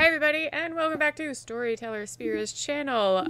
Hi everybody, and welcome back to StorytellerSpira's channel.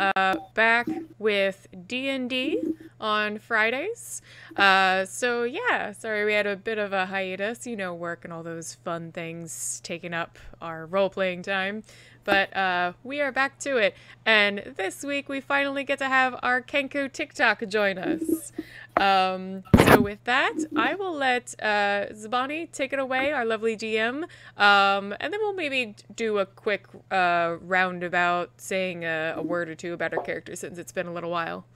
Back with D&D on Fridays. So yeah, sorry we had a bit of a hiatus, you know, work and all those fun things taking up our role-playing time. But we are back to it, and this week we finally get to have our Kenku TikTok join us. So with that, I will let Zabani take it away, our lovely GM, and then we'll maybe do a quick roundabout saying a word or two about our character since it's been a little while.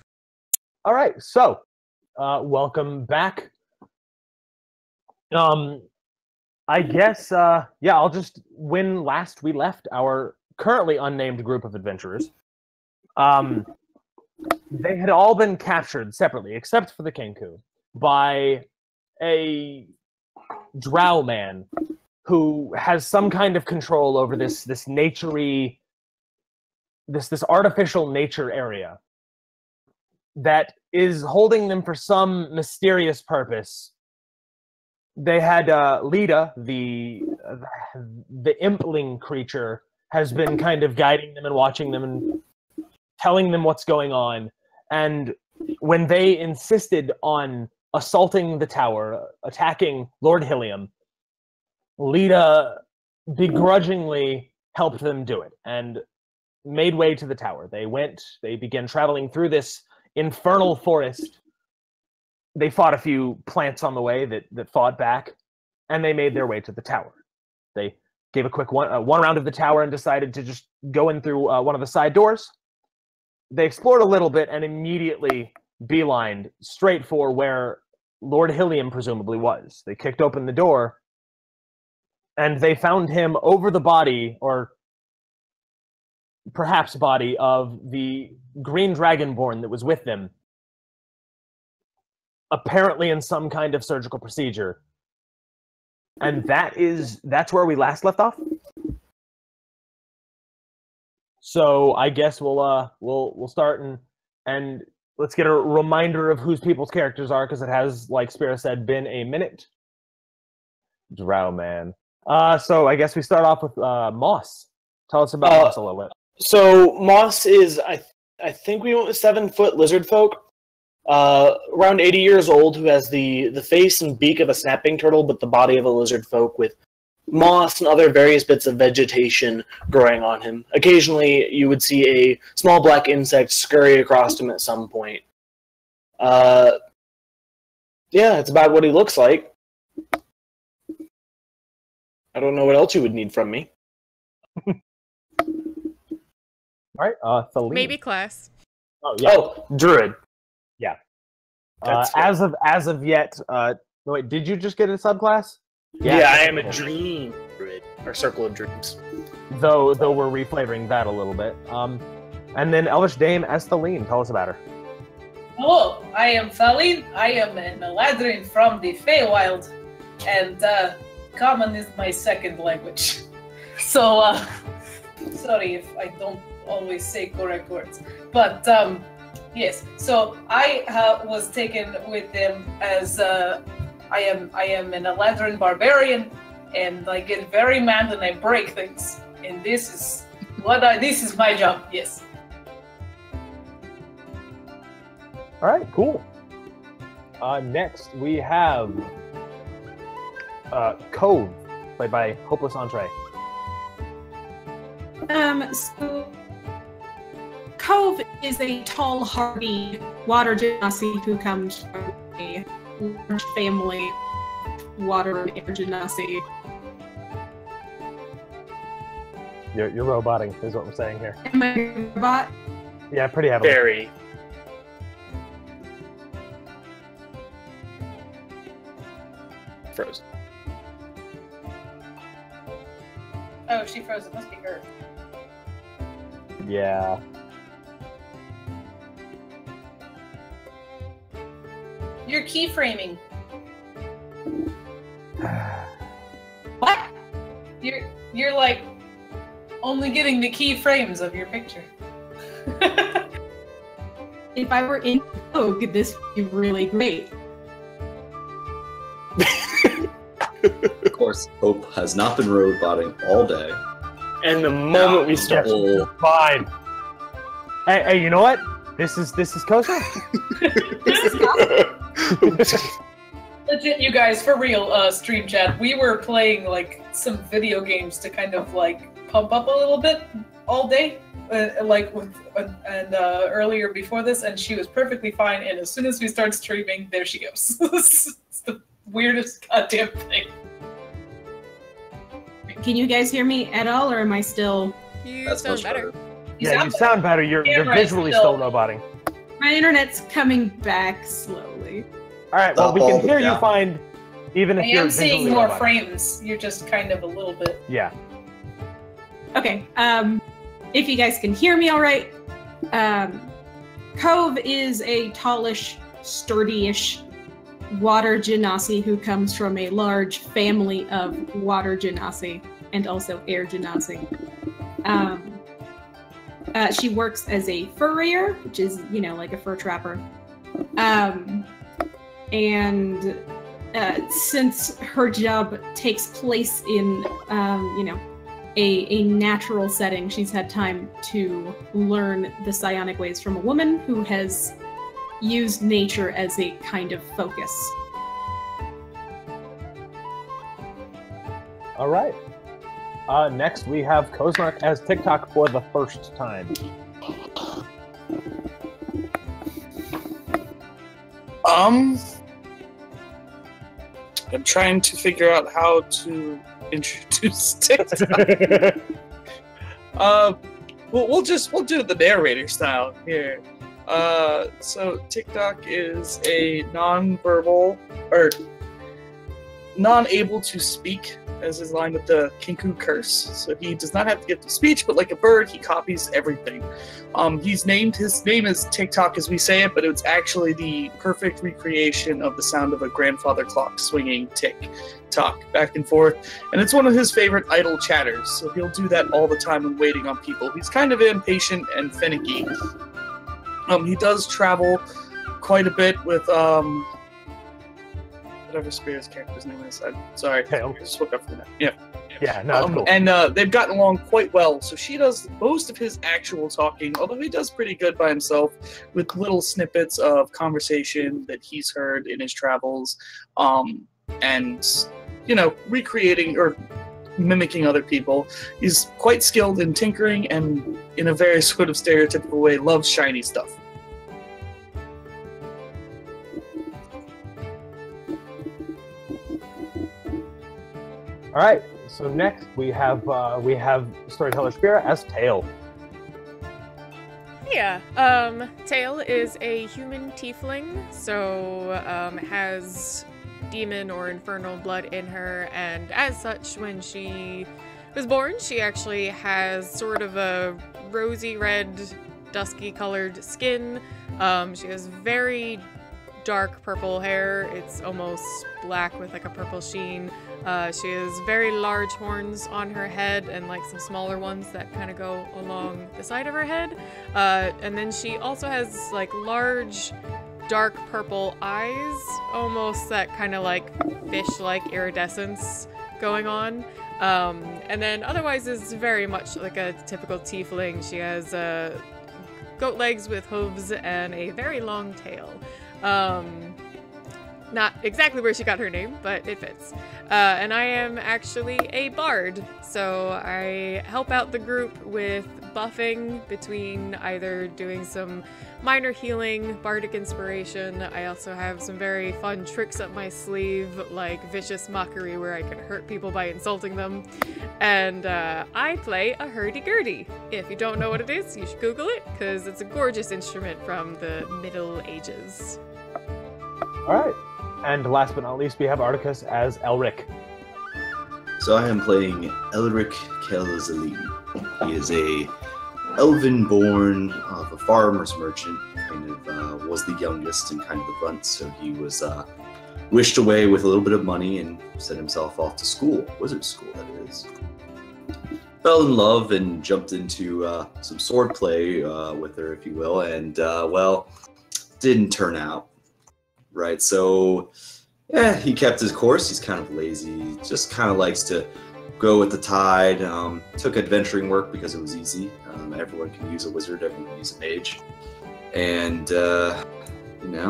All right, so welcome back. I guess, yeah, I'll just, when last we left our currently unnamed group of adventurers, they had all been captured separately, except for the Kenku, by a drow man who has some kind of control over this naturey, this artificial nature area that is holding them for some mysterious purpose. They had Lita, the impling creature, has been kind of guiding them and watching them and telling them what's going on. And when they insisted on assaulting the tower, attacking Lord Helium, Lita begrudgingly helped them do it and made way to the tower. They began traveling through this infernal forest. They fought a few plants on the way that fought back, and they made their way to the tower. They gave a quick one round of the tower and decided to just go in through one of the side doors. They explored a little bit and immediately beelined straight for where Lord Helium presumably was. They kicked open the door, and they found him over the body, or perhaps body, of the green dragonborn that was with them, apparently in some kind of surgical procedure. And that's where we last left off. So I guess we'll start and let's get a reminder of whose people's characters are, because it has, like Spira said, been a minute. Drow man. So I guess we start off with Moss. Tell us about Moss a little bit. So Moss is, I think we went with 7-foot lizard folk. Around 80 years old, who has the face and beak of a snapping turtle, but the body of a lizard folk, with moss and other various bits of vegetation growing on him. Occasionally, you would see a small black insect scurry across him at some point. Yeah, it's about what he looks like. I don't know what else you would need from me. All right, Celine. Maybe class. Oh, yeah. Oh, druid. Yeah. As of yet, wait, did you just get a subclass? Yeah, I am a dream druid, or circle of dreams. Though we're reflavoring that a little bit. And then Elvish Dame Esteline, tell us about her. Hello, I am Thalin. I am an Eladrin from the Feywild, and Common is my second language. So, sorry if I don't always say correct words. But, yes, so I was taken with them as I am an Eladrin barbarian, and I get very mad and I break things. And this is my job, yes. All right, cool. Next we have Cove, played by Hopeless Entree. So Cove is a tall, hardy water genasi who comes from a large family of water and air genasi. You're roboting, is what we're saying here. Am I a robot? Yeah, pretty heavily. Very. Frozen. Oh, she froze. It must be her. Yeah. You're keyframing. What? You're like only getting the keyframes of your picture. If I were in Vogue, this would be really great. Of course, Hope has not been roboting all day. And the moment we start, Fine. Hey, you know what? This is Kosa. Legit, you guys, for real, stream chat. We were playing like some video games to kind of like pump up a little bit all day, earlier before this, and she was perfectly fine. And as soon as we start streaming, there she goes. It's the weirdest goddamn thing. Can you guys hear me at all, or am I still? You sound better. Yeah, you sound better. You're visually still roboting. My internet's coming back slowly. All right. Well, we can hear you fine, even if I you're am seeing visually more roboting. frames. You're just kind of a little bit. Yeah. Okay. If you guys can hear me all right, Cove is a tallish, sturdy-ish water genasi who comes from a large family of water genasi and also air genasi. She works as a furrier, which is, like a fur trapper. And since her job takes place in, a natural setting, she's had time to learn the psionic ways from a woman who has used nature as a kind of focus. All right. Next, we have Kozmark as TikTok for the first time. I'm trying to figure out how to introduce TikTok. We'll do the narrator style here. So TikTok is a non-verbal or non-able to speak, as is lined with the Kinku curse. So he does not have to get to speech, but like a bird, he copies everything. His name is TikTok as we say it, but it's actually the perfect recreation of the sound of a grandfather clock swinging tick-tock back and forth. And it's one of his favorite idle chatters, so he'll do that all the time when waiting on people. He's kind of impatient and finicky. He does travel quite a bit with whatever Spira's character's name is. I'm sorry. Tail. I just woke up from that. Yeah. Yeah, no, it's cool. And they've gotten along quite well. So she does most of his actual talking, although he does pretty good by himself with little snippets of conversation that he's heard in his travels, and recreating or mimicking other people. He's quite skilled in tinkering and, in a very sort of stereotypical way, loves shiny stuff. All right. So next we have StorytellerSpira as Tail. Yeah, Tail is a human tiefling, so has demon or infernal blood in her, and as such, when she was born, she actually has sort of a rosy red, dusky colored skin. She has very dark purple hair. It's almost black with like a purple sheen. She has very large horns on her head and like some smaller ones that kind of go along the side of her head. And then she also has like large dark purple eyes, almost that kind of like fish-like iridescence going on. And then otherwise is very much like a typical tiefling. She has goat legs with hooves and a very long tail. Not exactly where she got her name, but it fits. And I am actually a bard, so I help out the group with buffing between either doing some minor healing, bardic inspiration. I also have some very fun tricks up my sleeve, like vicious mockery where I can hurt people by insulting them. And I play a hurdy-gurdy. If you don't know what it is, you should Google it, because it's a gorgeous instrument from the Middle Ages. All right. And last but not least, we have Articus as Elric. So I am playing Elric Kelzalim. He is a elven-born of a farmer's merchant, kind of was the youngest and kind of the runt, so he was wished away with a little bit of money and sent himself off to school, wizard school that is. Fell in love and jumped into some swordplay with her, if you will, and well, didn't turn out. Right, so yeah, he kept his course. He's kind of lazy, just kind of likes to go with the tide. Took adventuring work because it was easy. Everyone can use a wizard, everyone can use a mage. And,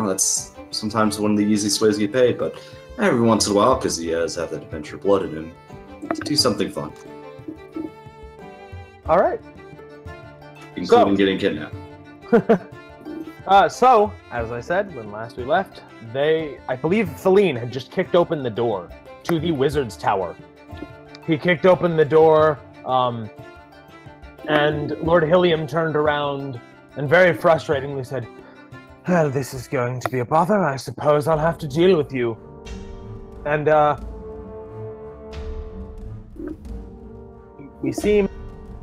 that's sometimes one of the easiest ways to get paid, but every once in a while, because he does have that adventure blood in him, to do something fun. All right. Including getting kidnapped. So, as I said, when last we left, I believe Feline had just kicked open the door to the wizard's tower. He kicked open the door, and Lord Hilliam turned around and very frustratingly said, "Well, this is going to be a bother. I suppose I'll have to deal with you." And,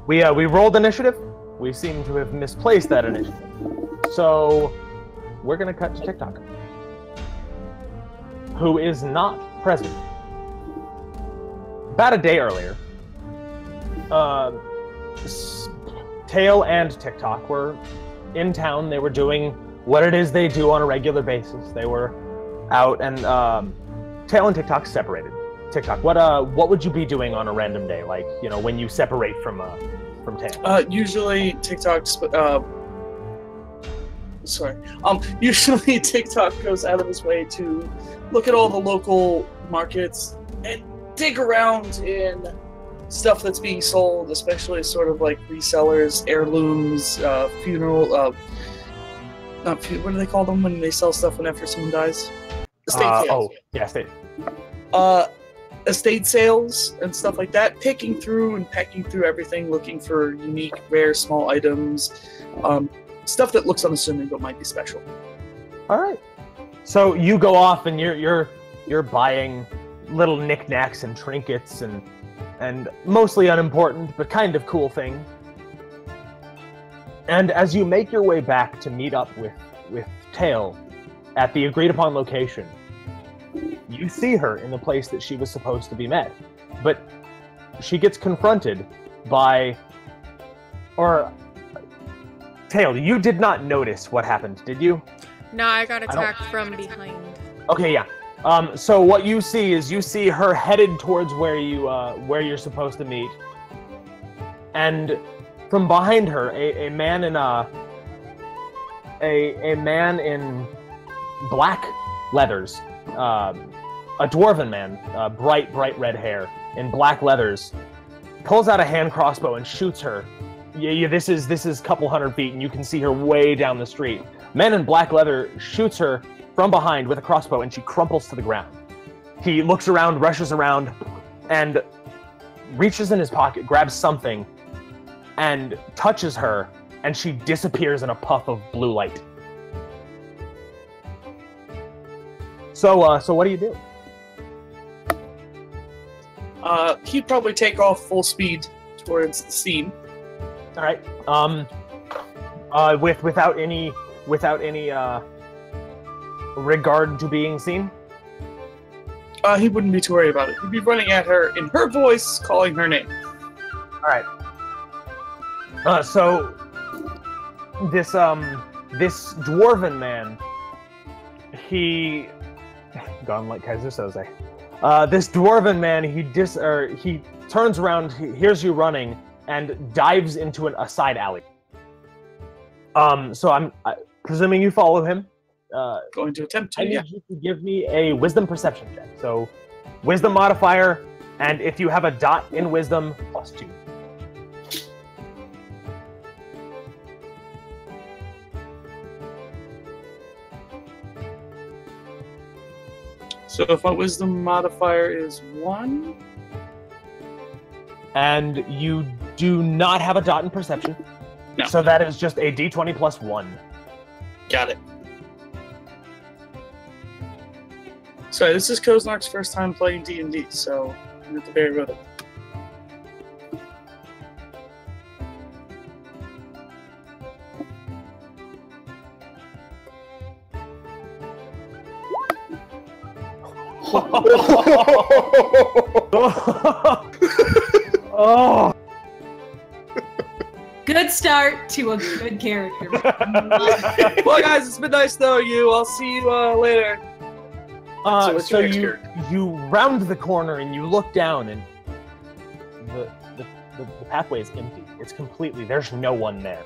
we rolled initiative. We seem to have misplaced that initiative. So, we're going to cut to TikTok, who is not present. About a day earlier, Tail and TikTok were in town. They were doing what it is they do on a regular basis. They were out, and Tail and TikTok separated. TikTok, what would you be doing on a random day, like, when you separate from Tail? Usually TikTok. Usually TikTok goes out of his way to look at all the local markets and dig around in stuff that's being sold, especially sort of like resellers, heirlooms, funeral. What do they call them when they sell stuff after someone dies? Estate sales. Estate. Estate sales and stuff like that. Picking through and pecking through everything, looking for unique, rare, small items. Stuff that looks unassuming but might be special. All right. So you go off and you're buying little knickknacks and trinkets and mostly unimportant but kind of cool things. And as you make your way back to meet up with Tail at the agreed upon location, you see her in the place that she was supposed to be met. But she gets confronted by... Tail, you did not notice what happened, did you? No, I got attacked from behind. Okay, yeah. So what you see is her headed towards where you're supposed to meet, and from behind her, a man in black leathers, a dwarven man, bright red hair in black leathers, pulls out a hand crossbow and shoots her. Yeah, this is a couple hundred feet, and you can see her way down the street. Man in black leather shoots her from behind with a crossbow, and she crumples to the ground. He looks around, rushes around, and reaches in his pocket, grabs something, and touches her, and she disappears in a puff of blue light. So what do you do? He'd probably take off full speed towards the scene. All right. Without any regard to being seen. He wouldn't be too worried about it. He'd be running at her in her voice, calling her name. All right. So this dwarven man, he gone like Kaiser Soze. This dwarven man, he turns around, he hears you running, and dives into a side alley. So I'm presuming you follow him. Going to attempt to, I need you to give me a wisdom perception check. So, wisdom modifier, and if you have a dot in wisdom, +2. So if my wisdom modifier is 1... And you do not have a dot in perception. No. So that is just a d20 plus 1. Got it. Sorry, this is Koznark's first time playing D&D, so you have to bear with it. Oh. Good start to a good character. Well, guys, it's been nice knowing you. I'll see you later. So what's So your next character? you round the corner and you look down, and the pathway is empty. It's completely, there's no one there.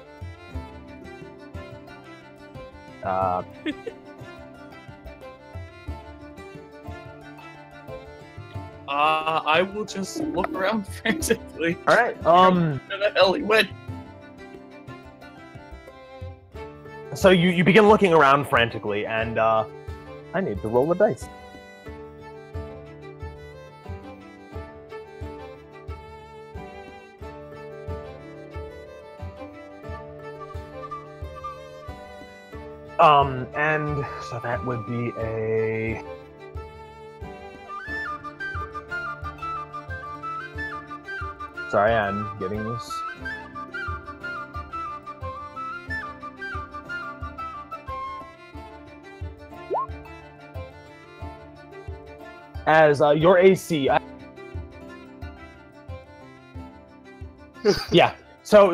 I will just look around frantically. All right. Where the hell he went? So you begin looking around frantically, and I need to roll a dice. And so that would be a... Sorry, I'm getting this. As your AC... yeah. So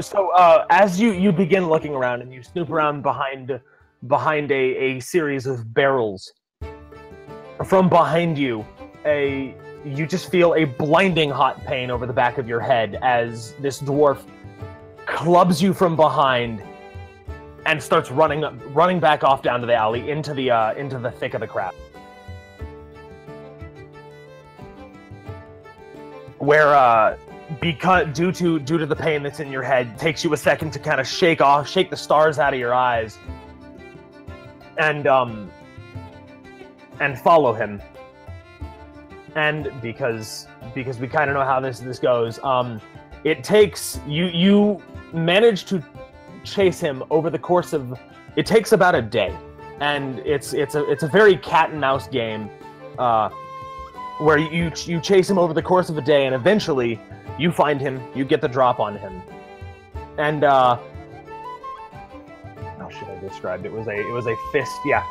as you begin looking around and you snoop around behind a series of barrels, from behind you, you just feel a blinding hot pain over the back of your head as this dwarf clubs you from behind and starts running back off down to the alley into the thick of the crowd. Where because due to the pain that's in your head, it takes you a second to kind of shake the stars out of your eyes and follow him. And because we kind of know how this goes, it takes you manage to chase him over the course of, it takes about a day, and it's a very cat and mouse game, where you chase him over the course of a day, and eventually you find him, you get the drop on him, and how should I describe it? It was a fist, yeah.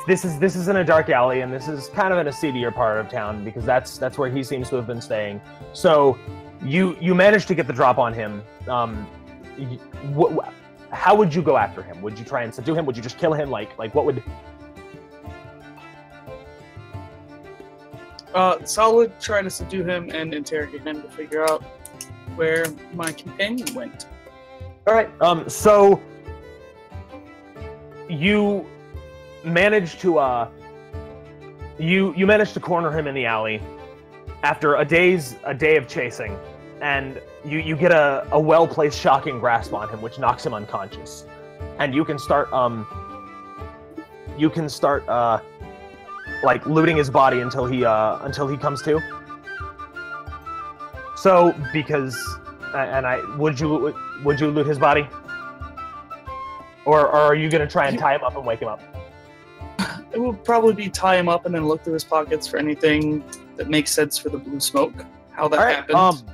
This is in a dark alley, and this is kind of in a seedier part of town because that's where he seems to have been staying. So you managed to get the drop on him. How would you go after him? Would you try and subdue him? Would you just kill him? Like what would? Solid try to subdue him and interrogate him to figure out where my companion went. All right. So you managed to you managed to corner him in the alley after a day of chasing, and you get a well-placed shocking grasp on him, which knocks him unconscious, and you can start like looting his body until he comes to. So would you loot his body, or are you gonna try and tie him up and wake him up? It will probably be tie him up and then look through his pockets for anything that makes sense for the blue smoke. How that happened.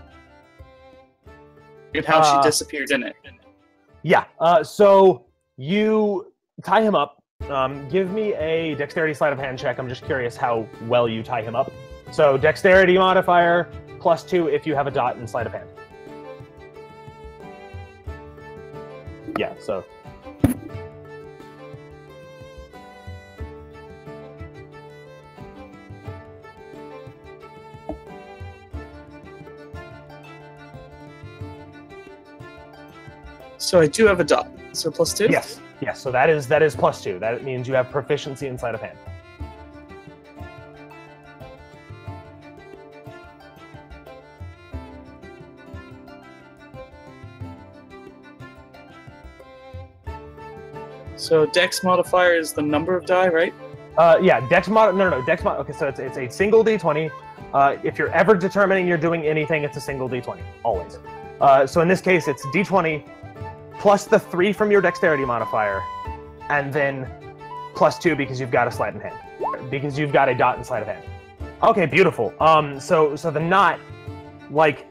And how she disappeared in it. Yeah. So you tie him up. Give me a dexterity sleight of hand check. I'm just curious how well you tie him up. So dexterity modifier +2 if you have a dot in sleight of hand. Yeah. So I do have a dot. So +2? Yes. So that is +2. That means you have proficiency in sleight of hand. So dex modifier is the number of die, right? Yeah, dex mod. No. Dex mod. Okay, so it's a single d20. If you're ever determining you're doing anything, it's a single d20 always. So in this case, it's d20 plus the 3 from your dexterity modifier, and then +2 because you've got a sleight in hand, because you've got a dot in sleight of hand. Okay, beautiful. So the knot, like,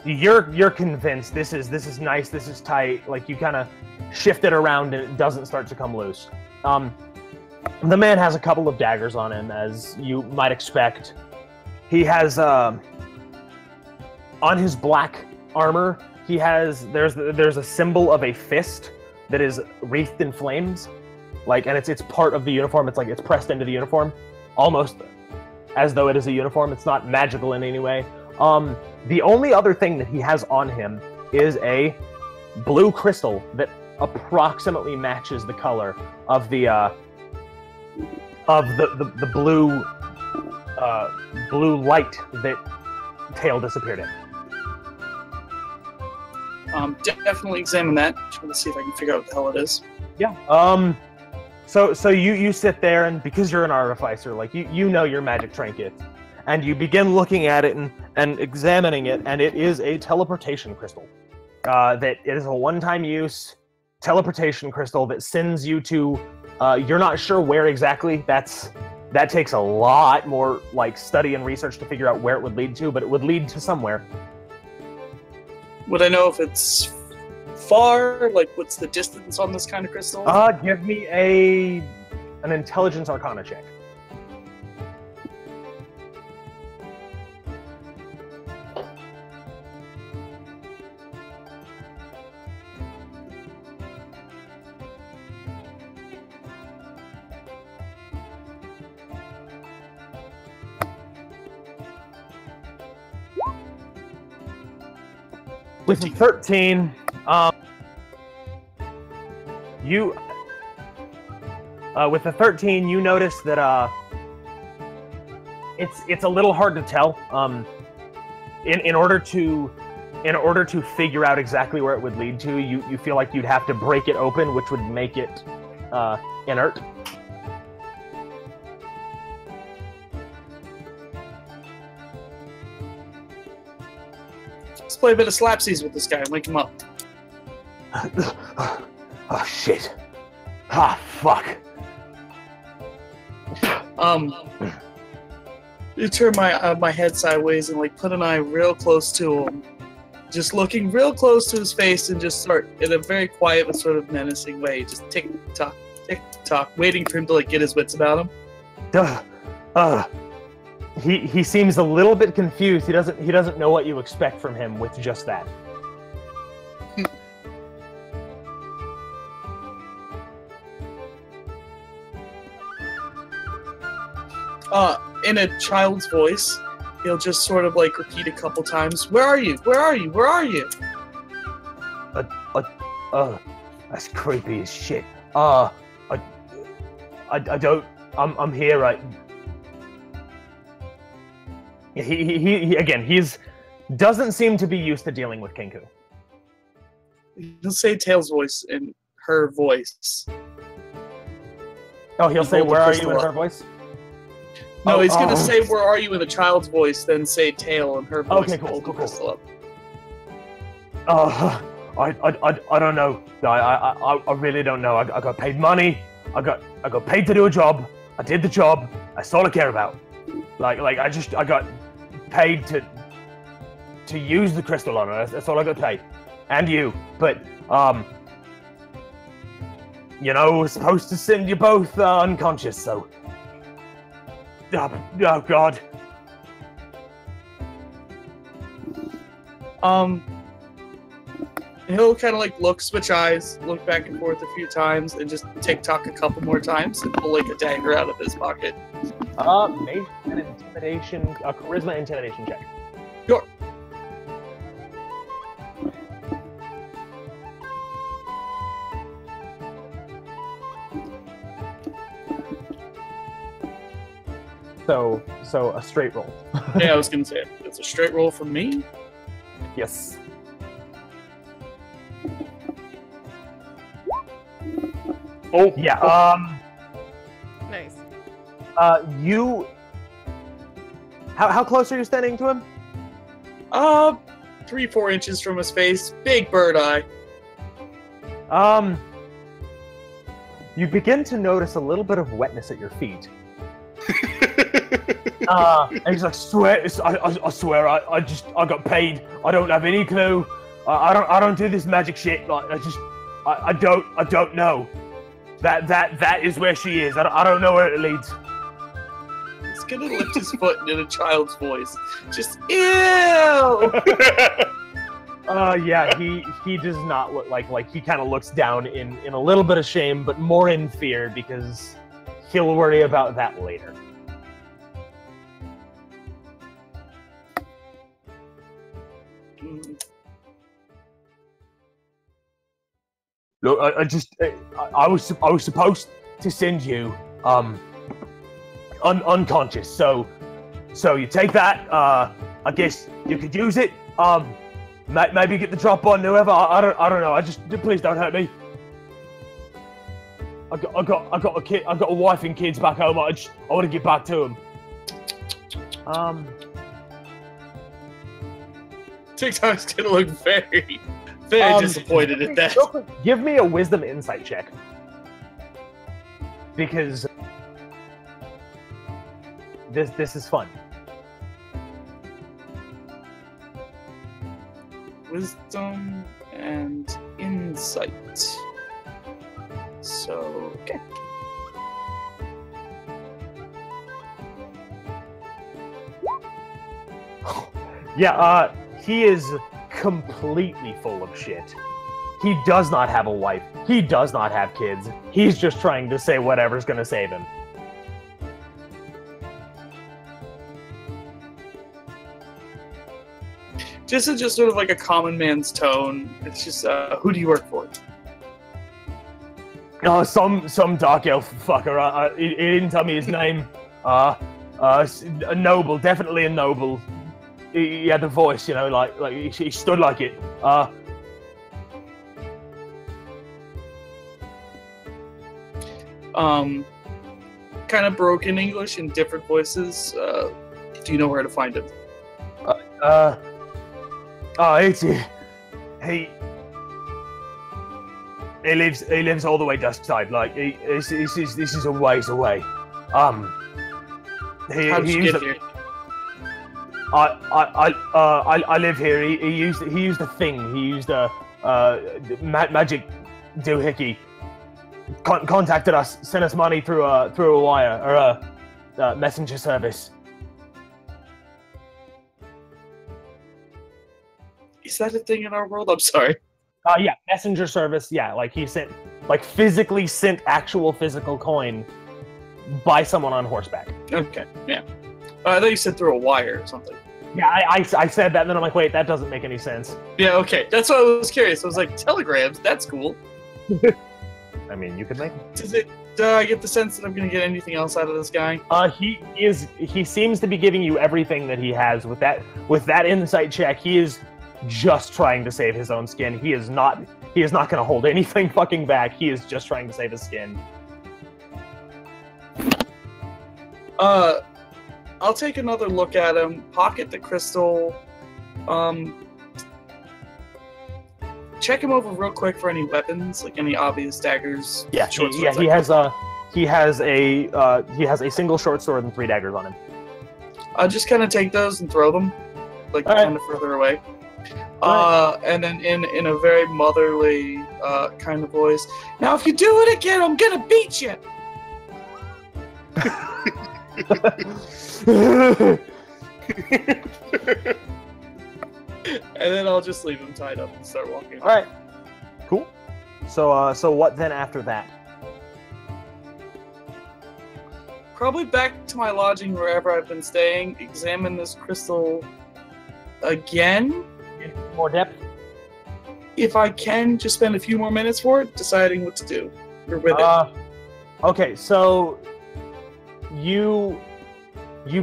you're convinced this is nice, this is tight. Like, you kind of shift it around and it doesn't start to come loose. The man has a couple of daggers on him, as you might expect. He has on his black armor, there's a symbol of a fist that is wreathed in flames, like, and it's part of the uniform. It's like it's pressed into the uniform, almost as though it is a uniform. It's not magical in any way. The only other thing that he has on him is a blue crystal that approximately matches the color of the blue blue light that Tail disappeared in. Definitely examine that. Trying to see if I can figure out what the hell it is. Yeah. So you sit there, and because you're an artificer, like you know your magic trinkets, and you begin looking at it and examining it, and it is a teleportation crystal. That it is a one-time use teleportation crystal that sends you to. You're not sure where exactly. That takes a lot more like study and research to figure out where it would lead to, but it would lead to somewhere. Would I know if it's far? Like, what's the distance on this kind of crystal? Give me an intelligence arcana check. With a 13, with the 13, you notice that it's a little hard to tell. In order to figure out exactly where it would lead to, you feel like you'd have to break it open, which would make it inert. Let's play a bit of slapsies with this guy and wake him up. Oh shit! Ah fuck! You turn my head sideways and like put an eye real close to him, just looking real close to his face, and just start in a very quiet but sort of menacing way, just tick tock, waiting for him to like get his wits about him. He seems a little bit confused. He doesn't know what you expect from him with just that. In a child's voice, he'll just sort of like repeat a couple times, "Where are you? Where are you? Where are you?" That's creepy as shit. I don't. I'm here. Right. He doesn't seem to be used to dealing with Kenku. He'll say Tail's voice in her voice. Oh, he'll say, "Where are you?" in her voice. No, he's gonna say, "Where are you?" in the child's voice, then say Tail in her voice. Okay, cool. I don't know. I really don't know. I got paid money. I got paid to do a job. I did the job. That's all I care about. Like I got paid to use the crystal on her. That's all I got paid. And you, but you know, we're supposed to send you both unconscious. So, oh God. He'll kind of like switch eyes, look back and forth a few times, and just tick-tock a couple more times and pull like a dagger out of his pocket. Make an intimidation, a charisma intimidation check. Sure. So a straight roll. Yeah, I was gonna say it's a straight roll from me. Yes. Oh yeah. Nice. How close are you standing to him? 3-4 inches from his face. Big bird eye. You begin to notice a little bit of wetness at your feet. And he's like, I swear, I got paid. I don't have any clue. I don't do this magic shit. Like, I don't know. That is where she is. I don't know where it leads. He's gonna lift his foot in a child's voice. Just ew. Yeah, he does not look like he kind of looks down in a little bit of shame, but more in fear because he'll worry about that later. Look, I was supposed to send you unconscious. So you take that. I guess you could use it. Maybe get the drop on whoever. I don't know. Please don't hurt me. I got a kid. I got a wife and kids back home. I want to get back to them. TikTok's gonna look very disappointed at that. Give me a wisdom insight check. Because this is fun. Wisdom and insight. So, okay. Yeah, he is completely full of shit. He does not have a wife. He does not have kids. He's just trying to say whatever's gonna save him. Just sort of like a common man's tone. It's just, who do you work for? Some dark elf fucker. He didn't tell me his name. A noble, definitely a noble. He had the voice, you know, like he stood like it. Kind of broken English in different voices. Do you know where to find him? It's he lives all the way dusk side. Like this is a ways away. How did you get here? I live here. He used a thing. He used a magic doohickey. Contacted us, sent us money through a wire or a messenger service. Is that a thing in our world? I'm sorry. Yeah, messenger service. Yeah, like he sent, like physically sent actual physical coin by someone on horseback. Okay, yeah. I thought you said through a wire or something. Yeah, I said that, and then I'm like, wait, that doesn't make any sense. Yeah, okay. That's why I was curious. I was like, telegrams, that's cool. I mean, you could make. Does it? Do I get the sense that I'm going to get anything else out of this guy? He seems to be giving you everything that he has with that insight check. He is just trying to save his own skin. He is not going to hold anything fucking back. He is just trying to save his skin. I'll take another look at him, pocket the crystal, check him over real quick for any weapons, like any obvious daggers. Yeah, he has a single short sword and 3 daggers on him. I'll just kind of take those and throw them, like kind of further away. And then in a very motherly kind of voice, now if you do it again, I'm gonna beat you. And then I'll just leave him tied up and start walking. All right, cool. So what then after that? Probably back to my lodging wherever I've been staying. Examine this crystal again. In more depth. If I can, just spend a few more minutes for it, deciding what to do or with it. Okay, so you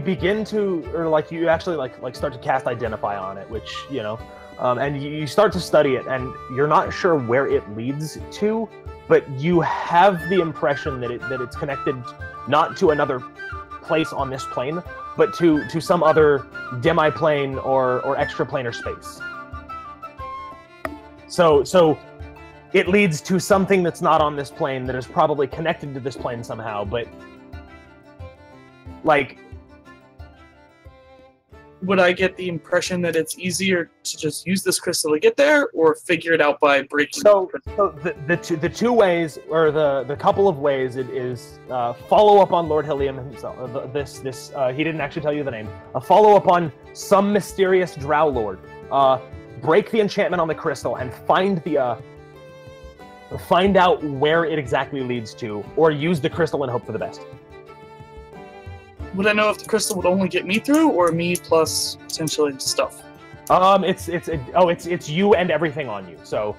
begin to, or like you actually like start to cast Identify on it, which, you know, and you start to study it, and you're not sure where it leads to, but you have the impression that it's connected not to another place on this plane, but to some other demi-plane or extraplanar space. So it leads to something that's not on this plane that is probably connected to this plane somehow, but like, would I get the impression that it's easier to just use this crystal to get there, or figure it out by breaking? So the two ways, or the couple of ways, it is follow up on Lord Helium himself. He didn't actually tell you the name. A follow up on some mysterious Drow Lord. Break the enchantment on the crystal and find out where it exactly leads to, or use the crystal and hope for the best. Would I know if the crystal would only get me through, or me plus potentially stuff? It's you and everything on you. So,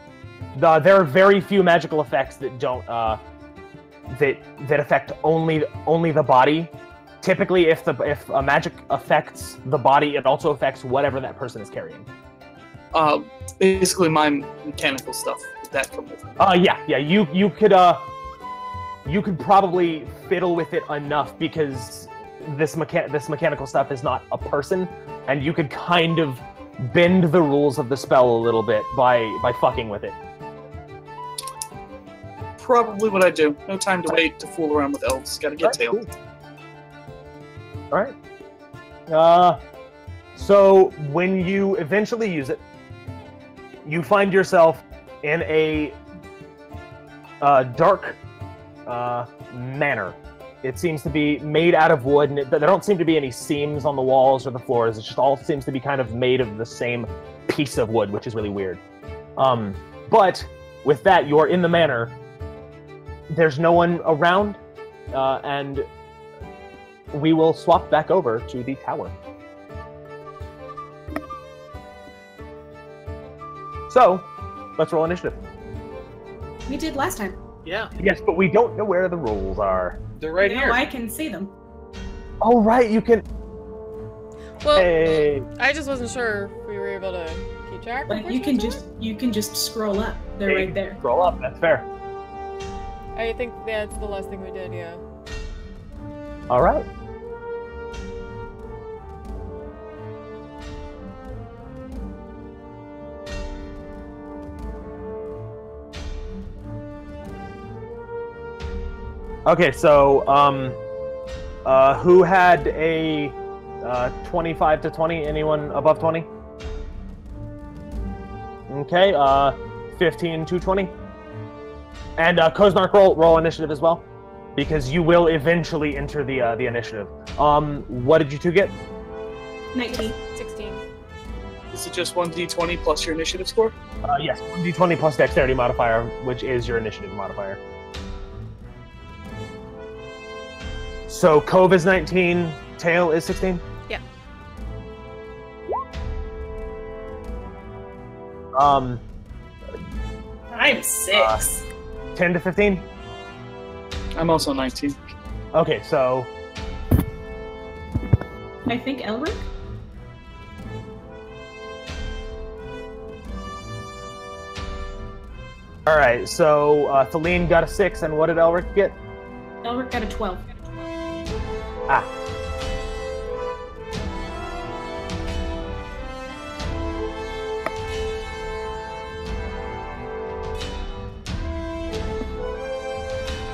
there are very few magical effects that don't that affect only the body. Typically, if a magic affects the body, it also affects whatever that person is carrying. Basically my mechanical stuff. Did that come with it? Yeah. You could probably fiddle with it enough because this mechanical stuff is not a person, and you could kind of bend the rules of the spell a little bit by fucking with it. Probably what I do. No time to wait to fool around with elves. Gotta get tail. Cool. Alright. So when you eventually use it, you find yourself in a dark manor. It seems to be made out of wood, and there don't seem to be any seams on the walls or the floors. It just all seems to be kind of made of the same piece of wood, which is really weird. But with that, you're in the manor. There's no one around, and we will swap back over to the tower. So, let's roll initiative. We did last time. Yeah, Yes, but we don't know where the rules are. they're right Now here. I can see them. Oh, right, you can... Well, Hey. I just wasn't sure if we were able to keep track. of Like which you can ones just scroll up. They're Hey, right there. Scroll up, that's fair. were. I think that's the last thing we did. Yeah. All right. Okay, so who had a 25 to 20? Anyone above 20? Okay, 15 to 20. And Kozmark, roll initiative as well, because you will eventually enter the initiative. What did you two get? 19. 16. Is it just 1d20 plus your initiative score? Yes, 1d20 plus dexterity modifier, which is your initiative modifier. So Cove is 19, Tail is 16? Yeah. I'm 6. 10 to 15? I'm also 19. Okay, so... I think Elric? Alright, so Thaleen got a 6, and what did Elric get? Elric got a 12. Ah.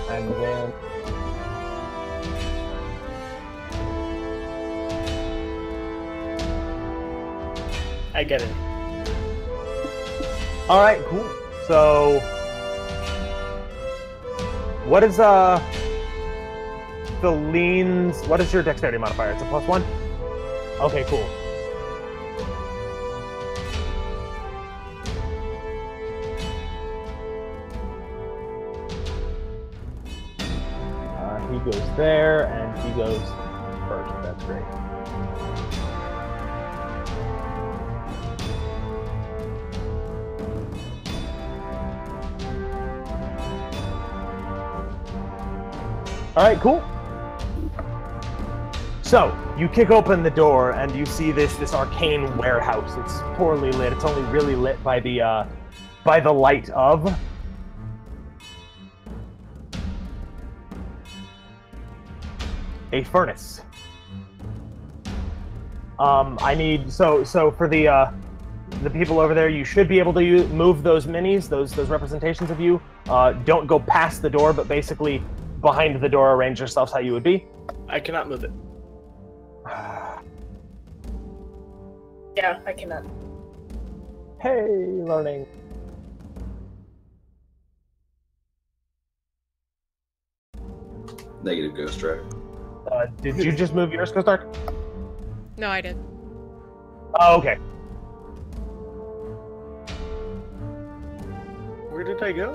And then... I get it. Alright, cool. So... What is, Thaleen's... What is your dexterity modifier? It's a +1? Okay, cool. He goes there, and he goes first. That's great. Alright, cool. So, you kick open the door, and you see this arcane warehouse. It's poorly lit. It's only really lit by the light of... a furnace. I need... So for the people over there, you should be able to move those minis, those representations of you. Don't go past the door, but basically behind the door, arrange yourselves how you would be. I cannot move it. Yeah, I cannot. Hey, learning. Negative ghost, right? Did you just move yours, Kozark? No, I did. Oh, okay. Where did I go?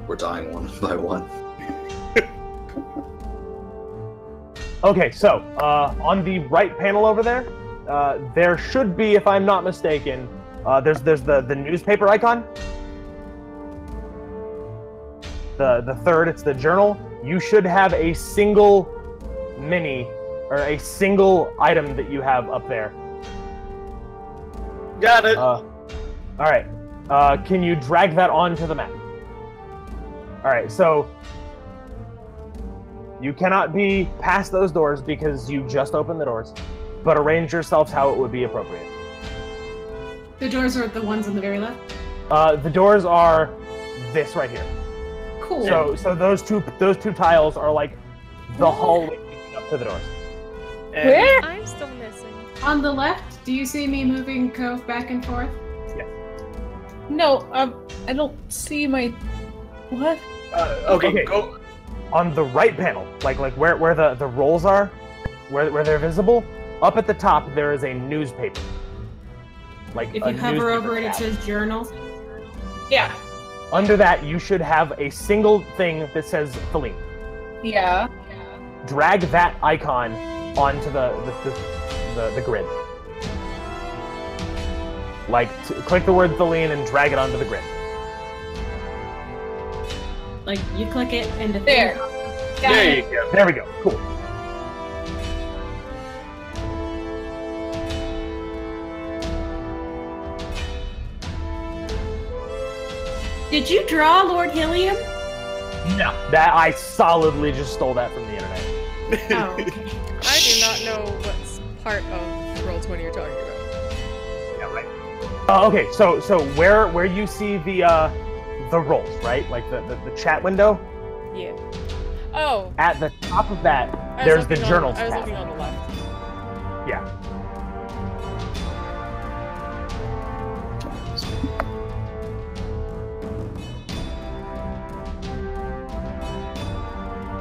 We're dying one by one. Okay, so on the right panel over there, there should be, if I'm not mistaken, there's the newspaper icon. The third, it's the journal. You should have a single mini or a single item that you have up there. Got it. All right. Can you drag that onto the map? All right. So you cannot be past those doors because you just opened the doors, but arrange yourselves how it would be appropriate. The doors are the ones on the very left? The doors are this right here. Cool. So those two tiles are like the hallway leading up to the doors. And Where? I'm still missing. On the left, do you see me moving Cove back and forth? No, I don't see my. What? Okay, go. On the right panel, like where the rolls are, where they're visible, up at the top there is a newspaper. Like If a you hover over it, newspaper it tab. says journals. Yeah. Under that, you should have a single thing that says Feline. Yeah. Drag that icon onto the grid. Like, click the word Feline and drag it onto the grid. Like, you click it and the There. thing. Got There it. you go. There we go. Cool. Did you draw Lord Helium? No, that I solidly just stole that from the internet. Oh, okay. I do not know what's part of Roll20 you're talking about. Yeah, right. Okay, so where you see the rolls, right? Like the chat window. Yeah. Oh, At the top of that, I was there's the looking journals I was tab. looking on the left. Yeah.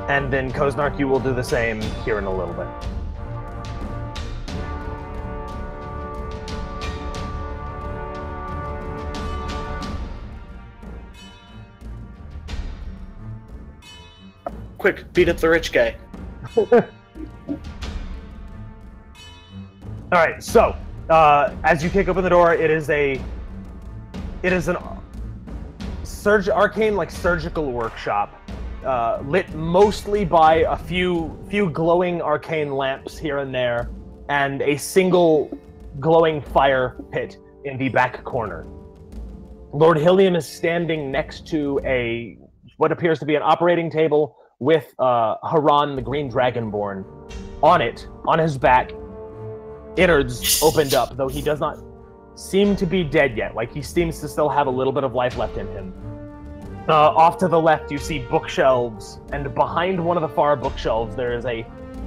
And then Koznark, you will do the same here in a little bit. Quick, beat up the rich guy. All right, so as you kick open the door, it is an arcane like surgical workshop, lit mostly by a few glowing arcane lamps here and there, and a single glowing fire pit in the back corner. Lord Helium is standing next to what appears to be an operating table with Haran, the Green Dragonborn, on it, on his back, innards opened up, though he does not seem to be dead yet. Like, he seems to still have a little bit of life left in him. Off to the left, you see bookshelves, and behind one of the far bookshelves, there is a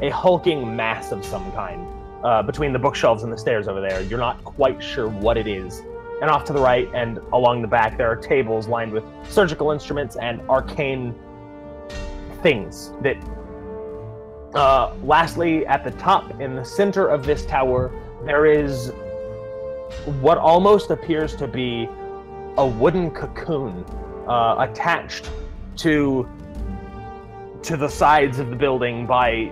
hulking mass of some kind. Between the bookshelves and the stairs over there, you're not quite sure what it is. And off to the right and along the back, there are tables lined with surgical instruments and arcane things that lastly, at the top, in the center of this tower, there is what almost appears to be a wooden cocoon attached to the sides of the building by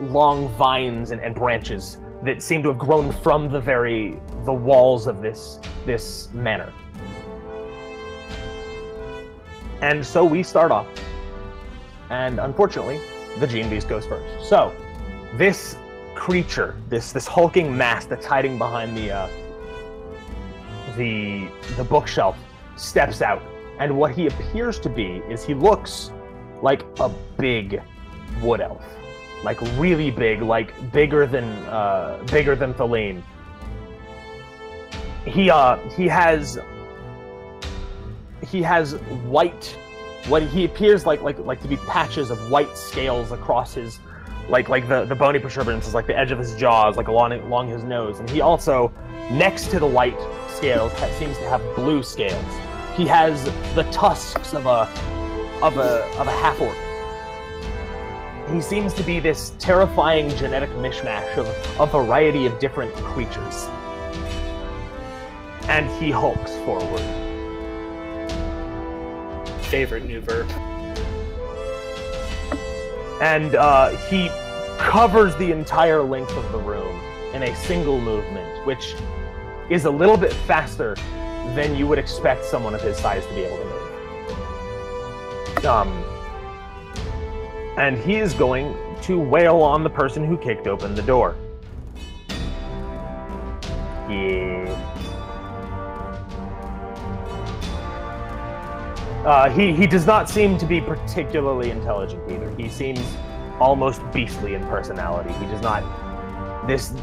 long vines and branches that seem to have grown from the walls of this manor. And so we start off. And unfortunately, the Gene Beast goes first. So, this creature, this hulking mass that's hiding behind the bookshelf, steps out, and what he appears to be is he looks like a big wood elf, like really big, like bigger than Feline. He has white. What he appears like to be patches of white scales across his, like the bony protuberances, like the edge of his jaws, like along his nose, and he also, next to the white scales, seems to have blue scales. He has the tusks of a half orc. He seems to be this terrifying genetic mishmash of a variety of different creatures, and he hulks forward. Favorite new verb. And covers the entire length of the room in a single movement, which is a little bit faster than you would expect someone of his size to be able to move. And he is going to wail on the person who kicked open the door. Yeah. He does not seem to be particularly intelligent either. He seems almost beastly in personality. He does not...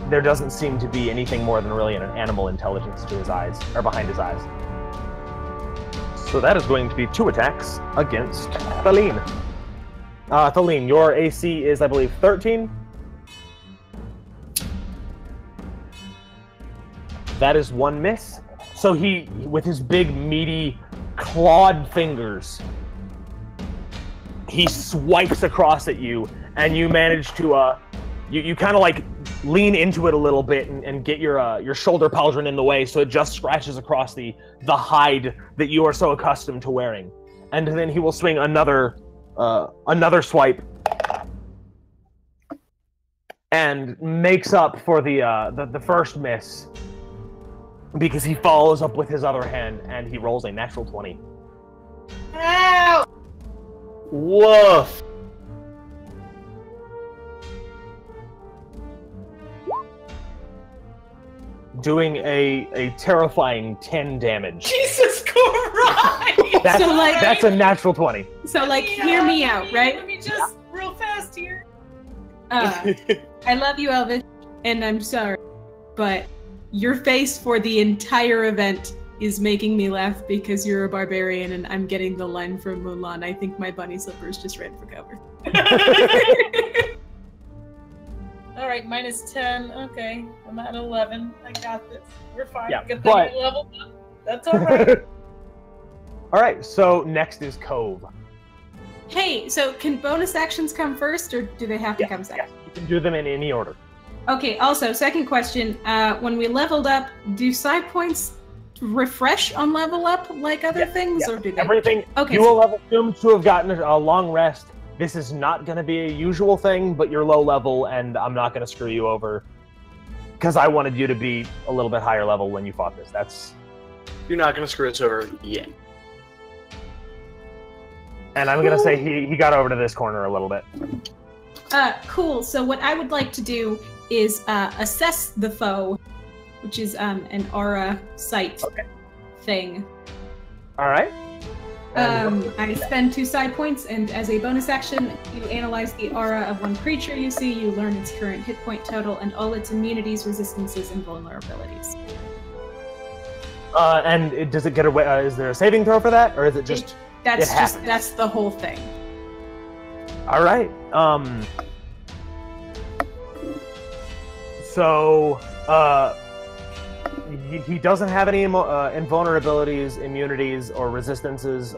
There doesn't seem to be anything more than really an animal intelligence to his eyes, or behind his eyes. So that is going to be 2 attacks against Thaleen. Thaleen, your AC is, I believe, 13? That is 1 miss. So he, with his big, meaty, clawed fingers, he swipes across at you, and you manage to, you kind of like lean into it a little bit and get your shoulder pauldron in the way, so it just scratches across the hide that you are so accustomed to wearing. And then he will swing another swipe and makes up for the first miss, because he follows up with his other hand and he rolls a natural 20. Ow! Woof! Doing a terrifying 10 damage. Jesus Christ! That's a natural 20. So, like, hear me out, right? Let me just real fast here. I love you, Elvis, and I'm sorry, but your face for the entire event is making me laugh because you're a barbarian and I'm getting the line from Mulan. I think my bunny slippers just ran for cover. Alright, minus 10. Okay, I'm at 11. I got this. We're fine. Yeah, Good thing but... we leveled up. That's alright. Alright, so next is Cove. Hey, so can bonus actions come first, or do they have to come second? Yes, you can do them in any order. Okay, also, second question. When we leveled up, do side points refresh on level up like other things, or do they? Everything. Okay, you will level assume to have gotten a long rest. This is not going to be a usual thing, but you're low level, and I'm not going to screw you over because I wanted you to be a little bit higher level when you fought this. That's... You're not going to screw us over yet. And I'm going to say he got over to this corner a little bit. Cool. So what I would like to do is assess the foe, which is an aura sight thing. All right. I spend 2 side points, and as a bonus action, you analyze the aura of one creature you see. You learn its current hit point total and all its immunities, resistances, and vulnerabilities. And does it get away? Is there a saving throw for that, or is it just? That's the whole thing. All right. So he doesn't have any invulnerabilities, immunities, or resistances,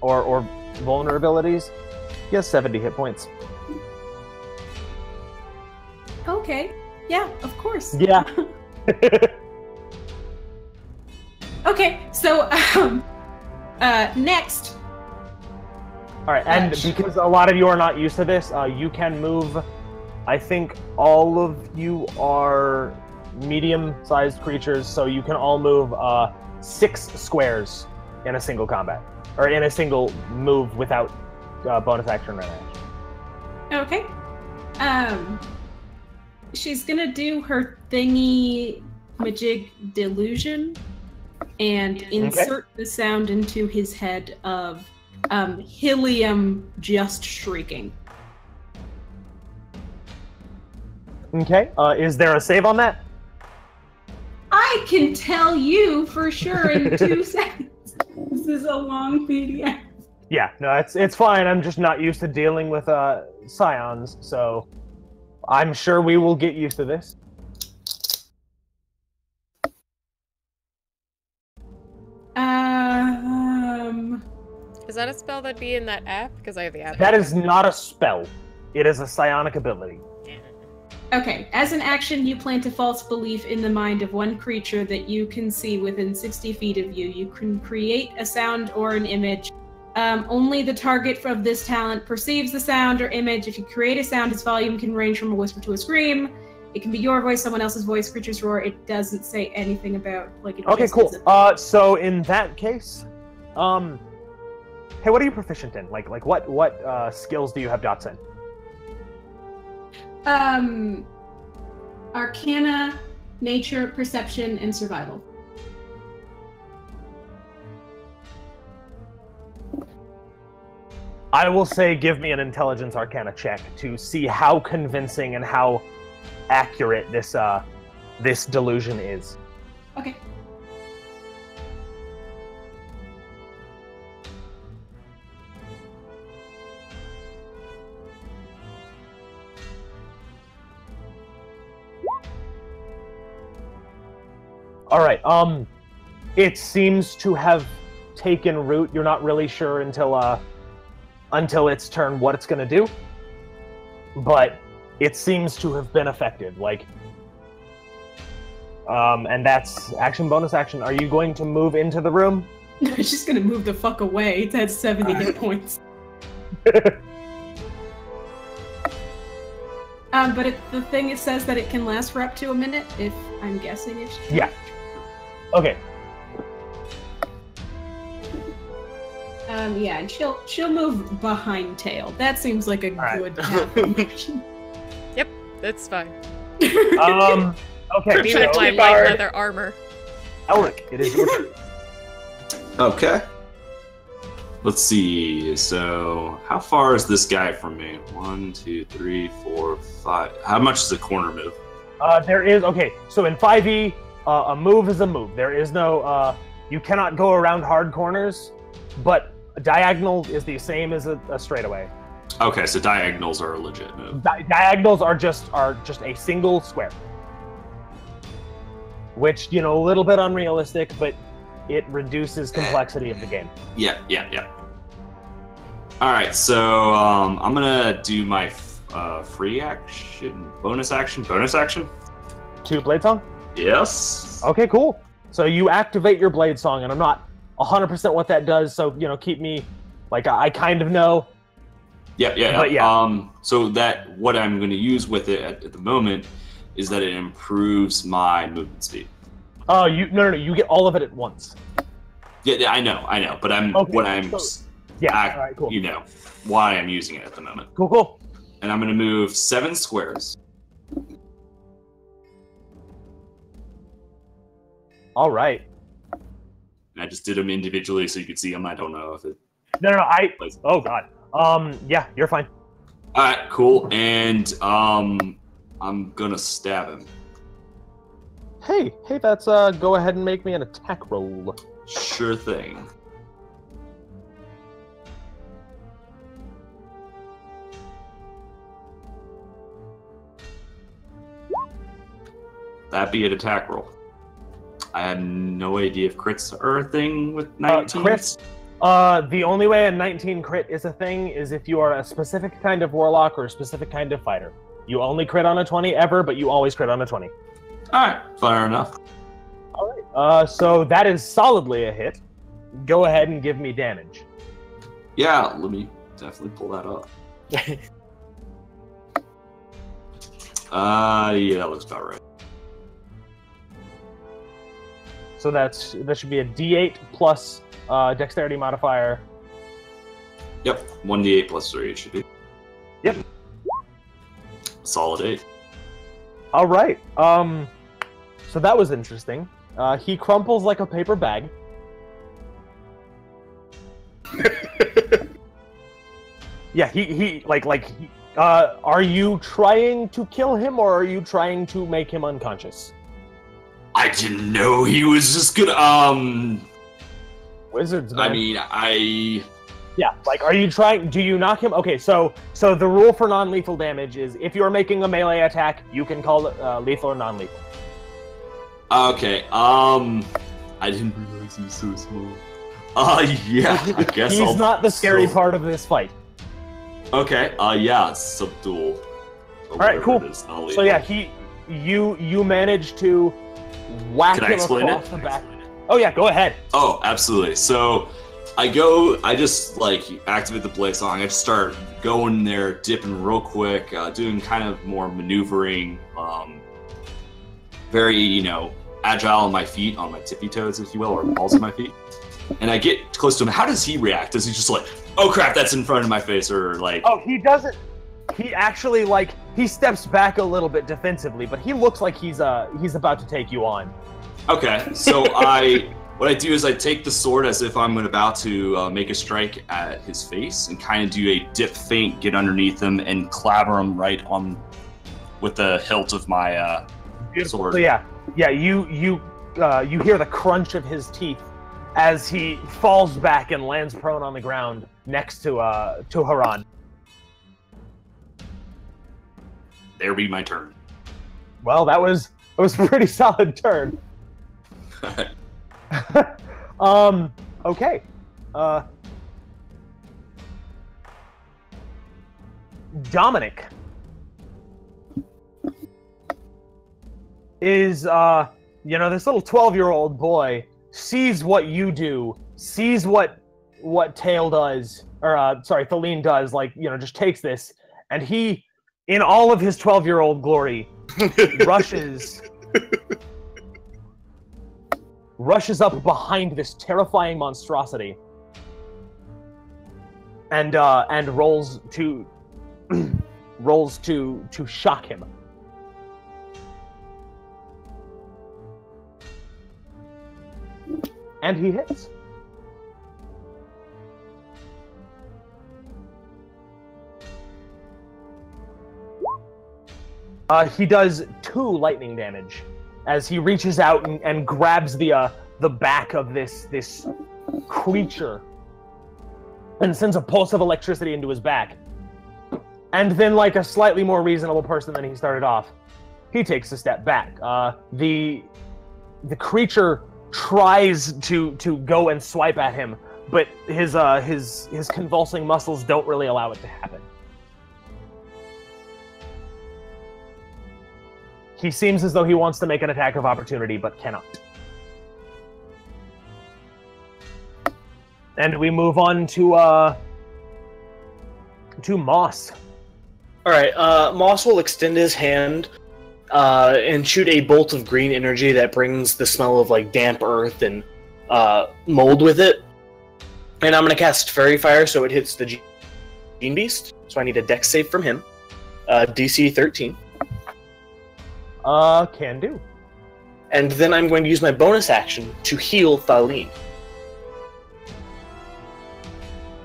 or vulnerabilities. He has 70 hit points. Okay. Yeah, of course. Yeah. Okay, so next. All right, and because a lot of you are not used to this, you can move. I think all of you are medium-sized creatures, so you can all move 6 squares in a single combat, or in a single move without bonus action or action. Okay. She's gonna do her thingy majig delusion and insert the sound into his head of Helium just shrieking. Okay. Is there a save on that? I can tell you for sure in 2 seconds. This is a long PDF. Yeah, no, it's fine. I'm just not used to dealing with scions, so I'm sure we will get used to this. Is that a spell that'd be in that app? Because I have the app. That is not a spell. It is a psionic ability. Okay, as an action, you plant a false belief in the mind of one creature that you can see within 60 feet of you. You can create a sound or an image Only the target of this talent perceives the sound or image. If you create a sound, its volume can range from a whisper to a scream. It can be your voice, someone else's voice, creature's roar. It doesn't say anything about like. It Okay, just cool. isn't. So in that case, hey, what are you proficient in? Like what skills do you have dots in? Arcana, nature, perception, and survival. I will say, give me an intelligence arcana check to see how convincing and how accurate this delusion is. Okay. All right. It seems to have taken root. You're not really sure until its turn what it's going to do, but it seems to have been affected. Like, and that's action, bonus action. Are you going to move into the room? I'm just gonna move the fuck away. It has 70 hit points. But the thing it says that it can last for up to a minute. If I'm guessing it's true. Yeah. Okay. Yeah, and she'll move behind Tail. That seems like a good path. Yep, that's fine. Okay. Be So, with my light leather armor. Elric, it is your turn. Okay. Let's see. So, how far is this guy from me? 1, 2, 3, 4, 5. How much is a corner move? There is, okay, so in 5e, a move is a move. There is no, you cannot go around hard corners, but a diagonal is the same as a straightaway. Okay, so diagonals are a legit move. Diagonals are just a single square. Which, you know, a little bit unrealistic, but it reduces complexity of the game. Yeah. All right, so I'm gonna do my free action, bonus action. 2 blade song? Yes. Okay, cool. So you activate your blade song, and I'm not 100% what that does, so, you know, keep me, like, I kind of know. Yeah. But yeah. So that what I'm going to use with it at the moment is that it improves my movement speed. Oh, no, you get all of it at once. Yeah, I know, but Okay, all right, cool. You know why I'm using it at the moment. Cool. And I'm going to move 7 squares. All right. And I just did them individually so you could see them. I don't know if it. No, oh god. Yeah, you're fine. All right, cool. And I'm gonna stab him. Hey, that's go ahead and make me an attack roll. Sure thing. That'd be an attack roll. I had no idea if crits are a thing with 19. Crits. The only way a 19 crit is a thing is if you are a specific kind of warlock or a specific kind of fighter. You only crit on a 20 ever, but you always crit on a 20. Alright, fair enough. Alright, so that is solidly a hit. Go ahead and give me damage. Yeah, let me definitely pull that up. Yeah, that looks about right. So that should be a D8 plus dexterity modifier. Yep, 1d8 plus 3 it should be. Yep. Solid 8. All right. So that was interesting. He crumples like a paper bag. Yeah, he are you trying to kill him or are you trying to make him unconscious? I didn't know he was just gonna, Wizards, man. I mean, Yeah, like, are you trying, do you knock him? Okay, so the rule for non-lethal damage is if you're making a melee attack, you can call it lethal or non-lethal. Okay, I didn't realize he was so small. Yeah, I guess He's not the scary part of this fight. Okay, yeah, subdual. Alright, cool. So yeah, you manage to whack Can I him explain across it? the back. Oh yeah, go ahead. Oh, absolutely. So I just like activate the Blade Song. I just start going there, dipping real quick, doing kind of more maneuvering, very, agile on my feet, on my tippy toes, if you will, or balls of my feet. And I get close to him. How does he react? Does he just like, oh crap, that's in front of my face, or like? Oh, he doesn't. He actually he steps back a little bit defensively, but he looks like he's about to take you on. Okay, so what I do is I take the sword as if I'm about to make a strike at his face, and kind of do a dip feint, get underneath him, and clobber him right on with the hilt of my sword. So yeah, you hear the crunch of his teeth as he falls back and lands prone on the ground next to Haran. There be my turn. Well, that was a pretty solid turn. Okay. Dominic is this little 12-year-old boy sees what you do, sees what Tail does, or Thaleen does, just takes this, and he, in all of his 12-year-old glory, rushes up behind this terrifying monstrosity and rolls to shock him. And he hits. He does 2 lightning damage as he reaches out and grabs the back of this creature and sends a pulse of electricity into his back. And then, like a slightly more reasonable person than he started off, he takes a step back. The creature tries to go and swipe at him, but his convulsing muscles don't really allow it to happen. He seems as though he wants to make an attack of opportunity, but cannot. And we move on to Moss. All right, Moss will extend his hand and shoot a bolt of green energy that brings the smell of like damp earth and mold with it. And I'm going to cast Fairy Fire so it hits the Gene Beast. So I need a Dex save from him. DC 13. Can do. And then I'm going to use my bonus action to heal Thaleen.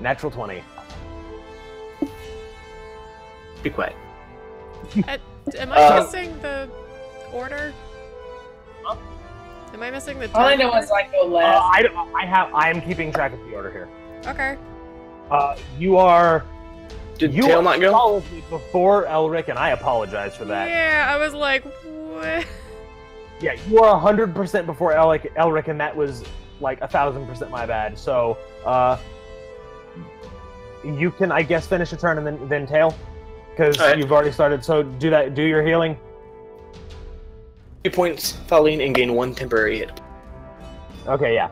Natural 20. Be quiet. Am I missing the order? Huh? Am I missing the? All I know is I go last. I am keeping track of the order here. Okay. You are. Did Tail not go? Followed me before Elric, and I apologize for that. Yeah, I was like, what? Yeah, you are 100% before Elric, and that was like 1,000% my bad. So, you can, I guess, finish a turn and then Tail, because you've already started. So do that. Do your healing. 3 points, Thaleen, and gain 1 temporary hit. Okay, yeah.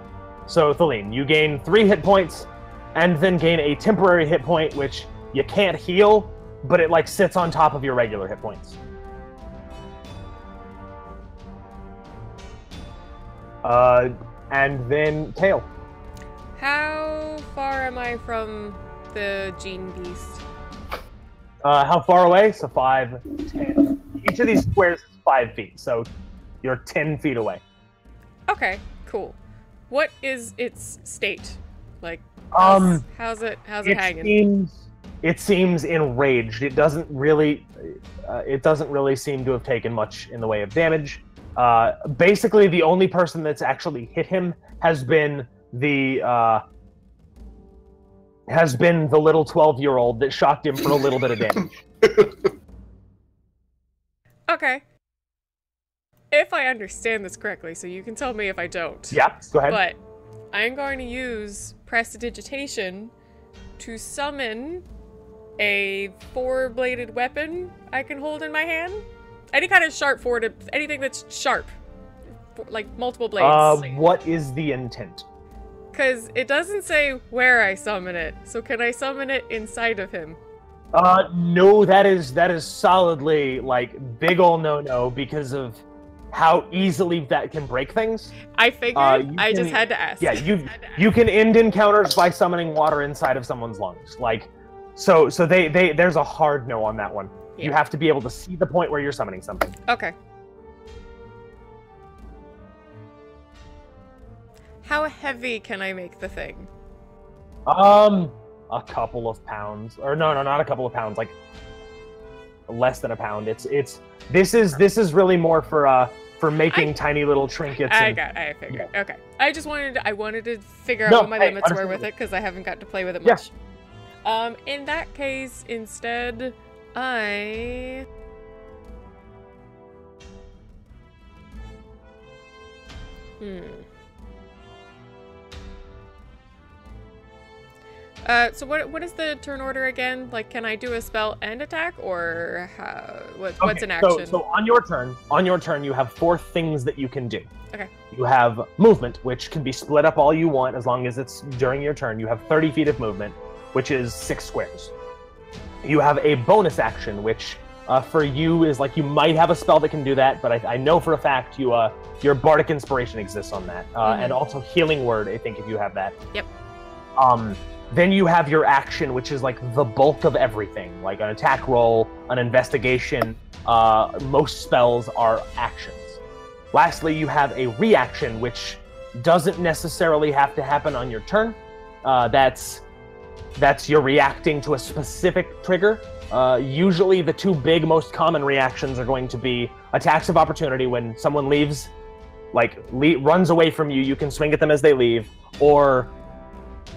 So Thaleen, you gain 3 hit points, and then gain a temporary hit point, which you can't heal, but it like sits on top of your regular hit points. And then Tail. How far am I from the Gene Beast? How far away? So 5, 10. Each of these squares is 5 feet, so you're 10 feet away. Okay, cool. What is its state? Like, how's it hanging? It seems enraged. It doesn't really seem to have taken much in the way of damage. Basically, the only person that's actually hit him has been the little 12-year-old that shocked him for a little bit of damage. Okay. If I understand this correctly, so you can tell me if I don't. Yeah, go ahead. But I'm going to use Prestidigitation to summon a 4-bladed weapon I can hold in my hand. Any kind of sharp anything that's sharp. Like multiple blades. What is the intent? Because it doesn't say where I summon it. So can I summon it inside of him? No, that is solidly like big ol' no because of how easily that can break things. I figured. I just had to ask. Yeah, you can end encounters by summoning water inside of someone's lungs. Like, so they there's a hard no on that one. Yeah. You have to be able to see the point where you're summoning something. Okay. How heavy can I make the thing? A couple of pounds, or no, not a couple of pounds, like less than a pound. This is really more for making tiny little trinkets. I figured. Yeah. Okay. I wanted to figure out what my limits were with it because I haven't got to play with it much. In that case, instead, So what is the turn order again? Like, can I do a spell and attack, or what's an action? So on your turn, you have 4 things that you can do. Okay. You have movement, which can be split up all you want as long as it's during your turn. You have 30 feet of movement, which is 6 squares. You have a bonus action, which for you is like you might have a spell that can do that, but I know for a fact your bardic inspiration exists on that, and also healing word. I think if you have that. Yep. Then you have your action, which is like the bulk of everything, like an attack roll, an investigation. Most spells are actions. Lastly, you have a reaction, which doesn't necessarily have to happen on your turn. That's you're reacting to a specific trigger. Usually the 2 big, most common reactions are going to be attacks of opportunity when someone leaves, runs away from you, you can swing at them as they leave, or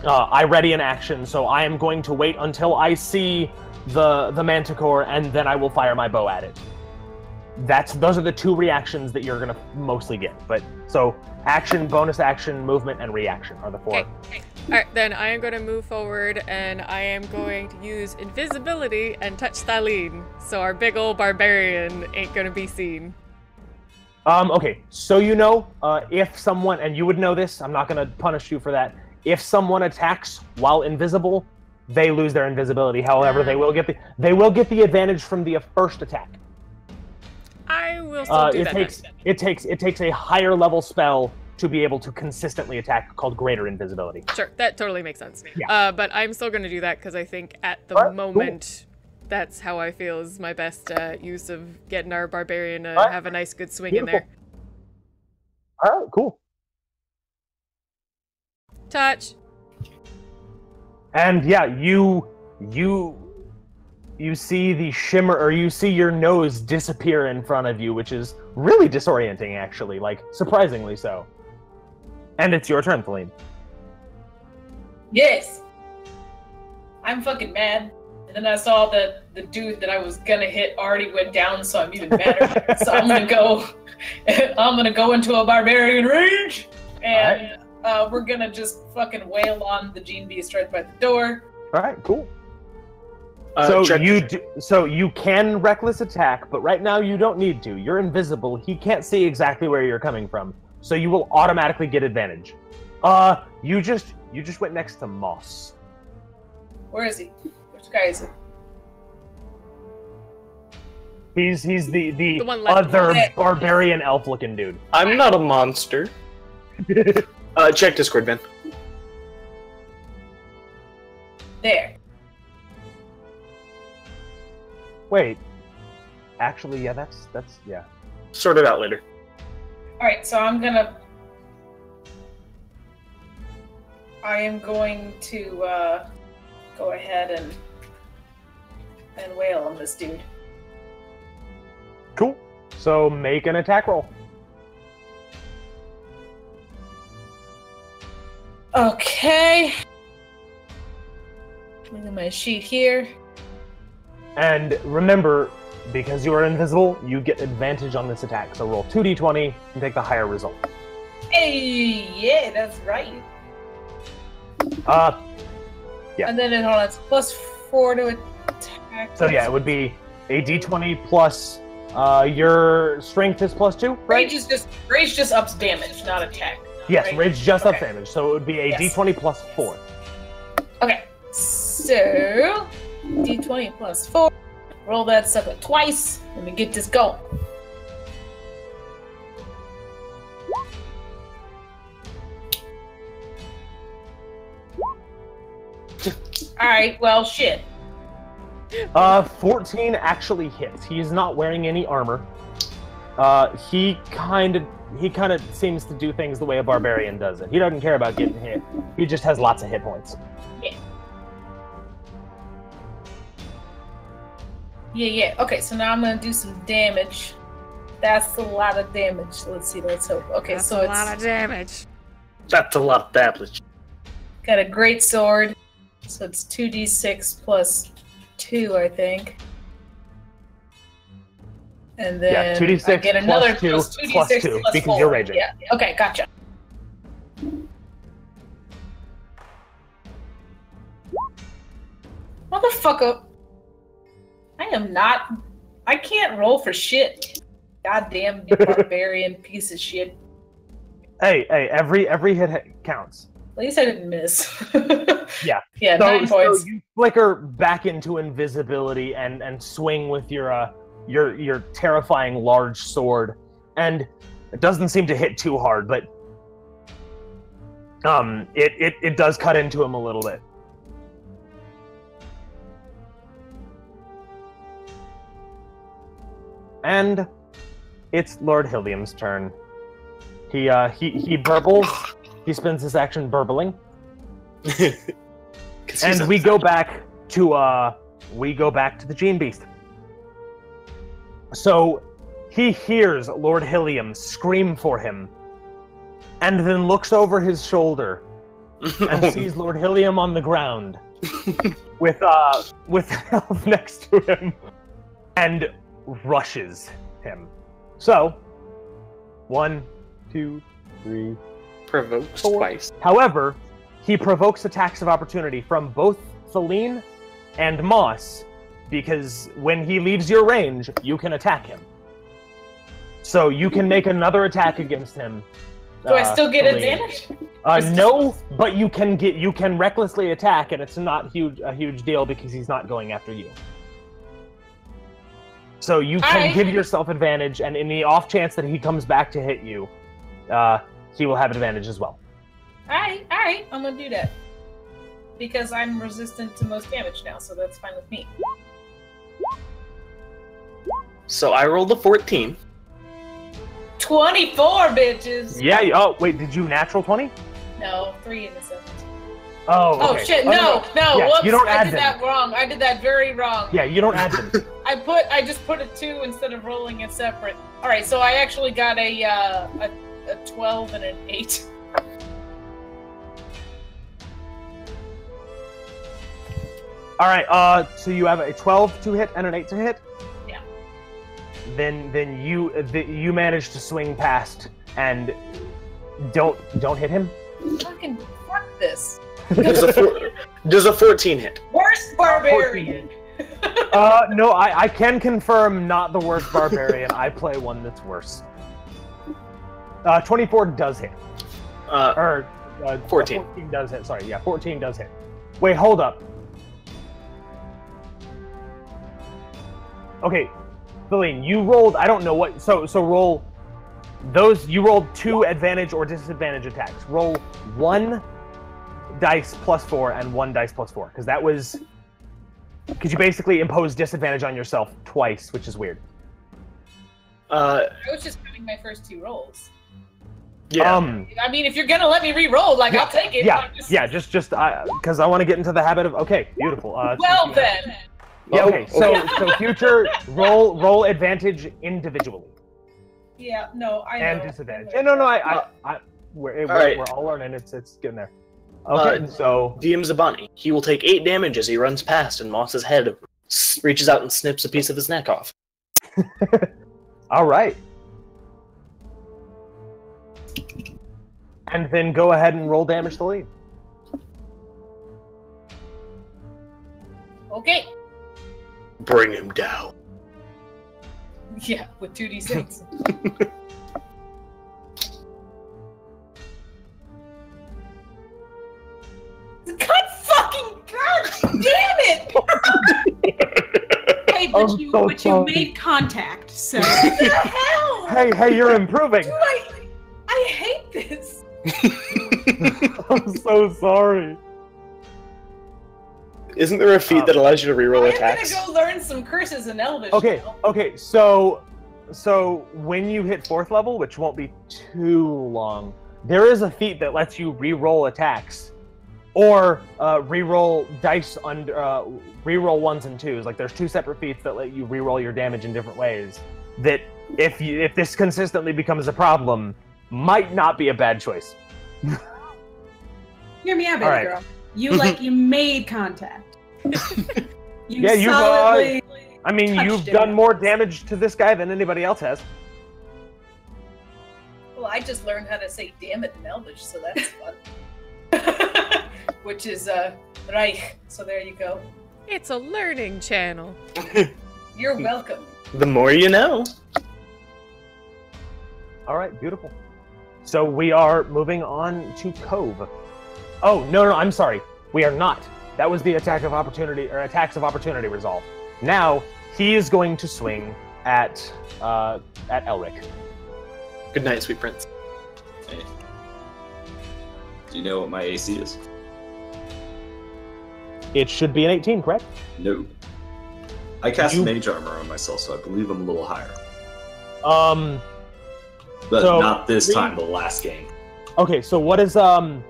I ready an action, so I am going to wait until I see the manticore, and then I will fire my bow at it. Those are the 2 reactions that you're gonna mostly get. But so action, bonus action, movement, and reaction are the 4. Okay. All right, then I am going to move forward, and I am going to use invisibility and touch Thaleen, so our big old barbarian ain't gonna be seen. Okay, so if someone, and you would know this, I'm not gonna punish you for that. If someone attacks while invisible, they lose their invisibility. However, they will get the advantage from the first attack. I will still do that. It takes a higher level spell to be able to consistently attack, called greater invisibility. Sure, that totally makes sense. Yeah. But I'm still going to do that because I think at the moment that's how I feel is my best use of getting our barbarian to have a nice good swing in there. All right, cool. Touch. And yeah, you see the shimmer, or you see your nose disappear in front of you, which is really disorienting, actually, like surprisingly so. And it's your turn, Thaleen. Yes. I'm fucking mad. And then I saw that the dude that I was gonna hit already went down, so I'm even madder. So I'm gonna go into a barbarian rage, and we're gonna just fucking wail on the Gene Beast right by the door. All right, cool. So you can reckless attack, but right now you don't need to. You're invisible. He can't see exactly where you're coming from, so you will automatically get advantage. You just went next to Moss. Where is he? Which guy is it? He's the other barbarian elf-looking dude. I'm not a monster. Check Discord, man. There. Wait. Actually, yeah, that's yeah. Sort it out later. Alright, so I am going to go ahead and wail on this dude. Cool. So make an attack roll. Okay. Look at my sheet here. And remember, because you are invisible, you get advantage on this attack. So roll 2d20 and take the higher result. Hey, yeah, that's right. Yeah. And then it's +4 to attack. So yeah, it would be a d20 plus your strength is +2, right? Rage just ups damage, not attack. Yes, right? rage just up Okay. damage, so it would be a Yes. d20 plus 4. Okay, so d20 plus 4. Roll that sucker twice. Let me get this going. Alright, well, shit. 14 actually hits. He is not wearing any armor. He kind of seems to do things the way a barbarian does it. He doesn't care about getting hit. He just has lots of hit points. Yeah. Okay, so now I'm gonna do some damage. That's a lot of damage. Let's see, let's hope. Okay, That's so a it's lot of damage. That's a lot of damage. got a great sword. So it's 2d6 plus 2, I think. And then Yeah, 2d6 I get another plus 2 plus 2 plus because 4. you're raging. Yeah. Okay, gotcha. Motherfucker. I can't roll for shit. Goddamn barbarian piece of shit. Hey, every hit counts. At least I didn't miss. Yeah. Yeah, So, 9 points. so you flicker back into invisibility and swing with your terrifying large sword, and it doesn't seem to hit too hard, but it does cut into him a little bit. And it's Lord Hilliam's turn. He burbles. He spends his action burbling. And we go back to the Gene Beast. So he hears Lord Hilliam scream for him, and then looks over his shoulder and sees Lord Hilliam on the ground with Elf next to him, and rushes him. So 1, 2, 3. Provokes 4. twice. However, he provokes attacks of opportunity from both Feline and Moss, because when he leaves your range, you can attack him. So you can make another attack against him. Do I still get Feline. advantage? No, but you can recklessly attack, and it's not a huge deal because he's not going after you. So you can give yourself advantage, and in the off chance that he comes back to hit you, he will have advantage as well. Alright, I'm gonna do that. Because I'm resistant to most damage now, so that's fine with me. So I rolled a 14. 24, bitches! Yeah. Oh, wait. Did you natural 20? No, 3 in the 7. Oh. Oh Okay. shit! Oh, No. Yeah, Whoops! you don't I add did them. that wrong. I did that very wrong. Yeah, you don't add them. I just put a 2 instead of rolling it separate. All right, so I actually got a 12 and an 8. All right. So you have a 12 to hit and an 8 to hit. Yeah. Then you manage to swing past and don't hit him. Fucking fuck this. Does a 14 hit? Worst barbarian. No, I can confirm not the worst barbarian. I play one that's worse. 24 does hit. 14. 14 does hit. Sorry, yeah, 14 does hit. Wait, hold up. Okay, Feline, you rolled. I don't know what. So roll those. You rolled 2 advantage or disadvantage attacks. Roll 1 dice plus 4 and 1 dice plus 4, because that was. Because you basically impose disadvantage on yourself twice, which is weird. I was just counting my first 2 rolls. Yeah. I mean, if you're gonna let me re-roll, like, I'll take it. Yeah, just because I want to get into the habit of. Okay, beautiful. Well then. Yeah. Okay. So future roll advantage individually Yeah. No, I know. and disadvantage. Yeah, no. We're all learning. It's getting there. Okay. So DM's a bunny. He will take 8 damage as he runs past, and Moss's head reaches out and snips a piece of his neck off. all right. And then go ahead and roll damage to lead. Okay. Bring him down. Yeah, with 2d6. God damn it! Hey, but I'm you so sorry. made contact, so. What the hell? Hey, you're improving. Dude, I hate this. I'm so sorry. Isn't there a feat that allows you to reroll attacks? I'm gonna go learn some curses in Elvish. Okay, now. okay, so when you hit 4th level, which won't be too long, there is a feat that lets you re-roll attacks. Or re-roll dice under re-roll 1s and 2s. Like there's 2 separate feats that let you re-roll your damage in different ways. That if this consistently becomes a problem, might not be a bad choice. Hear me out, baby All right. girl. You made contact. Yeah, you've, solidly I mean, touched you've him. done more damage to this guy than anybody else has. Well, I just learned how to say "damn it" in Elvish, so that's fun. Which is Reich. So there you go. It's a learning channel. You're welcome. The more you know. All right, beautiful. So we are moving on to Cove. Oh, no, I'm sorry. We are not. That was the attack of opportunity, or attacks of opportunity resolve. Now, he is going to swing at Elric. Good night, sweet prince. Hey. Do you know what my AC is? It should be an 18, correct? No. I cast mage armor on myself, so I believe I'm a little higher. But So, not this time, the last game. Okay, so what is Dex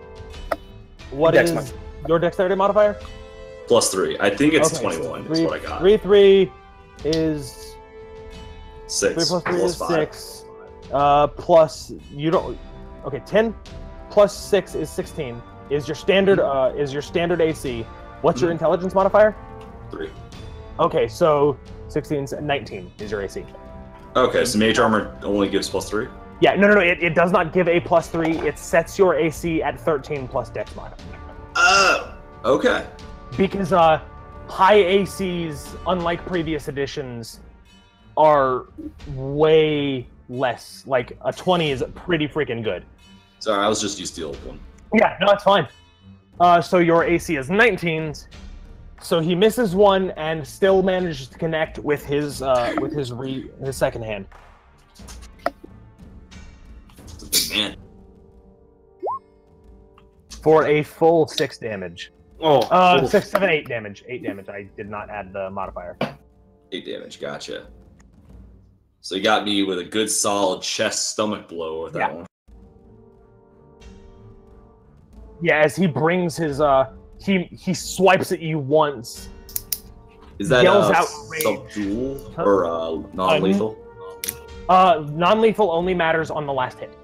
mod. your dexterity modifier? +3. I think it's Okay, 21 so is what I got. 3 is 6 3 plus 3 is 5. 6. Plus you don't. Okay, 10 plus 6 is 16. Is your standard AC? What's your intelligence modifier? 3. Okay, so 16, 19 is your AC. Okay, so mage armor only gives +3? Yeah, no. It does not give a +3. It sets your AC at 13 plus Dex mod. Oh, okay. Because high ACs, unlike previous editions, are way less. Like a 20 is pretty freaking good. Sorry, I was just used to the old one. Yeah, no, it's fine. So your AC is 19. So he misses one and still manages to connect with his second hand. It's a big man. For a full 6 damage. Oh, 6, 7, 8 damage. 8 damage. I did not add the modifier. 8 damage, gotcha. So you got me with a good solid chest stomach blow with that one. Yeah, as he brings his he swipes at you once. Is that yells out rage. subdual or non-lethal? Non-lethal only matters on the last hit.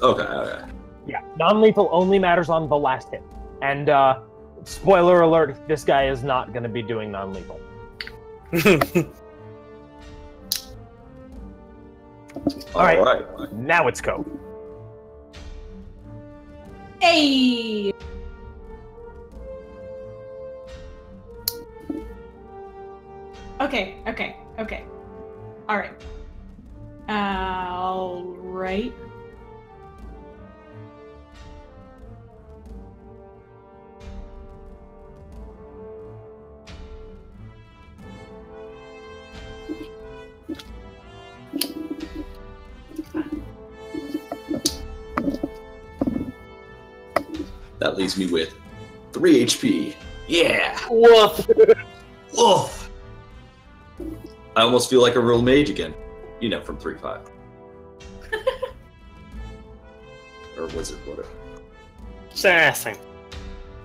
Okay. Yeah, non-lethal only matters on the last hit. And spoiler alert, this guy is not going to be doing non-lethal. All right. Now it's Cove. Hey! Okay. Alright. Alright. That leaves me with 3 HP. Yeah! woof. Woof! I almost feel like a real mage again. You know, from 3.5. Or wizard, whatever. Sassing.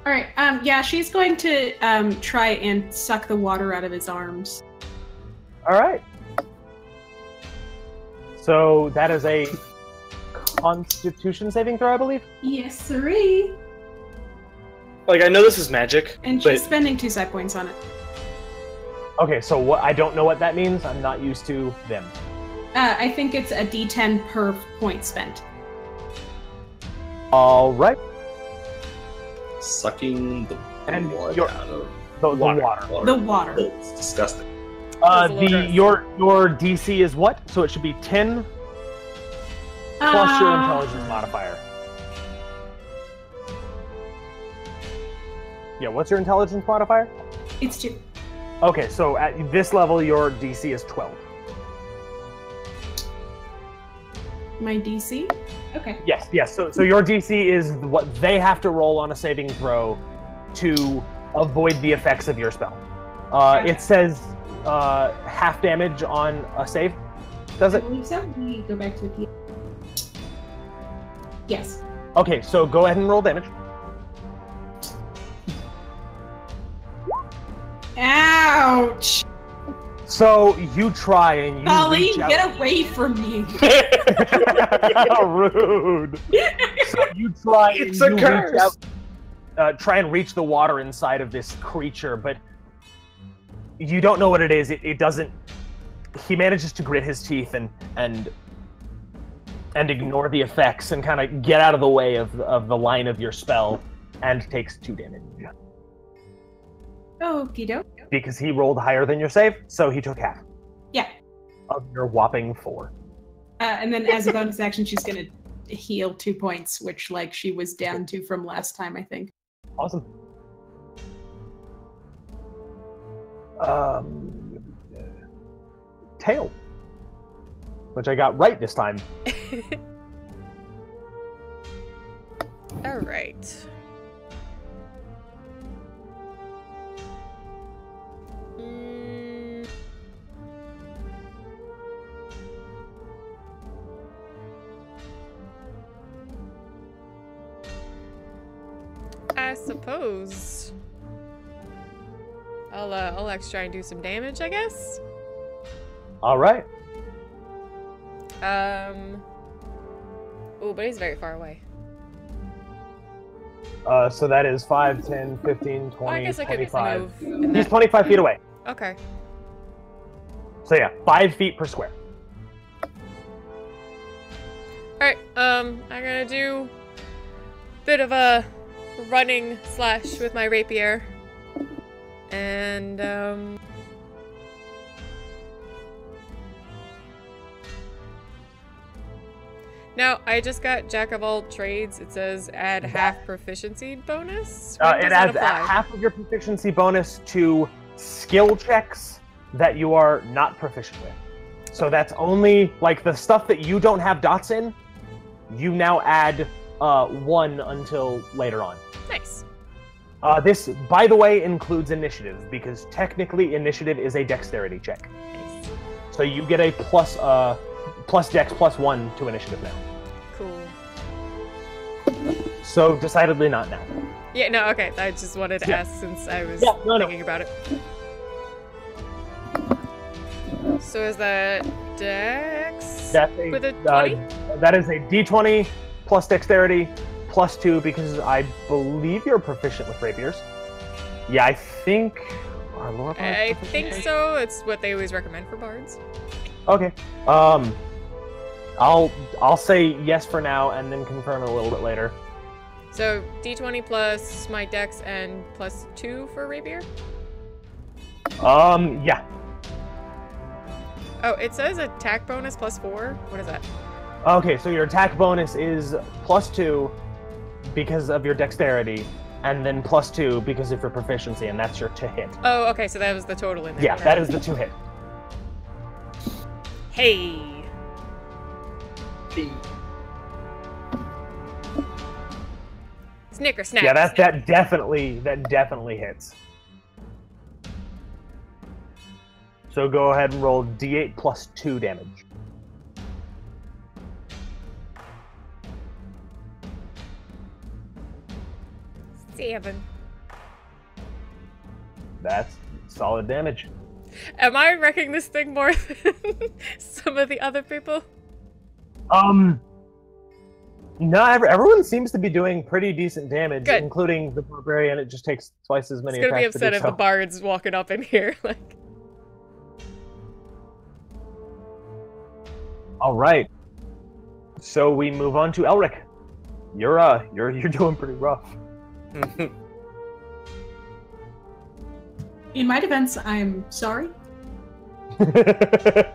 Alright, yeah, she's going to try and suck the water out of his arms. All right. So that is a Constitution saving throw, I believe. Yes, sirree. Like, I know this is magic, And but she's spending 2 side points on it. Okay, so what? I don't know what that means. I'm not used to them. I think it's a D10 per point spent. All right. Sucking the And blood your- out of The water. The water. Oh, it's disgusting. Your DC is what? So it should be 10 plus your intelligence modifier. Yeah, what's your intelligence modifier? It's 2. Okay, so at this level, your DC is 12. My DC? Okay. Yes. So your DC is what they have to roll on a saving throw to avoid the effects of your spell. It says half damage on a save. Does I it? believe so. We go back to the Yes. Okay, so go ahead and roll damage. Ouch! So you try and you Colleen, reach out. get away from me! How rude! So you try and It's a you curse. reach out, try and reach the water inside of this creature, but you don't know what it is. It doesn't. He manages to grit his teeth and ignore the effects and kind of get out of the way of the line of your spell, and takes 2 damage Okie doke. because he rolled higher than your save, so he took half Yeah. of your whopping 4. And then as a bonus action, she's gonna heal 2 points, which like she was down to from last time, I think. Awesome. Tail, which I got right this time. All right. I suppose I'll actually try and do some damage, I guess. All right. Oh, but he's very far away. So that is 5, 10, 15, 20, Oh, I guess I could 25. move in He's that. 25 feet away. Okay. So yeah, 5 feet per square. Alright, I'm gonna do a bit of a running slash with my rapier. And, now, I just got Jack of all trades. It says add half proficiency bonus. When does It that adds apply? half of your proficiency bonus to skill checks that you are not proficient with. So that's only, like, the stuff that you don't have dots in, you now add 1 until later on. Nice. This, by the way, includes initiative, because technically initiative is a dexterity check. Nice. So you get a plus dex plus 1 to initiative now. Cool. So decidedly not now. Yeah, no, okay. I just wanted to Yeah. ask since I was Yeah, no. thinking about it. So is that Dex That's a, with a 20? that is a d20 plus dexterity plus 2 because I believe you're proficient with rapiers. Yeah, I think our lower bards I proficient? think so. It's what they always recommend for bards. Okay. I'll say yes for now and then confirm it a little bit later. So D20 plus my Dex and plus 2 for rapier. Yeah. Oh, it says attack bonus plus 4. What is that? Okay, so your attack bonus is plus 2 because of your dexterity, and then plus 2 because of your proficiency, and that's your to hit. Oh, okay. So that was the total in there. Yeah, Okay. that is the 2 hit. Hey. Snicker snack. Yeah, that definitely hits. So go ahead and roll d8 plus 2 damage. Seven. That's solid damage. Am I wrecking this thing more than some of the other people? No, everyone seems to be doing pretty decent damage, Good. including the barbarian. It just takes twice as many It's gonna be attacks to upset do if so. the bard's walking up in here. Like, All right. So we move on to Elric. You're doing pretty rough. In my defense, I'm sorry. Real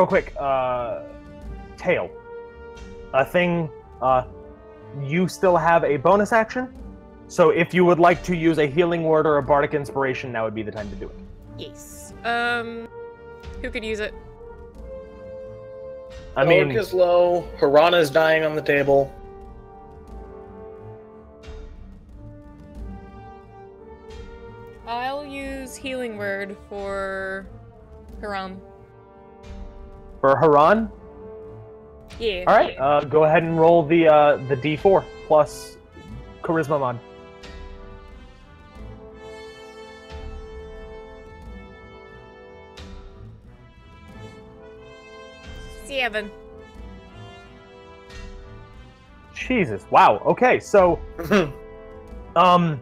quick. Tail. A thing. You still have a bonus action, So if you would like to use a healing word or a bardic inspiration, now would be the time to do it. Yes. Who could use it? I mean, Orc is low. Harana's dying on the table. I'll use healing word for Haram. for Haran. Yeah. All right, go ahead and roll the D4 plus charisma mod. Seven. Jesus! Wow. Okay, so how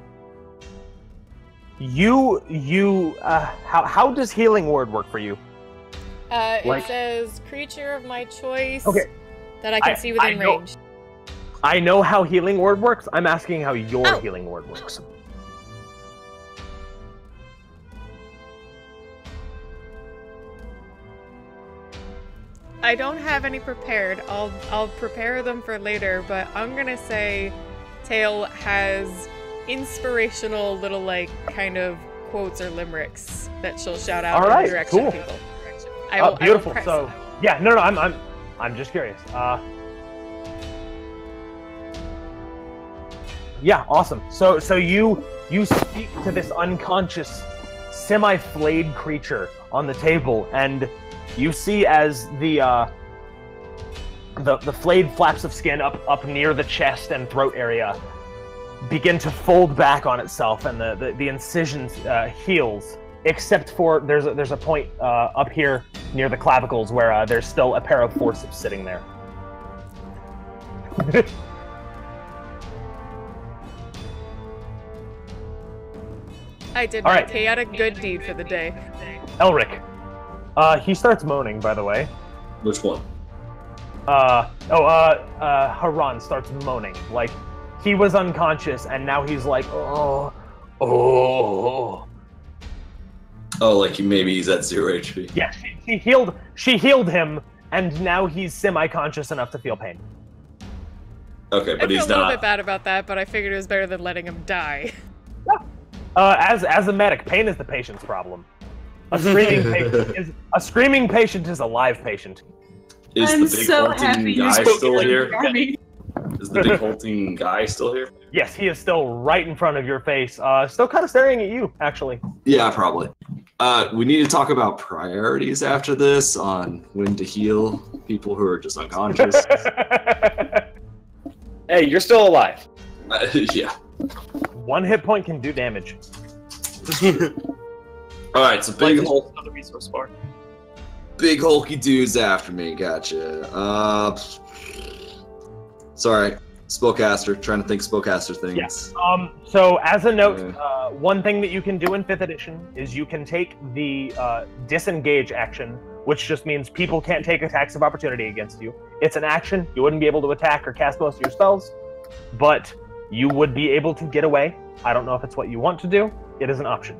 does healing word work for you? It says creature of my choice. Okay. That I can see within range. I know how healing word works. I'm asking how your healing word works. I don't have any prepared. I'll prepare them for later, but I'm gonna say Tail has inspirational little like kind of quotes or limericks that she'll shout out in the direction of people. Beautiful. So yeah, no, I'm just curious. Yeah, awesome. So you speak to this unconscious, semi-flayed creature on the table, and you see as the flayed flaps of skin up near the chest and throat area begin to fold back on itself, and the incisions heals, except for there's a point up here near the clavicles where there's still a pair of forceps sitting there. I did my chaotic good deed for the day. Elric. He starts moaning, by the way. Which one? Haran starts moaning. Like, he was unconscious, and now he's like, oh. Oh, like maybe he's at 0 HP. Yeah, she healed him, and now he's semi-conscious enough to feel pain. Okay, but he's I feel a little not. bit bad about that, but I figured it was better than letting him die. As a medic, pain is the patient's problem. A screaming patient is a live patient. Is I'm the big so halting happy guy you're still here? me. Is the big halting guy still here? Yes, he is still right in front of your face, still kind of staring at you, actually. Yeah, probably. We need to talk about priorities after this on when to heal people who are just unconscious. Hey, you're still alive. Yeah. 1 hit point can do damage. All right, so big Hulk, Another resource bar. big hulky dude's after me. Gotcha. Sorry, spellcaster. Trying to think spellcaster things. Yes. So as a note, one thing that you can do in 5th edition is you can take the disengage action, which just means people can't take attacks of opportunity against you. It's an action. You wouldn't be able to attack or cast most of your spells, but you would be able to get away. I don't know if it's what you want to do. It is an option.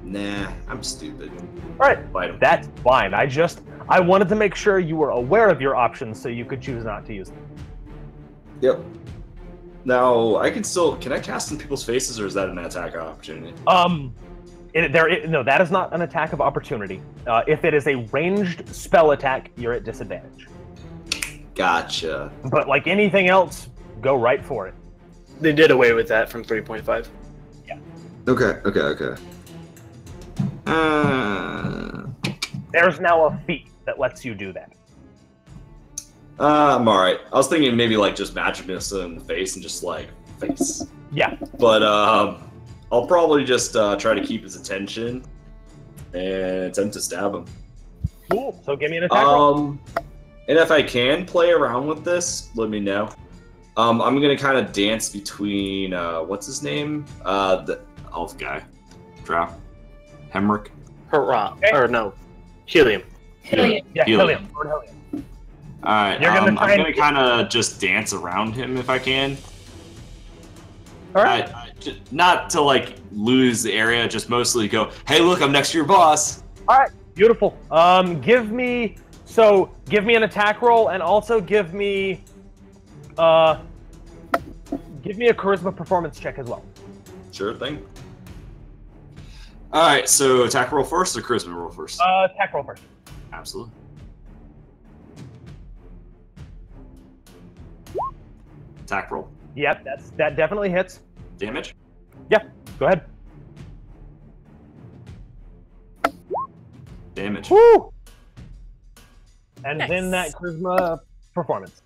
Nah, I'm stupid. All right, Fight him. that's fine. I wanted to make sure you were aware of your options so you could choose not to use them. Yep. Now I can I cast in people's faces, or is that an attack opportunity? No, that is not an attack of opportunity. If it is a ranged spell attack, you're at disadvantage. Gotcha. But like anything else, go right for it. They did away with that from 3.5. Okay. There's now a feat that lets you do that. I'm alright. I was thinking maybe like just magic missile in the face and just like face. Yeah. But I'll probably just try to keep his attention and attempt to stab him. Cool. So give me an attack roll. And if I can play around with this, let me know. I'm gonna kind of dance between what's his name? The elf guy. Drow. Hemrick. Hurrah. Or no. Helium. Helium. Yeah, Helium. Helium. Lord Helium. Alright, You're gonna I'm gonna kind of just dance around him if I can. All right. Not to like lose the area, just mostly go, hey look, I'm next to your boss. All right. Beautiful. Give me So give me an attack roll, and also give me a charisma performance check as well. Sure thing. All right, so attack roll first or charisma roll first? Attack roll first. Absolutely. Attack roll. Yep, that definitely hits. Damage? Yeah, go ahead. Damage. Woo! And Nice. then that charisma performance.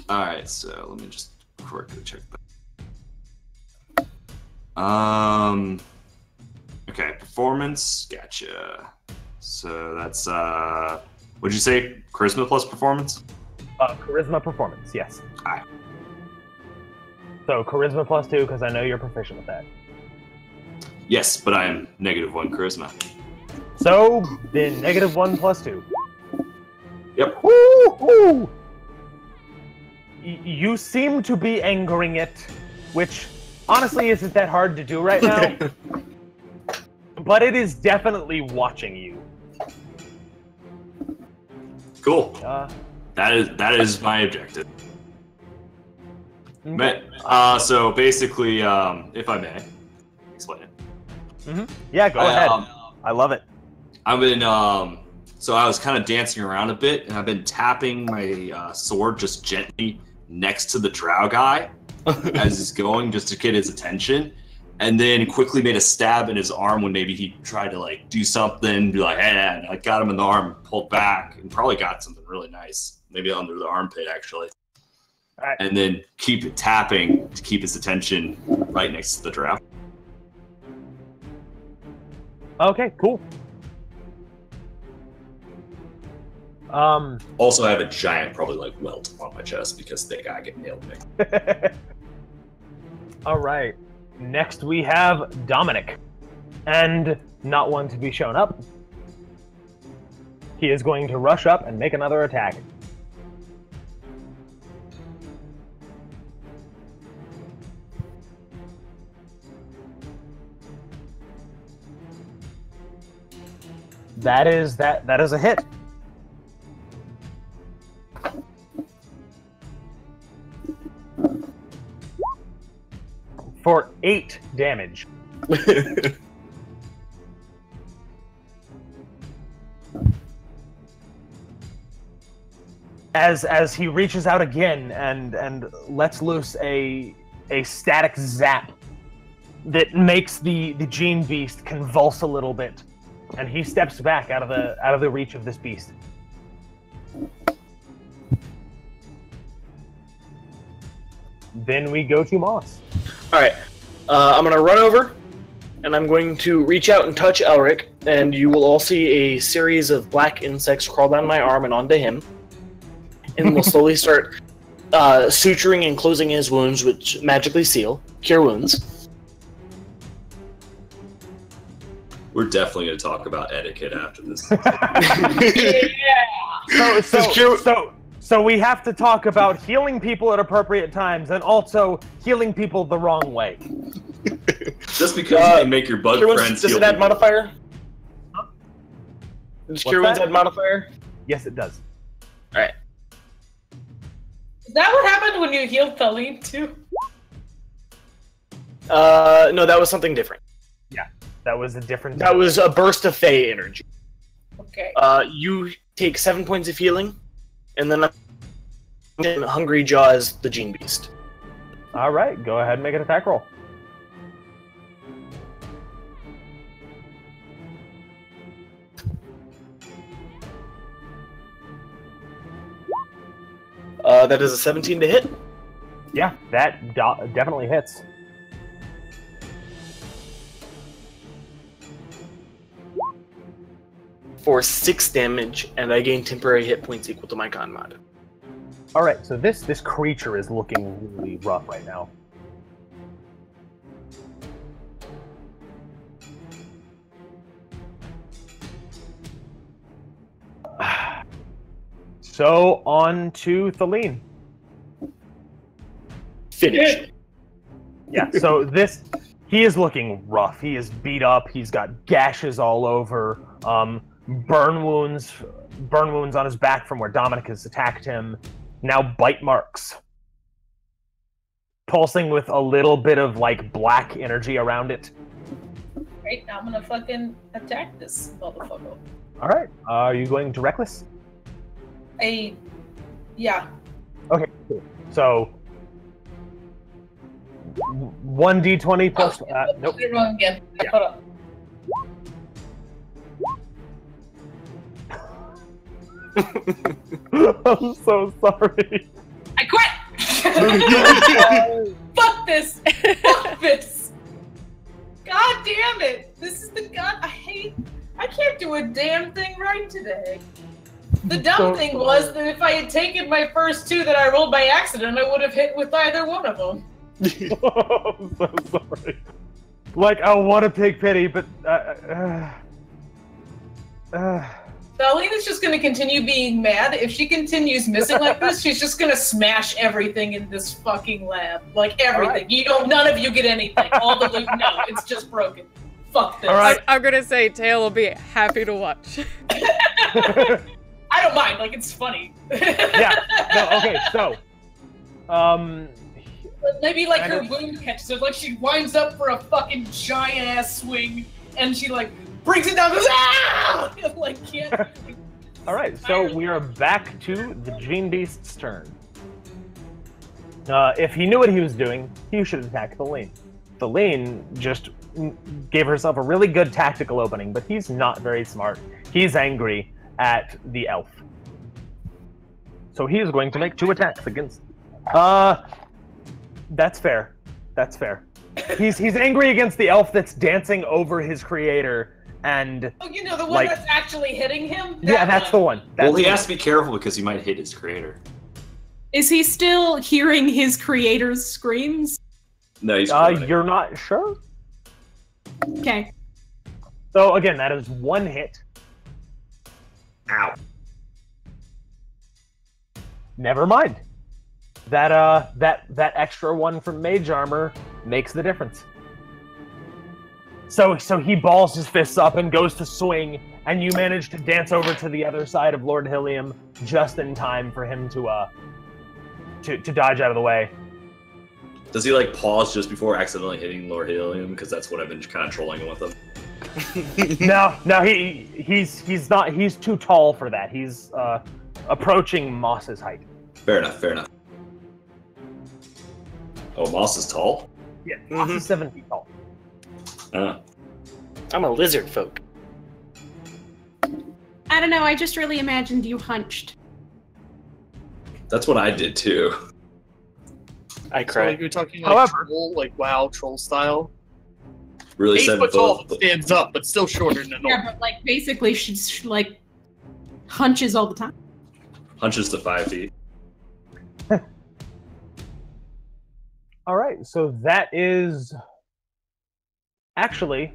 All right, so let me just quickly check that. Okay, performance. Gotcha. So that's what'd you say? Charisma plus performance? Charisma performance, yes. Aye. So charisma +2, because I know you're proficient with that. Yes, but I am -1 charisma. So then -1 +2. Yep. Woo! Woo! You seem to be angering it, which honestly isn't that hard to do right now. But it is definitely watching you. Cool. That is my objective. So basically, if I may explain it. Yeah, go ahead. I love it. I've been so I was kind of dancing around a bit, and I've been tapping my sword just gently next to the drow guy as he's going, just to get his attention, and then quickly made a stab in his arm when maybe he tried to like do something, be like, hey, and I got him in the arm, pulled back, and probably got something really nice, maybe under the armpit actually. All right. And then keep it tapping to keep his attention right next to the drow. Okay, cool. Also, I have a giant, probably like welt on my chest because they gotta get nailed me. All right. Next we have Dominic, and not one to be shown up. He is going to rush up and make another attack. That is a hit. For 8 damage. As he reaches out again and lets loose a static zap that makes the gene beast convulse a little bit, and he steps back out of the reach of this beast. Then we go to Moss. All right, I'm gonna run over, and I'm going to reach out and touch Elric, and you will all see a series of black insects crawl down my arm and onto him, and we'll slowly start suturing and closing his wounds, which magically cure wounds. We're definitely going to talk about etiquette after this. So we have to talk about healing people at appropriate times and also healing people the wrong way. Just because you can make your bug Cure friends does heal it add people. modifier? Does Cure Wounds add modifier? Yes, it does. All right. Is that what happened when you healed Thaleen too? No, that was something different. Yeah, that was a different. That was a burst of Fey energy. Okay. You take 7 points of healing, and then Hungry Jaws the Gene Beast. All right, go ahead and make an attack roll. That is a 17 to hit. Yeah, that definitely hits. For 6 damage, and I gain temporary hit points equal to my con mod. All right, so this creature is looking really rough right now. So on to Thaleen. Finish. Yeah, so he is looking rough. He is beat up. He's got gashes all over, burn wounds burn wounds on his back from where Dominic has attacked him. Now bite marks. Pulsing with a little bit of, like, black energy around it. Right, now I'm gonna fucking attack this motherfucker. Alright, are you going to Reckless? Yeah. Okay, cool. So, 1d20 plus... nope. Did it wrong again. Yeah. Hold on. I'm so sorry. I quit! Fuck this! Fuck this! God damn it! This is the god I can't do a damn thing right today. The dumb thing was that if I had taken my first two that I rolled by accident, I would have hit with either one of them. I'm so sorry. Like, I want to take pity, but... Darlene's just gonna continue being mad. If she continues missing like this, she's just gonna smash everything in this fucking lab. Like, everything. Right. None of you get anything. All the loot, no, it's just broken. Fuck this. All right. I'm gonna say Tail will be happy to watch. I don't mind, like, it's funny. Yeah, no, okay, so... Maybe, like, her wound catches her, like, she winds up for a fucking giant-ass swing, and she, like, brings it down, goes, ah! Like, can't... Alright, so we are back to the Gene Beast's turn. If he knew what he was doing, he should attack Thaleen. Thaleen just gave herself a really good tactical opening, but he's not very smart. He's angry at the elf. So he is going to make 2 attacks against... That's fair. That's fair. He's angry against the elf that's dancing over his creator, and... Oh, you know, the one that's actually hitting him? That's the one. Well, he has to be careful because he might hit his creator. Is he still hearing his creator's screams? No, he's you're not sure? Okay. So, again, that is 1 hit. Ow. Never mind. That extra 1 from Mage Armor makes the difference. So he balls his fists up and goes to swing, and you manage to dance over to the other side of Lord Helium just in time for him to dodge out of the way. Does he, like, pause just before accidentally hitting Lord Helium? Because that's what I've been kind of trolling him with him. No, he's not. He's too tall for that. He's approaching Moss's height. Fair enough. Fair enough. Oh, Moss is tall? Yeah, Moss is 7 feet tall. I'm a lizard folk. I don't know, I just really imagined you hunched. That's what I did too. I So, cried. like, you're talking like However- troll, like WoW troll style. Really 8 7 foot tall, foot. but stands up, but still shorter than a Yeah, normal. but like basically she's like hunches all the time. Punches to 5 feet. All right, so that is actually,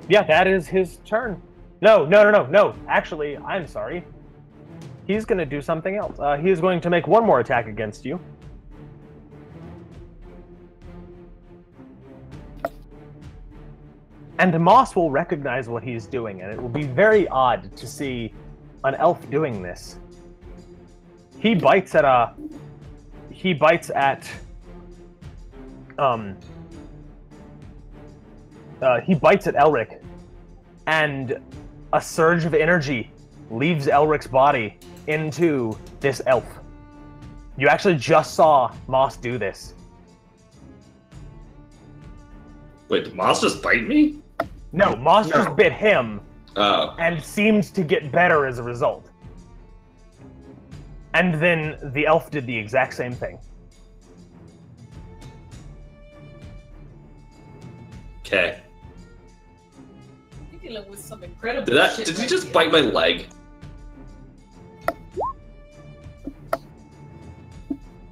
yeah, that is his turn. No. Actually, I'm sorry. He's going to do something else. He is going to make 1 more attack against you. And Moss will recognize what he's doing, and it will be very odd to see an elf doing this. He bites at Elric, and a surge of energy leaves Elric's body into this elf. You actually just saw Moss do this. Wait, did Moss just bite me? No, Moss just bit him Oh. and seemed to get better as a result. And then the elf did the exact same thing. Okay. You're dealing with some incredible shit Did he right just here. bite my leg?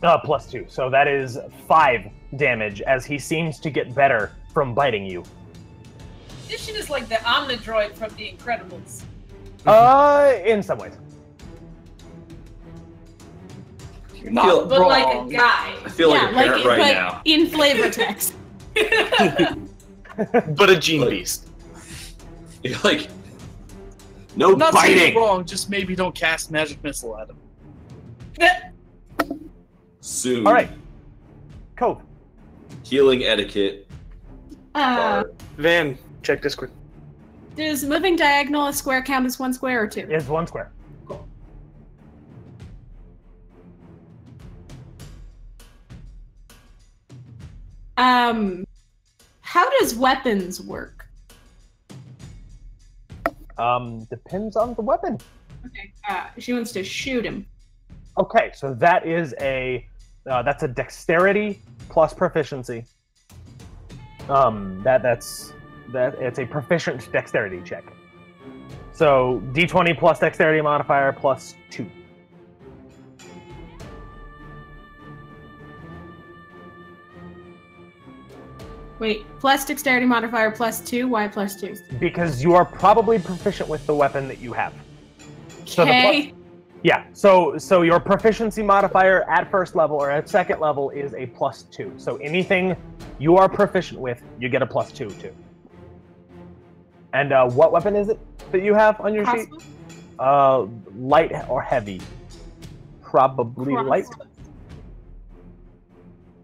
+2. So that is 5 damage as he seems to get better from biting you. This shit is like the Omnidroid from The Incredibles. In some ways. You're not But wrong. like a guy. I feel like a parent right but now. in flavor text. But a gene beast. You're like, No I'm not saying biting. you're wrong, just maybe don't cast magic missile at him. Soon. All right. Cove. Healing etiquette. Van, check Discord. Does moving diagonal a square count as 1 square or 2? Is 1 square. How does weapons work? Depends on the weapon. Okay. She wants to shoot him. Okay, so that is that's a dexterity plus proficiency. It's a proficient dexterity check. So D20 plus dexterity modifier plus 2. Wait, plus dexterity modifier plus 2? Why plus 2? Because you are probably proficient with the weapon that you have. So Okay. Yeah, so your proficiency modifier at first level or at second level is a plus 2. So anything you are proficient with, you get a plus 2 to. And what weapon is it that you have on your sheet? Light or heavy? Probably light.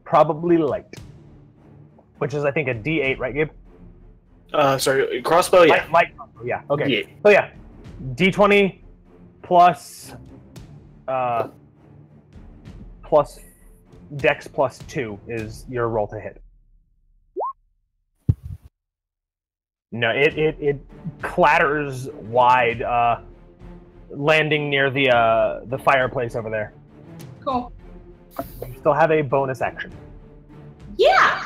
Probably light. Which is, I think, a D8, right, Gabe? Sorry, crossbow, yeah. Light crossbow, yeah. Okay. D8. So yeah, D20 plus plus Dex plus 2 is your roll to hit. No, it clatters wide, landing near the fireplace over there. Cool. You still have a bonus action. Yeah!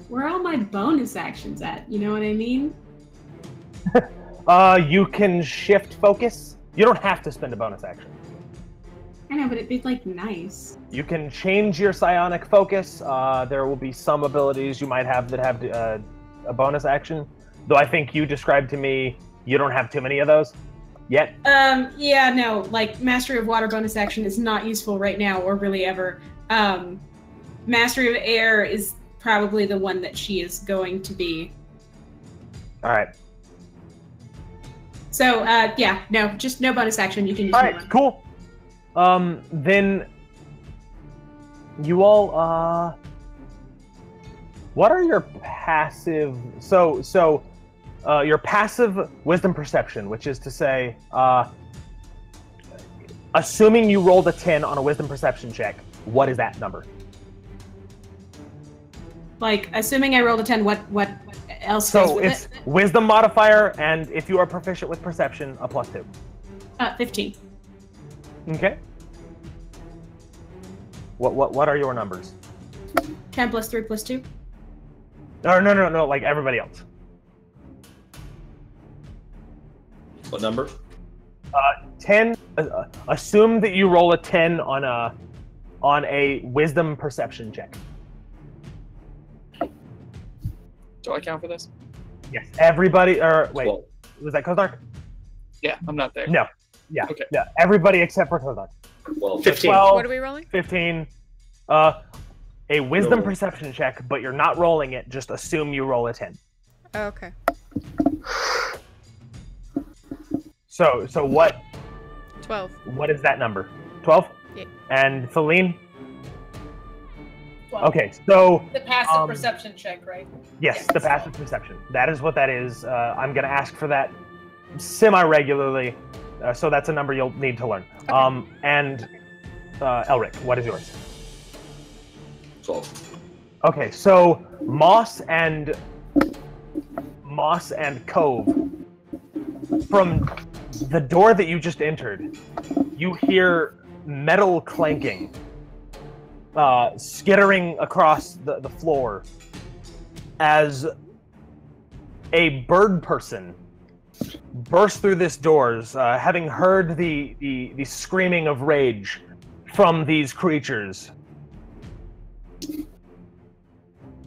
Where are all my bonus actions at? You know what I mean? You can shift focus. You don't have to spend a bonus action. I know, but it'd be, like, nice. You can change your psionic focus. There will be some abilities you might have that have a bonus action. Though I think you described to me you don't have too many of those yet. Yeah, no, like, Mastery of Water bonus action is not useful right now, or really ever. Mastery of Air is probably the one that she is going to be. All right. So, yeah, no, just no bonus action. You can use All right, cool. Then you all, what are your passive? So, your passive wisdom perception, which is to say, assuming you rolled a 10 on a wisdom perception check, what is that number? Like, assuming I rolled a 10, what else goes So with it's it? wisdom modifier, and if you are proficient with perception, a plus 2. 15. Okay. What are your numbers? 10 plus 3 plus 2. No, like everybody else. What number? 10. Assume that you roll a 10 on a wisdom perception check. Do I count for this? Yes. Everybody. Or wait, 12. was that Kozark? Yeah, I'm not there. No. Yeah. Okay. Yeah. Everybody except for Kozark. 12. 15. 12, What are we rolling? 15. A wisdom No. perception check, but you're not rolling it. Just assume you roll a 10. Oh, okay. So what? 12. What is that number? 12? Yeah. And Feline? Well, Okay, so the passive perception check, right? yes, the passive perception. That is what that is. I'm going to ask for that semi-regularly, so that's a number you'll need to learn. Okay. And Elric, what is yours? 12. Okay, so Moss and Cove, from the door that you just entered, you hear metal clanking, skittering across the floor as a bird person bursts through this doors, having heard the screaming of rage from these creatures,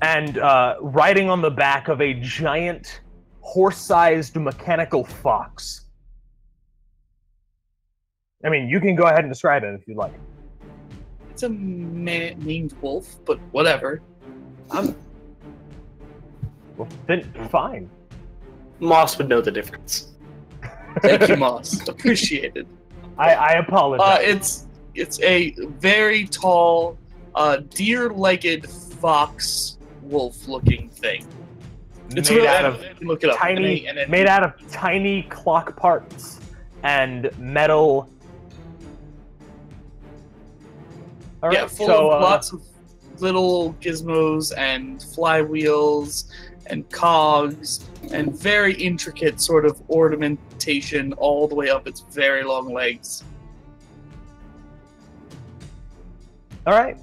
and riding on the back of a giant horse-sized mechanical fox. I mean, you can go ahead and describe it if you'd like. It's a man named Wolf, but whatever. Well, then fine. Moss would know the difference. Thank you, Moss. Appreciated. I apologize. It's a very tall, deer-legged fox wolf-looking thing. It's made really, out of look it up. tiny, made out of tiny clock parts and metal. All right, Yeah, full of lots of little gizmos and flywheels and cogs and very intricate sort of ornamentation all the way up its very long legs. all right.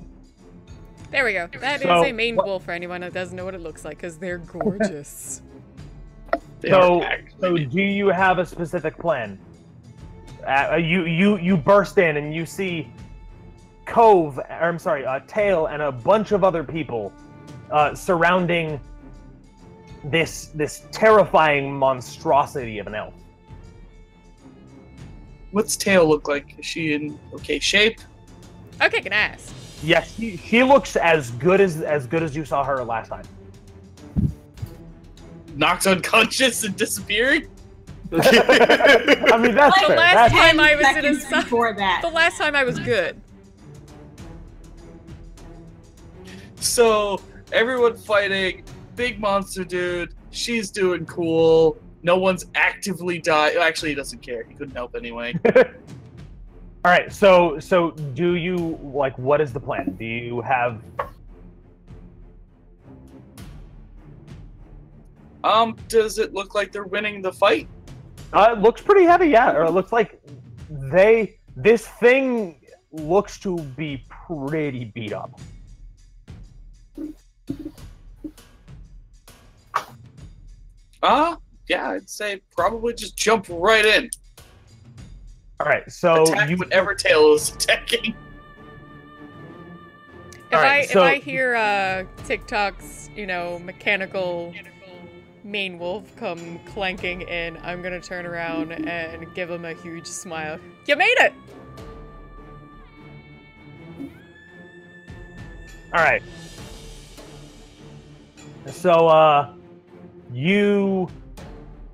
There we go. That is So, a maned wolf for anyone that doesn't know what it looks like, because they're gorgeous. So do you have a specific plan? You burst in and you see Tail and a bunch of other people surrounding this terrifying monstrosity of an elf. What's Tail look like? Is she in okay shape? I'm kicking ass. Yes, she looks as good as you saw her last time. Knocked unconscious and disappeared? I mean, that's The fair. last That's, time I was in a Seconds before that. The last time I was good. So, everyone fighting, big monster dude, she's doing cool, no one's actively dying. Actually, he doesn't care, he couldn't help anyway. all right, so do you, like, what is the plan? Do you have... Does it look like they're winning the fight? It looks pretty heavy, yeah. Or it looks like this thing looks to be pretty beat up. Yeah, I'd say probably just jump right in. All right, so Attack whatever Tail is attacking. If I hear TikTok's, mechanical main wolf come clanking in, I'm gonna turn around and give him a huge smile. You made it! All right. So you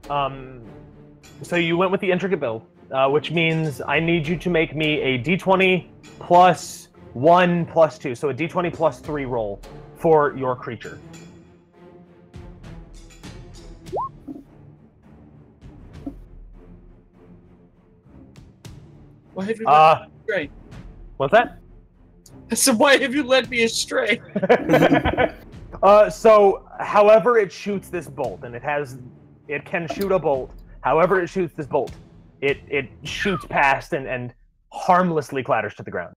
went with the intricate build, which means I need you to make me a d20 plus 1 plus 2, so a d20 plus 3 roll for your creature. Why have you led me astray? What's that? I said, why have you led me astray? So, however it shoots this bolt, and it can shoot a bolt. However it shoots this bolt, it shoots past and harmlessly clatters to the ground.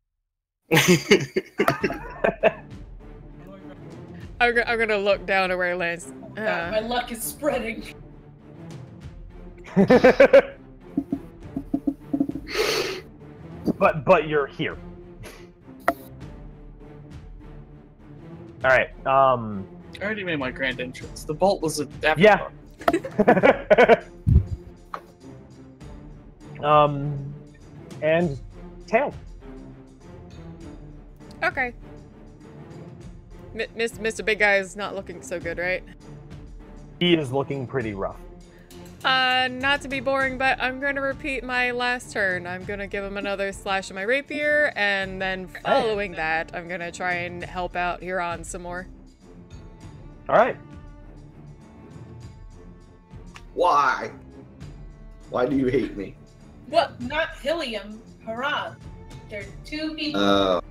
I'm gonna look down at where it lands. My luck is spreading. But you're here. All right. I already made my grand entrance. The bolt was an afterthought. Yeah. And Tail. Okay. Mr. Big Guy is not looking so good, right? He is looking pretty rough. Not to be boring, but I'm gonna repeat my last turn. I'm gonna give him another slash of my rapier, and then following that, I'm gonna try and help out Huron some more. All right. Why? Why do you hate me? Well, not Hillium, Haran. They're two people.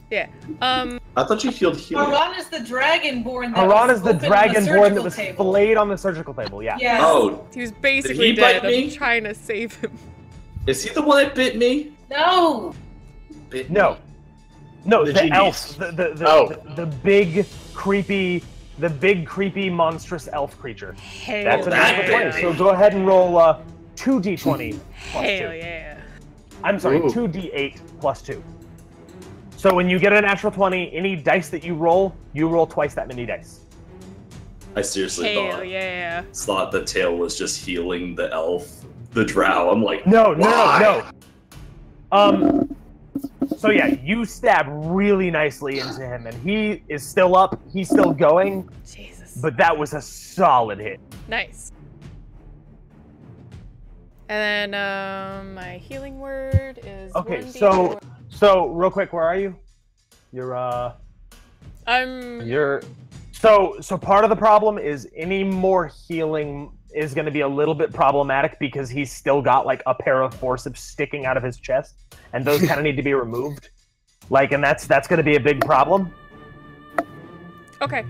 Yeah. I thought you healed Helium. Haran is the dragonborn. Haran is the open on dragonborn that was surgical table. flayed on the surgical table. Yeah. Yes. Oh, He was basically he bite dead. me? I'm trying to save him. is he the one that bit me? No. Bit No. me. No, The the genius. elf. The big creepy monstrous elf creature. Hell That's a that natural yeah. 20. So go ahead and roll 2d20 plus 2. Hell yeah. I'm sorry, Ooh. 2d8 plus 2. So when you get a natural 20, any dice that you roll twice that many dice. I seriously Hell thought yeah. the tail was just healing the elf, the drow. I'm like, No. why? So yeah, you stab really nicely into him, and he is still up. He's still going. Jesus. But that was a solid hit. Nice. And then my healing word is Okay, 1d4. so real quick, where are you? You're so part of the problem is any more healing is going to be a little bit problematic because he's still got like a pair of forceps sticking out of his chest, and those kind of need to be removed. Like, and that's going to be a big problem. Okay.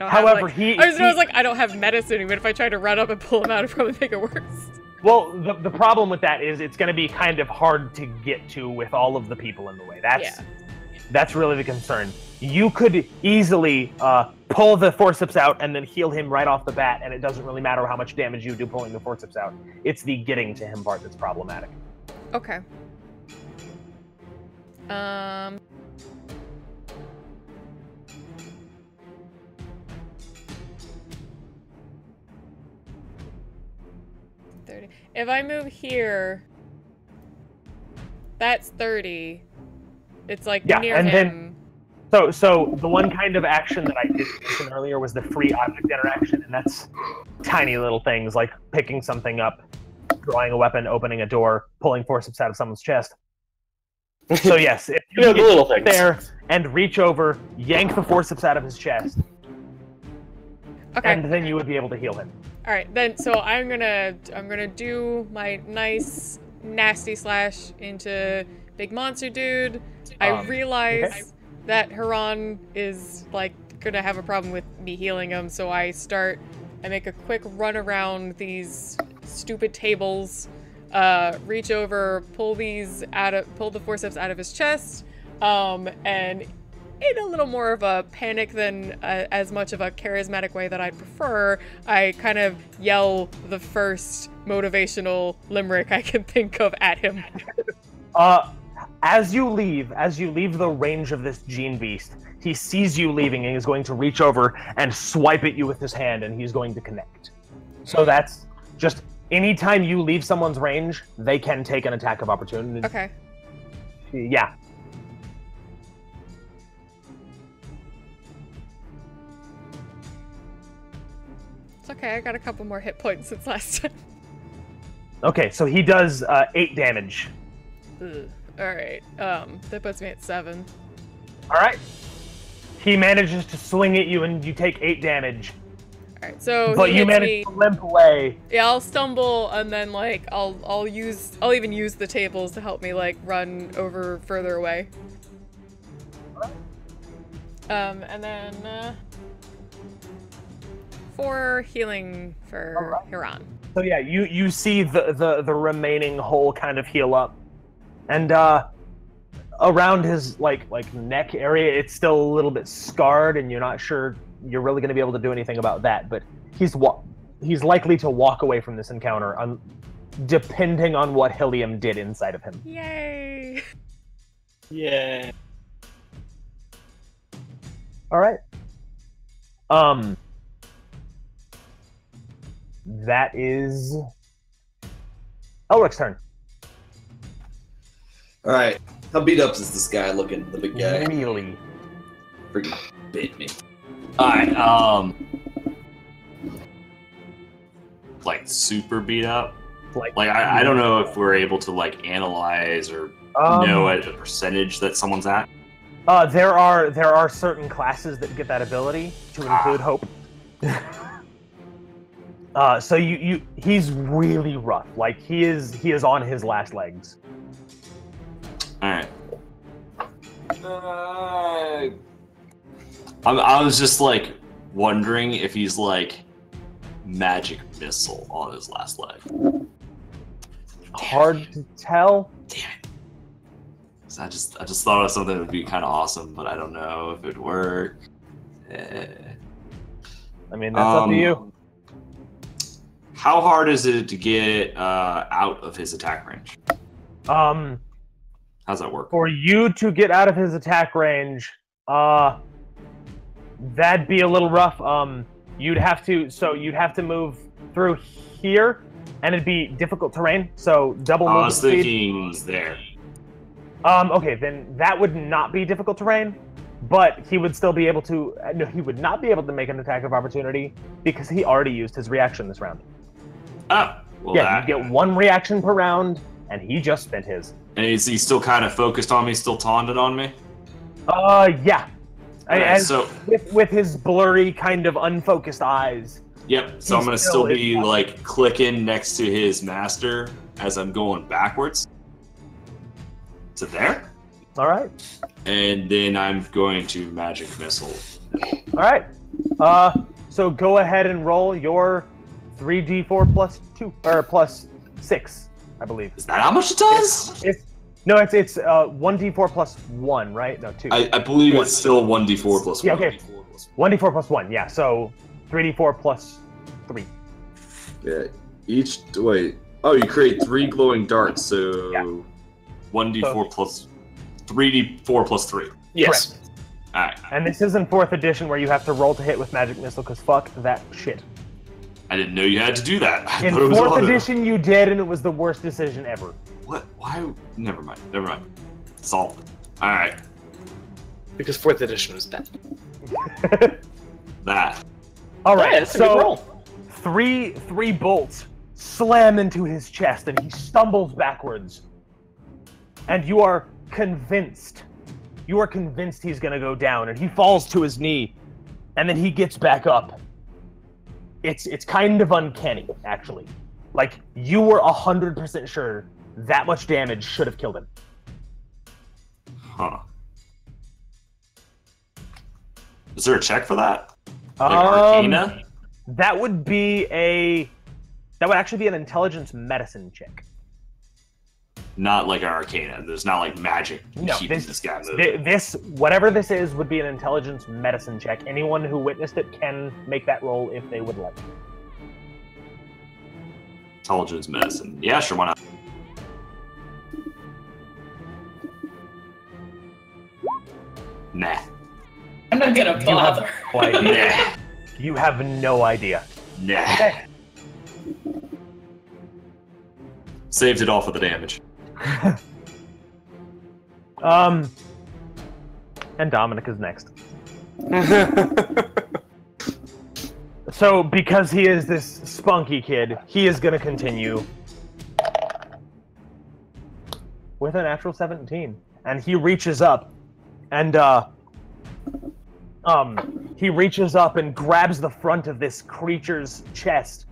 However, I was like, I don't have medicine, but if I try to run up and pull him out, it'd probably make it worse. Well, the problem with that is it's going to be kind of hard to get to with all of the people in the way. That's really the concern. You could easily pull the forceps out and then heal him right off the bat, and it doesn't really matter how much damage you do pulling the forceps out. It's the getting to him part that's problematic. Okay. If I move here, that's 30. It's like near and him. Then, so the one kind of action that I did mention earlier was the free object interaction, and that's tiny little things like picking something up, drawing a weapon, opening a door, pulling forceps out of someone's chest. So yes, if you the little things there and reach over, yank the forceps out of his chest, okay, and then you would be able to heal him. All right, then. So I'm gonna do my nice nasty slash into big monster dude. I realize that Haran is like gonna have a problem with me healing him, so I make a quick run around these stupid tables, reach over, pull the forceps out of his chest, and in a little more of a panic than as much of a charismatic way that I'd prefer, I kind of yell the first motivational limerick I can think of at him. As you leave the range of this gene beast, he sees you leaving and is going to reach over and swipe at you with his hand, and he's going to connect. So that's just anytime you leave someone's range, they can take an attack of opportunity. Okay. Yeah. It's okay, I got a couple more hit points since last time. Okay, so he does 8 damage. Ugh. Alright, that puts me at 7. Alright. He manages to swing at you and you take 8 damage. Alright, so but you manage to limp away. Yeah, I'll stumble and then like I'll even use the tables to help me like run over further away. And then 4 healing for Haran. So yeah, you see the remaining hole kind of heal up. And around his like neck area, it's still a little bit scarred, and you're not sure you're really going to be able to do anything about that. But he's likely to walk away from this encounter, depending on what Helium did inside of him. Yay! Yeah. All right. That is Elric's turn. All right, how beat up is this guy looking? The big guy. Really? Freaking bit me. All right. Like super beat up. Like I don't know if we're able to like analyze or know at a percentage that someone's at. There are certain classes that get that ability, to include Hope. So he's really rough. Like he is on his last legs. All right. I was just like wondering if he's like magic missile on his last leg. Hard to tell. Damn it. So I just thought of something that would be kind of awesome, but I don't know if it'd work. I mean, that's up to you. How hard is it to get out of his attack range? How's that work? For you to get out of his attack range, that'd be a little rough. You'd have to move through here, and it'd be difficult terrain, so double I movement was speed. thinking there. Okay, then that would not be difficult terrain, but he would still be able to. No, he would not be able to make an attack of opportunity because he already used his reaction this round. Oh, well, Yeah, you get one reaction per round, and he just spent his. And is he still kind of focused on me, still taunted on me? Yeah. Alright, so with his blurry, kind of unfocused eyes. yep. So I'm gonna still be like clicking next to his master as I'm going backwards to there. All right. And then I'm going to magic missile. All right. So go ahead and roll your 3d4 plus 2 or plus 6, I believe. Is that how much it does? It's 1d4 plus 1, right? No, 2. I believe it's still 1d4 plus 1. Yeah, okay. 1d4 plus 1, yeah. So 3d4 plus 3. Yeah. Wait. Oh, you create 3 glowing darts, so... Yeah. 1d4 plus 3d4 plus 3. Yes. Correct. Alright. And this isn't 4th edition where you have to roll to hit with magic missile, because fuck that shit. I didn't know you had to do that. I In thought it was 4th auto. edition, you did, and it was the worst decision ever. What? Why? Never mind. Solve it. Alright. Because 4th edition was bad. That. All right, Yeah, that's a good so roll. three bolts slam into his chest, and he stumbles backwards. And you are convinced he's gonna go down, and he falls to his knee, and then he gets back up. It's kind of uncanny, actually. Like, you were 100% sure that much damage should have killed him. Huh. Is there a check for that? Like Arcana? That would actually be an intelligence medicine check. Not like an Arcana. There's not like magic No, keeping this guy moving. Whatever this is would be an intelligence medicine check. Anyone who witnessed it can make that roll if they would like. Intelligence medicine. Yeah, sure, why not? Nah. I'm not gonna You have bother. no idea. Nah. You have no idea. Nah. Okay. Saved it all for the damage. And Dominic is next. So, because he is this spunky kid, he is going to continue with a natural 17. And he reaches up and, he reaches up and grabs the front of this creature's chest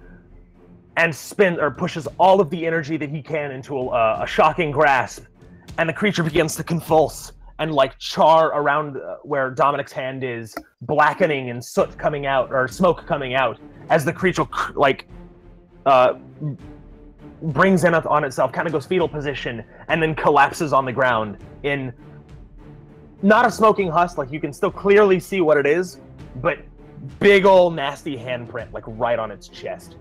and pushes all of the energy that he can into a shocking grasp. And the creature begins to convulse and like char around where Dominic's hand is, blackening and soot coming out, or smoke coming out, as the creature brings in on itself, kind of goes fetal position, and then collapses on the ground in not a smoking husk, like you can still clearly see what it is, but big ol' nasty handprint, like right on its chest.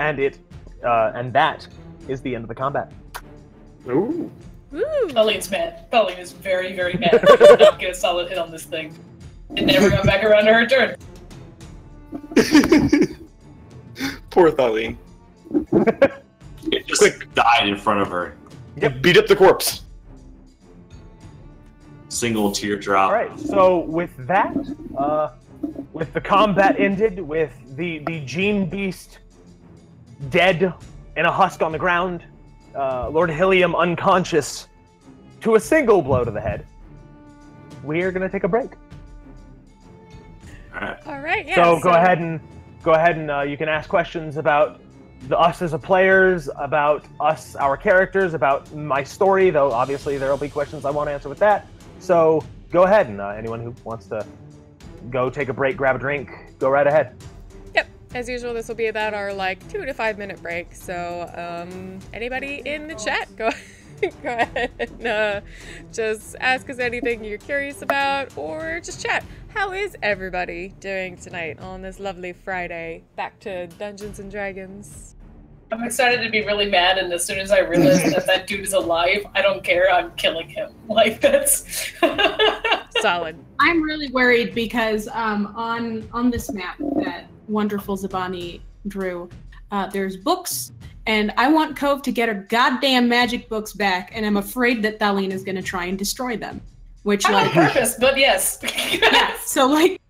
And that is the end of the combat. Ooh. Woo! Colleen's mad. Colleen is very, very mad. She did not get a solid hit on this thing. It never got back around to her turn. Poor Thaleen. It just died in front of her. Yep. Beat up the corpse. Single teardrop. All right, so with that, with the combat ended, with the Gene Beast dead in a husk on the ground, Lord Helium unconscious to a single blow to the head, we are going to take a break. All All right, yeah. So go ahead and you can ask questions about us as a players, about us, our characters, about my story. Though obviously there will be questions I won't answer with that. So go ahead, and anyone who wants to go take a break, grab a drink, go right ahead. Yep. As usual, this will be about our 2 to 5 minute break. So anybody in the chat, go ahead and just ask us anything you're curious about, or just chat. How is everybody doing tonight on this lovely Friday? Back to Dungeons and Dragons. I'm excited to be really mad, and as soon as I realize that dude is alive, I don't care, I'm killing him. That's... Solid. I'm really worried because on this map that wonderful Zabani drew, there's books, and I want Cove to get her goddamn magic books back, and I'm afraid that Thaleen is going to try and destroy them. Which, Not like, on purpose, but yes. yeah. So like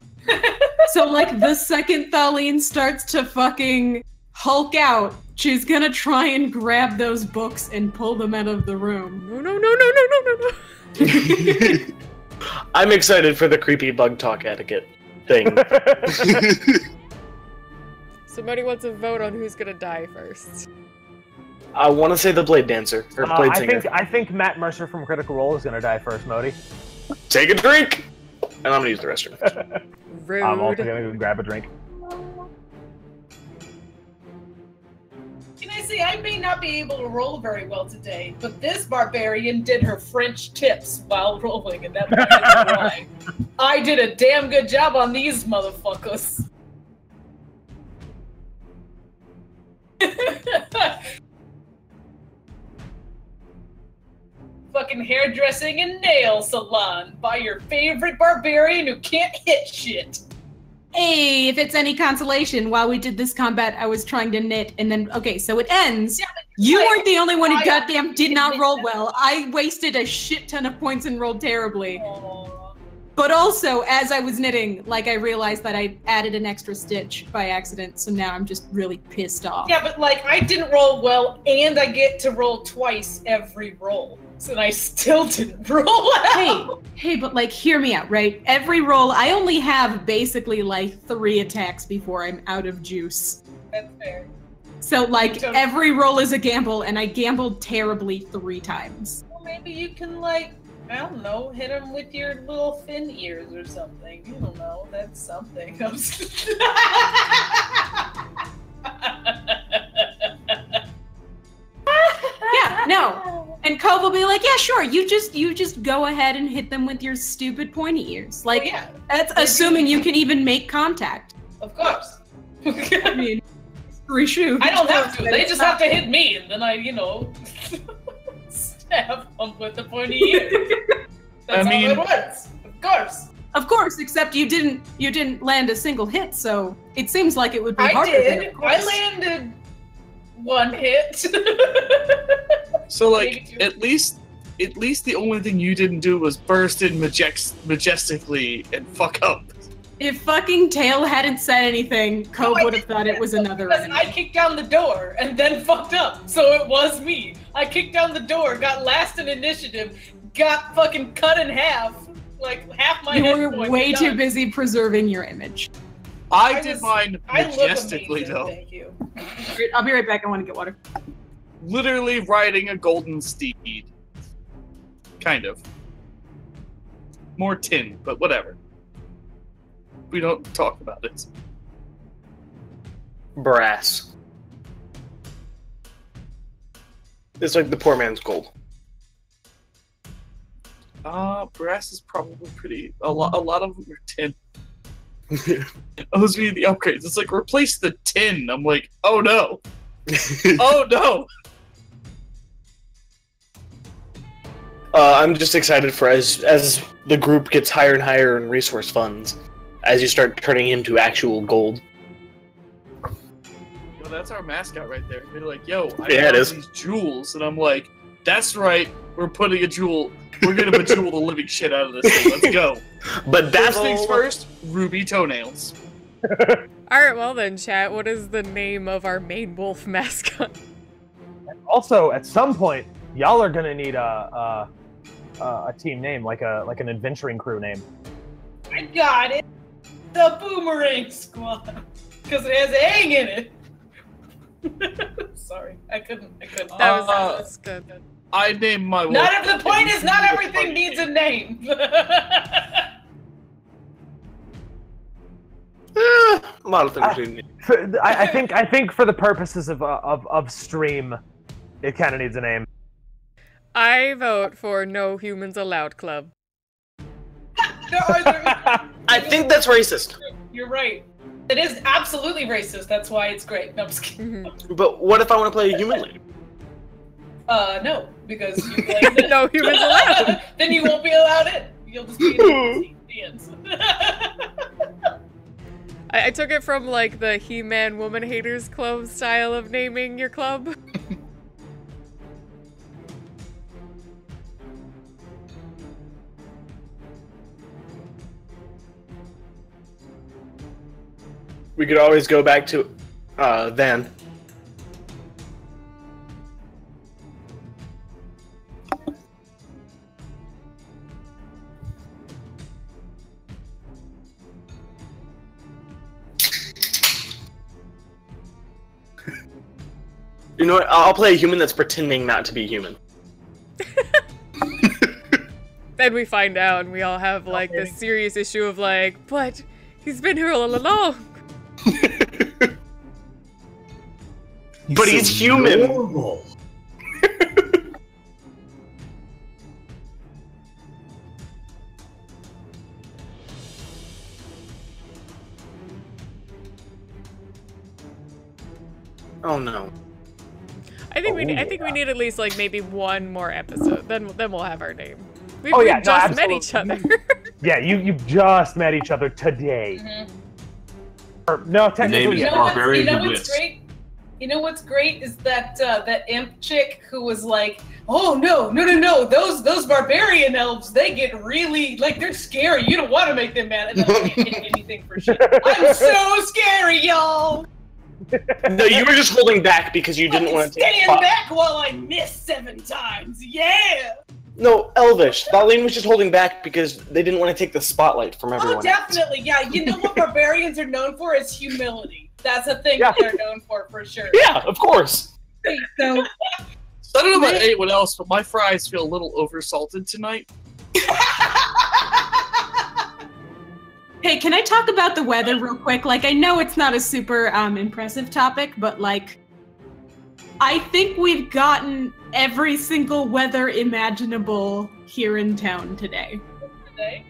the second Thaleen starts to fucking Hulk out, she's gonna try and grab those books and pull them out of the room. No. I'm excited for the creepy bug talk etiquette thing. Somebody wants to vote on who's gonna die first. I want to say the Blade Dancer, or Blade Singer. I think Matt Mercer from Critical Role is gonna die first, Modi. Take a drink! And I'm gonna use the restroom. Rude. I'm also gonna go grab a drink. Can I say, I may not be able to roll very well today, but this barbarian did her French tips while rolling, and that might be why. I did a damn good job on these motherfuckers. Fucking hairdressing and nail salon by your favorite barbarian who can't hit shit. Hey, if it's any consolation, while we did this combat, I was trying to knit, and then, okay, so it ends. Yeah, you weren't the only one who goddamn did not roll well. I wasted a shit ton of points and rolled terribly. But also, as I was knitting, like, I realized that I added an extra stitch by accident, so now I'm just really pissed off. Yeah, but, like, I didn't roll well, and I get to roll twice every roll. So I still didn't roll well. Hey, but, like, hear me out, right? Every roll, I only have basically, like, 3 attacks before I'm out of juice. That's fair. So, like, every roll is a gamble, and I gambled terribly 3 times. Well, maybe you can, like, I don't know, hit him with your little fin ears or something. You don't know, that's something. Yeah, no. And Cove will be like, yeah, sure, you just go ahead and hit them with your stupid pointy ears. Like, yeah. That's assuming you can even make contact. Of course. I mean, reshoot. I don't have to. They just have to hit me, and then I, you know, stab them with the pointy ears. That's how it works. Of course. Of course, except you didn't land a single hit, so it seems like it would be harder. I did. I landed 1 hit. So, like, at least the only thing you didn't do was burst in majestically and fuck up. If fucking Tail hadn't said anything, Cove would have thought it was another enemy. I kicked down the door and then fucked up, so it was me. I kicked down the door, got last in initiative, got fucking cut in half. Like, half my head. You were way too busy preserving your image. I did mine majestically, amazing, though. Thank you. I'll be right back. I want to get water. Literally riding a golden steed. Kind of. More tin, but whatever. We don't talk about it. Brass. It's like the poor man's gold. Brass is probably pretty. A lot of them are tin. Those be the upgrades. It's like, replace the tin. I'm like, oh no. Oh no. I'm just excited for as the group gets higher and higher in resource funds, as you start turning into actual gold. Yo, that's our mascot right there. They're like, yo, I Yeah, it is. these jewels, and I'm like, that's right. We're putting a jewel. We're gonna bejewel the living shit out of this thing. Let's go. But that's First things first. Ruby toenails. Alright, well then, chat, what is the name of our main wolf mascot? Also, at some point, y'all are gonna need a team name, like an adventuring crew name. I got it. The Boomerang Squad. Because it has "ang" in it. Sorry, I couldn't. That was good. I named my wolf. The point is, not everything needs a name. A lot of things do need. I think for the purposes of stream, it kind of needs a name. I vote for No Humans Allowed Club. I think that's racist. You're right. It is absolutely racist. That's why it's great. No, I'm just kidding. But what if I want to play a human lady? No, because you play No Humans Allowed. Then you won't be allowed in. You'll just be in the end. I took it from like the He-Man Woman Haters Club style of naming your club. We could always go back to Van. You know what? I'll play a human that's pretending not to be human. Then we find out, and we all have like this serious issue of like, but he's been here all along. But he's human. Normal. Oh no. I think we need at least like maybe one more episode. Then we'll have our name. We've just met each other. Yeah, you just met each other today. Mm-hmm. Or, no, technically, You You know know, Barbarian you know who what's wits. great? You know what's great is that that imp chick who was like, "Oh no, those barbarian elves, they get really like they're scary. You don't want to make them mad." And then I can't take anything for shit. I'm so scary, y'all. No, you were just holding back because you didn't want to take stand back while I miss 7 times. Yeah. No, Elvish. Thaleen was just holding back because they didn't want to take the spotlight from everyone. Oh, definitely. Yeah. You know what barbarians are known for is humility. That's a thing Yeah. they're known for sure. Yeah, of course. So, So I don't know about anyone else, but my fries feel a little oversalted tonight. hey, can I talk about the weather real quick? Like, I know it's not a super impressive topic, but like, I think we've gotten every single weather imaginable here in town today. Today,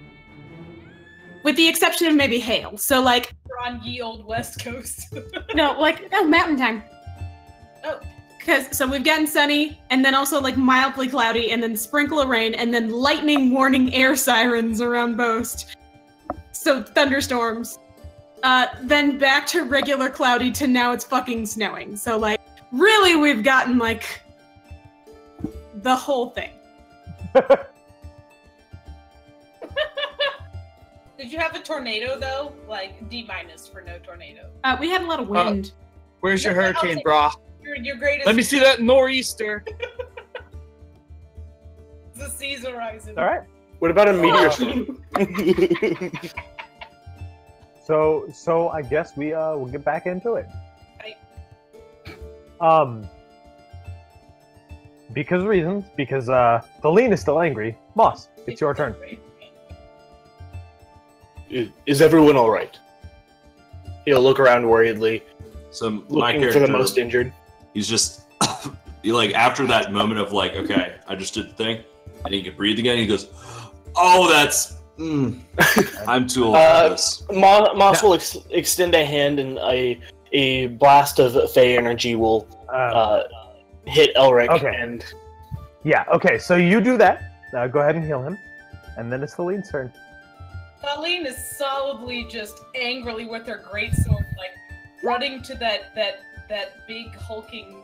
With the exception of maybe hail. So like, we're on ye old West Coast. no, mountain time. Oh. So we've gotten sunny, and then also like mildly cloudy, and then sprinkle of rain, and then lightning warning air sirens around Boast. So thunderstorms. Then back to regular cloudy to now it's fucking snowing. So like, really we've gotten like the whole thing. Did you have a tornado though? Like D- for no tornado. We had a lot of wind. Where's your Yeah, hurricane, I'll brah? Your greatest. Let me see that nor'easter. The seas are rising. all right. What about a meteor storm? So I guess we'll get back into it. Right. Because reasons. Because Thaleen is still angry. Moss, it's your turn. Is everyone all right? He'll look around worriedly, So my looking character, for the most injured. he's just like after that moment of like, okay, I just did the thing, and he can breathe again. He goes, "Oh, that's I'm too old for this." Moss will extend a hand, and a blast of Fey energy will hit Elric. Okay. And Yeah. Okay. So you do that. Go ahead and heal him, and then it's Thaleen's turn. Thaleen is solidly just angrily with her greatsword, like running to that big hulking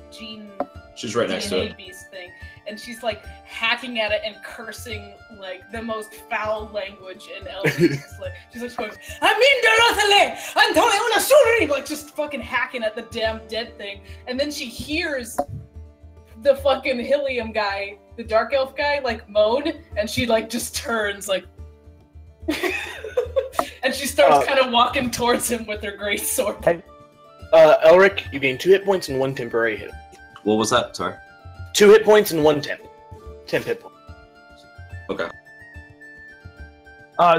Gene. She's right next to DNA it. beast thing, and she's like hacking at it and cursing like the most foul language in Elvish. she's like going, like just fucking hacking at the damn dead thing, and then she hears the fucking Helium guy, the dark elf guy, like moan, and she like just turns like. And she starts kind of walking towards him with her great sword. Hey. Elric, you gain 2 hit points and 1 temporary hit. What was that? Sorry. 2 hit points and 1 temp. 10 hit points. Okay.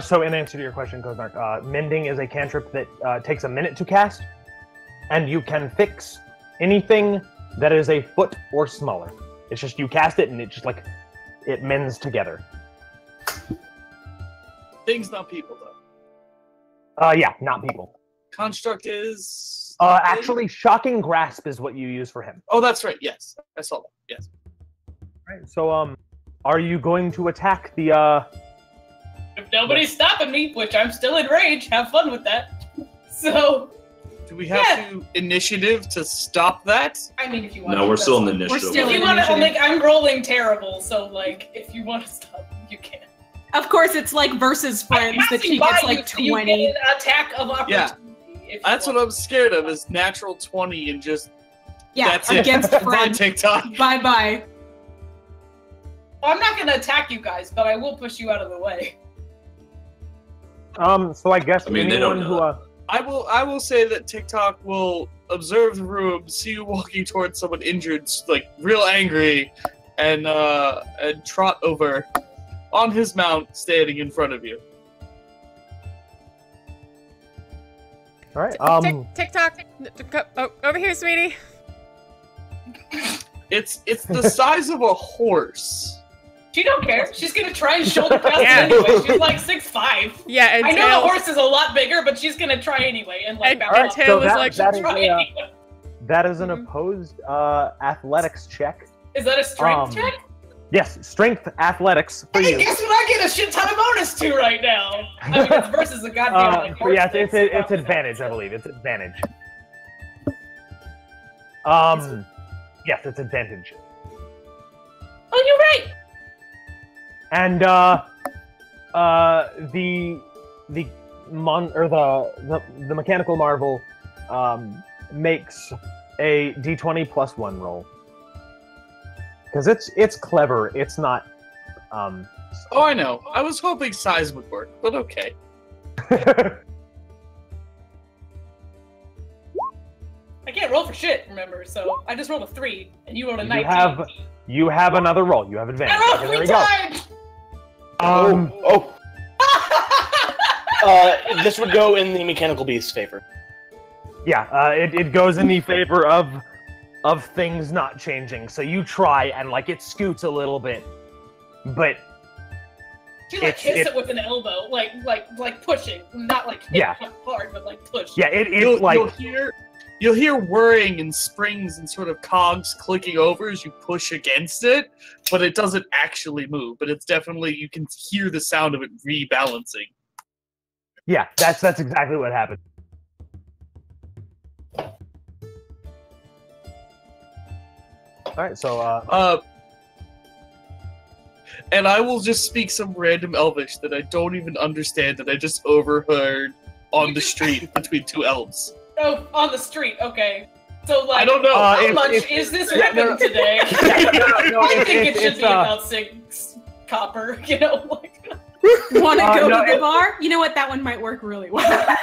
So in answer to your question, Kozark, Mending is a cantrip that takes a minute to cast, and you can fix anything that is a foot or smaller. It's just you cast it, and it just like it mends together. Things, not people, though. Yeah, not people. Construct is. Actually, Shocking Grasp is what you use for him. Oh, that's right. Yes, I saw that. Yes. Right. So are you going to attack the If nobody's stopping me, which I'm still in rage, have fun with that. So, Do we have to initiative to stop that? I mean, if you want No, to. we're still in the We're initiative. still If in you want to, initiative. like, I'm rolling terrible, so, like, if you want to stop, you can. Of course, it's like versus friends that she gets like 20. You get an attack of opportunity. Yeah. if you That's want. what I'm scared of, is natural 20 and just, Yeah, that's it. against Bye, friends. TikTok. Bye bye. Well, I'm not going to attack you guys, but I will push you out of the way. So I guess I mean, they don't anyone who know I will say that TikTok will observe the room, see you walking towards someone injured, like real angry, and trot over on his mount, standing in front of you. all right. TikTok. Oh, over here, sweetie. It's the size of a horse. She don't care. She's going to try and shoulder past Yeah. it anyway. She's like 6'5". Yeah, and I know Tails, the horse is a lot bigger, but she's going to try anyway. And, like, and bounce our off. tail So is that- like, that is Try a, anyway. that is an opposed athletics check. Is that a strength check? Yes, strength athletics for Hey, you. guess what I get a shit ton of bonus to right now? I mean, it's versus a goddamn like, But yeah, horse, it's that's it's probably advantage, I not believe. It's advantage. Yes, it's advantage. Oh, you're right. And the mechanical marvel makes a d20 plus 1 roll. Because it's clever. It's not. Oh, I know. I was hoping size would work, but okay. I can't roll for shit, remember? So I just rolled a 3, and you rolled a 19. You have another roll. You have advantage. I rolled Okay, there 3 we go. times. This would go in the mechanical beast's favor. Yeah, it goes in the favor of things not changing. So you try and like it scoots a little bit, but She like hits it with an elbow, like pushing, not like hit Yeah. hard, but like push. yeah, it's like You'll hear whirring and springs and sort of cogs clicking over as you push against it, but it doesn't actually move. But it's definitely, you can hear the sound of it rebalancing. yeah, that's exactly what happened. All right, so And I will just speak some random Elvish that I don't even understand, that I just overheard on the street between two elves. Oh, on the street. Okay. So like, I don't know. How it's- much it's- is this yeah, ribbon no. today? No, I think it should it's, be about 6 copper. You know, like. Want to go no, to the bar? You know what? That one might work really well.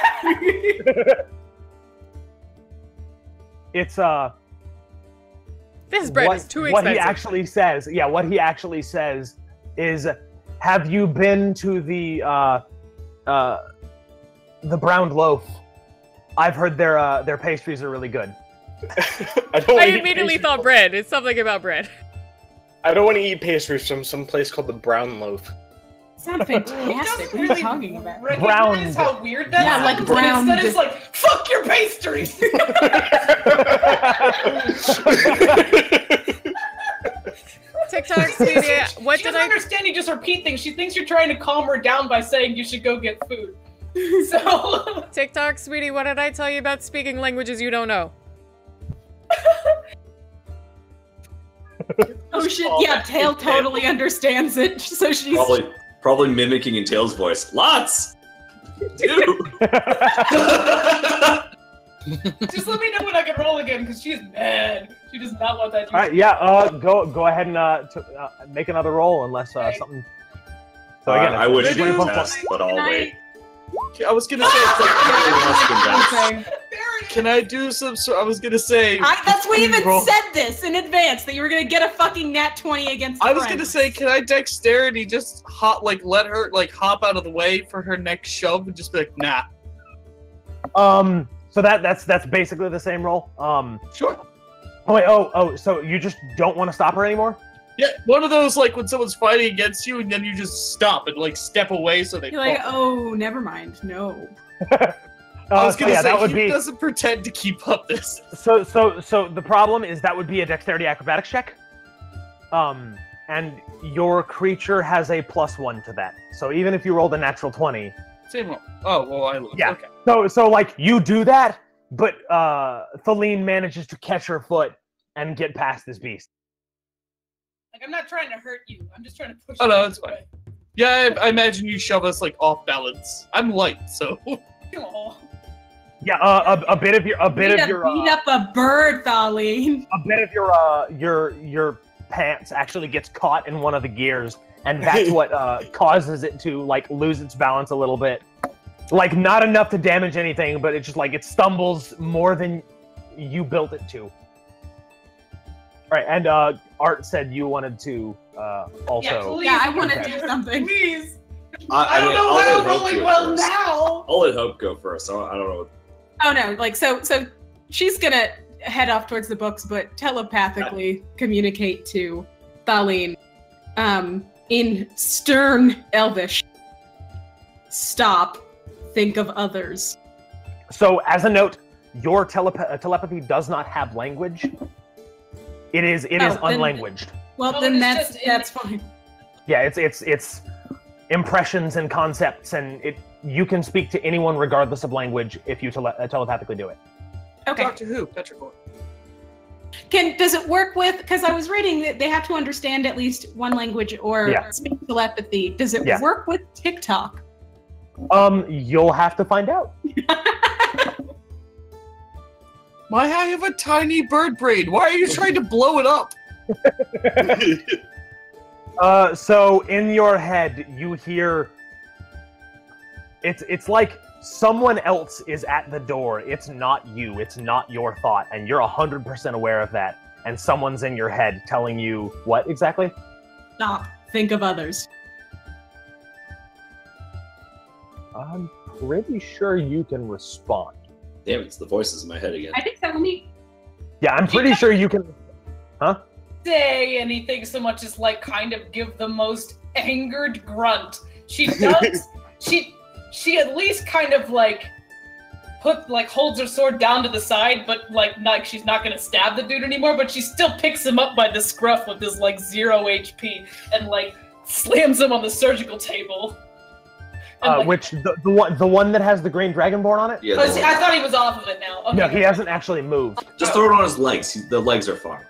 it's this bread is too expensive. What he actually says, what he actually says is, have you been to the Brown Loaf? I've heard their pastries are really good. I immediately thought bread. It's something about bread. I don't want to eat pastries from some place called the Brown Loaf. Sounds fantastic. What are you talking about? Recognize how weird that Yeah, like sounds, brown- and instead it's like, fuck your pastries! TikTok, sweetie, what She did doesn't I... understand you just repeat things. She thinks you're trying to calm her down by saying you should go get food. So... TikTok, sweetie, what did I tell you about speaking languages you don't know? Oh shit! Yeah, Tail totally understands it. So she's Probably mimicking in Tails' voice. Lots! Dude! Just let me know when I can roll again, because she's mad. She does not want that. All right, yeah. Go ahead and make another roll unless something. So again, I wish it's you 20 could plus- test, but I'll wait. I was gonna say, it's like, okay. can I do some sort? I was gonna say. That's we even roll. said this in advance that you were gonna get a fucking nat 20 against. I was friends. gonna say, can I dexterity just let her hop out of the way for her next shove and just be like, nah. So that's basically the same roll. Sure. Oh wait. So you just don't want to stop her anymore? Yeah, one of those like when someone's fighting against you and then you just stop and like step away so they. You're like, fall. oh, never mind. No. I was gonna say that would he be. doesn't pretend to keep up this. So the problem is that would be a dexterity acrobatics check. and your creature has a +1 to that. So even if you rolled a natural 20, Same roll. Oh, well, I lose. Yeah. Okay. so like you do that, but Thaleen manages to catch her foot and get past this beast. Like, I'm not trying to hurt you. I'm just trying to push Oh, you no, out it's of the fine. way. Yeah, I imagine you shove us like off balance. I'm light, so. Aw. Yeah, a bit of your Beat up a bird, Thaleen. a bit of your pants actually gets caught in one of the gears, and that's what causes it to like lose its balance a little bit. Like not enough to damage anything, but it just like it stumbles more than you built it to. All right, and Art said you wanted to also. please. Yeah, I want to do something. Please. I don't mean, know I'll why let I'm Hope rolling go well first. now. I'll let Hope go first. I don't know. Oh no, like so she's gonna head off towards the books, but telepathically communicate to Thaleen in stern Elvish. Stop. Think of others. So as a note, your telepathy does not have language. It is then- unlanguaged. Well, Oh, then it's that's just fine. Yeah, it's impressions and concepts, and you can speak to anyone regardless of language if you telepathically do it. Okay. Doctor Who, Petrichor. Does it work with? Because I was reading that they have to understand at least one language or Yeah. speak telepathy. Does it Yeah. work with TikTok? You'll have to find out. Why, I have a tiny bird brain. Why are you trying to blow it up? So in your head, you hear. It's like someone else is at the door. It's not you. It's not your thought, and you're 100% aware of that. And someone's in your head telling you what exactly? Stop. Think of others. I'm pretty sure you can respond. Damn, it's the voices in my head again. I think so. Let me. Yeah, I'm pretty sure you can. Say anything so much as like kind of give the most angered grunt. She does. she at least kind of like holds her sword down to the side, but like she's not gonna stab the dude anymore. But she still picks him up by the scruff with his like 0 HP and like slams him on the surgical table. And, like, Which the one that has the green dragonborn on it? Yeah, oh, see, I thought he was off of it now. Okay. No, he hasn't actually moved. just throw it on his legs. The legs are fine.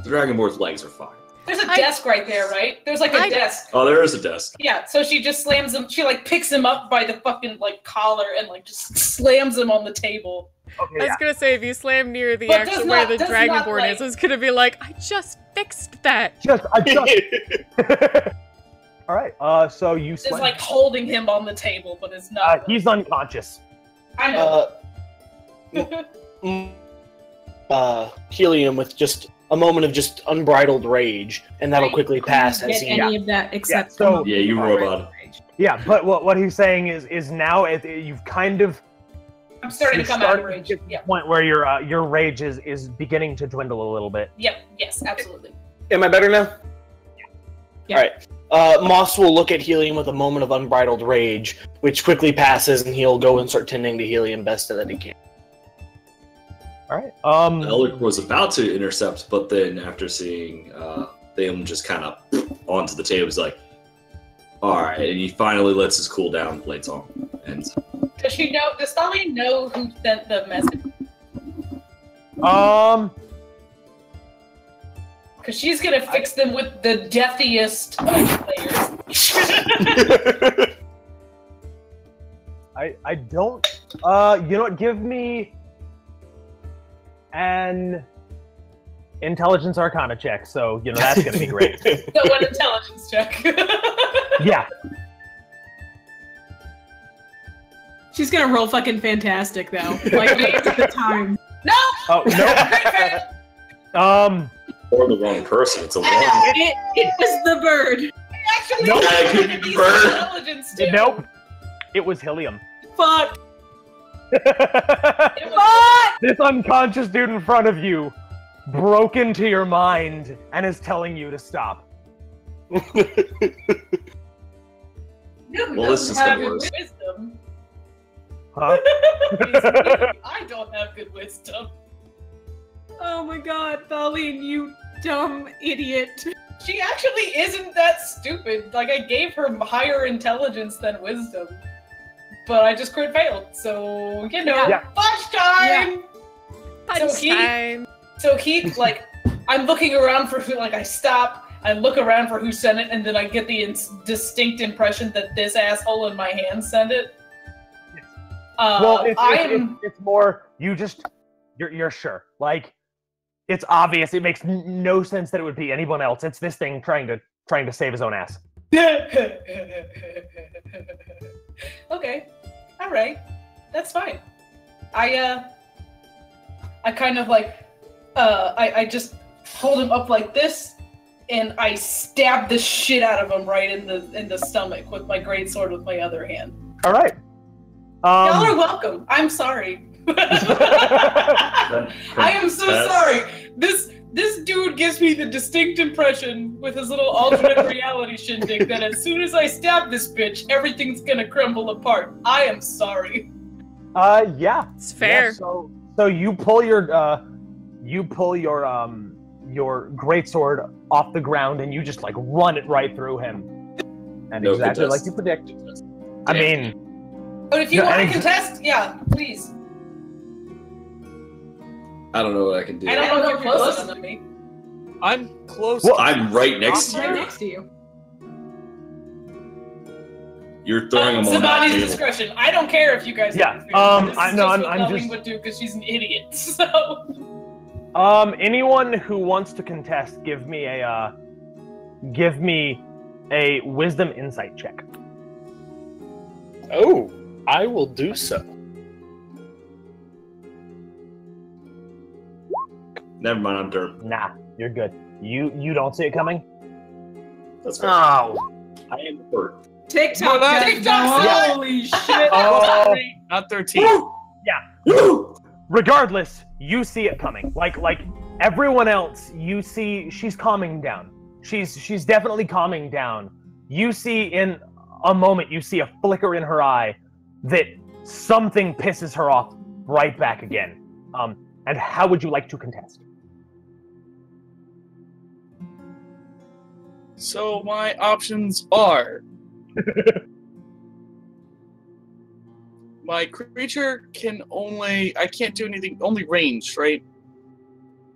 The Dragonborn's legs are fine. There's a desk right there, right? There's like a desk. Oh, there is a desk. Yeah, so she just slams him. She like picks him up by the fucking like collar and like just slams him on the table. Okay, I yeah. was gonna say, if you slam near the But actual does where not- the does not, Dragonborn like- is, it's gonna be like, I just fixed that. All right. So you Is slam. like holding him on the table, but it's not. He's unconscious. I know. Helium with just a moment of just unbridled rage, and that'll quickly pass Get as he. any of that except so- Yeah, you robot. Yeah, but what he's saying is now you've kind of I'm starting to come out of rage. to the Yep. point where your rage is beginning to dwindle a little bit. Yep. Yes. Absolutely. Am I better now? Yeah. All right. Moss will look at Helium with a moment of unbridled rage, which quickly passes, and he'll go and start tending to Helium best that he can. All right. Elric was about to intercept, but then after seeing them just kind of onto the table, he's like, all right, and he finally lets his cooldown blades on. And Does she know? Does Thaleen know who sent the message? Because she's gonna fix them with the deathiest of players. I don't. You know what? Give me an intelligence arcana check. So you know that's gonna be great. So an intelligence check. Yeah. She's gonna roll fucking fantastic though. Like at the time. No. Oh no. Great fail. or the wrong person. It's a one. It was the bird. Actually, Nope. Yeah, it could be he's bird. intelligence too. Nope. It was Helium. Fuck. It was- This unconscious dude in front of you broke into your mind and is telling you to stop. No, Well, this doesn't is have the good worst. wisdom. Huh? It's me. I don't have good wisdom. Oh my god, Pauline, you dumb idiot. She actually isn't that stupid. Like, I gave her higher intelligence than wisdom. But I just crit failed, so, you know, Yeah. punch time! Punch time. So he, like, I'm looking around for who, like, I stop, I look around for who sent it, and then I get the distinct impression that this asshole in my hand sent it. Well, it's more, you're sure. Like, it's obvious. It makes no sense that it would be anyone else. It's this thing trying to save his own ass. Okay. All right. That's fine. I kind of like, I just hold him up like this, and I stab the shit out of him right in the stomach with my greatsword with my other hand. All right. Y'all are welcome. I'm sorry. I am so sorry. This dude gives me the distinct impression with his little alternate reality shindig that as soon as I stab this bitch, everything's gonna crumble apart. I am sorry. Yeah. It's fair. Yeah, so you pull your greatsword off the ground and you just like run it right through him. And No exactly contest. like you predict. I mean, But if you No, want to and- contest, yeah, please. I don't know what I can do. I don't know if you're close enough to me. I'm close. Well, I'm right next to Right you. next to you. You're throwing them It's on that somebody's table. discretion. I don't care if you guys. Yeah, interfere. This is I know, just I'm what Colleen just- would do because she's an idiot. So. anyone who wants to contest, give me a wisdom insight check. Oh, I will do so. Never mind, I'm derp. Nah, you're good. You don't see it coming? That's fair. Oh. I am hurt. TikTok, Well, guys, TikTok's no, holy shit. Oh. Not 13. Woo! Regardless, you see it coming. Like everyone else, you see she's calming down. She's definitely calming down. You see in a moment, you see a flicker in her eye that something pisses her off right back again. And how would you like to contest? So my options are my creature can I can't do anything, only ranged, right?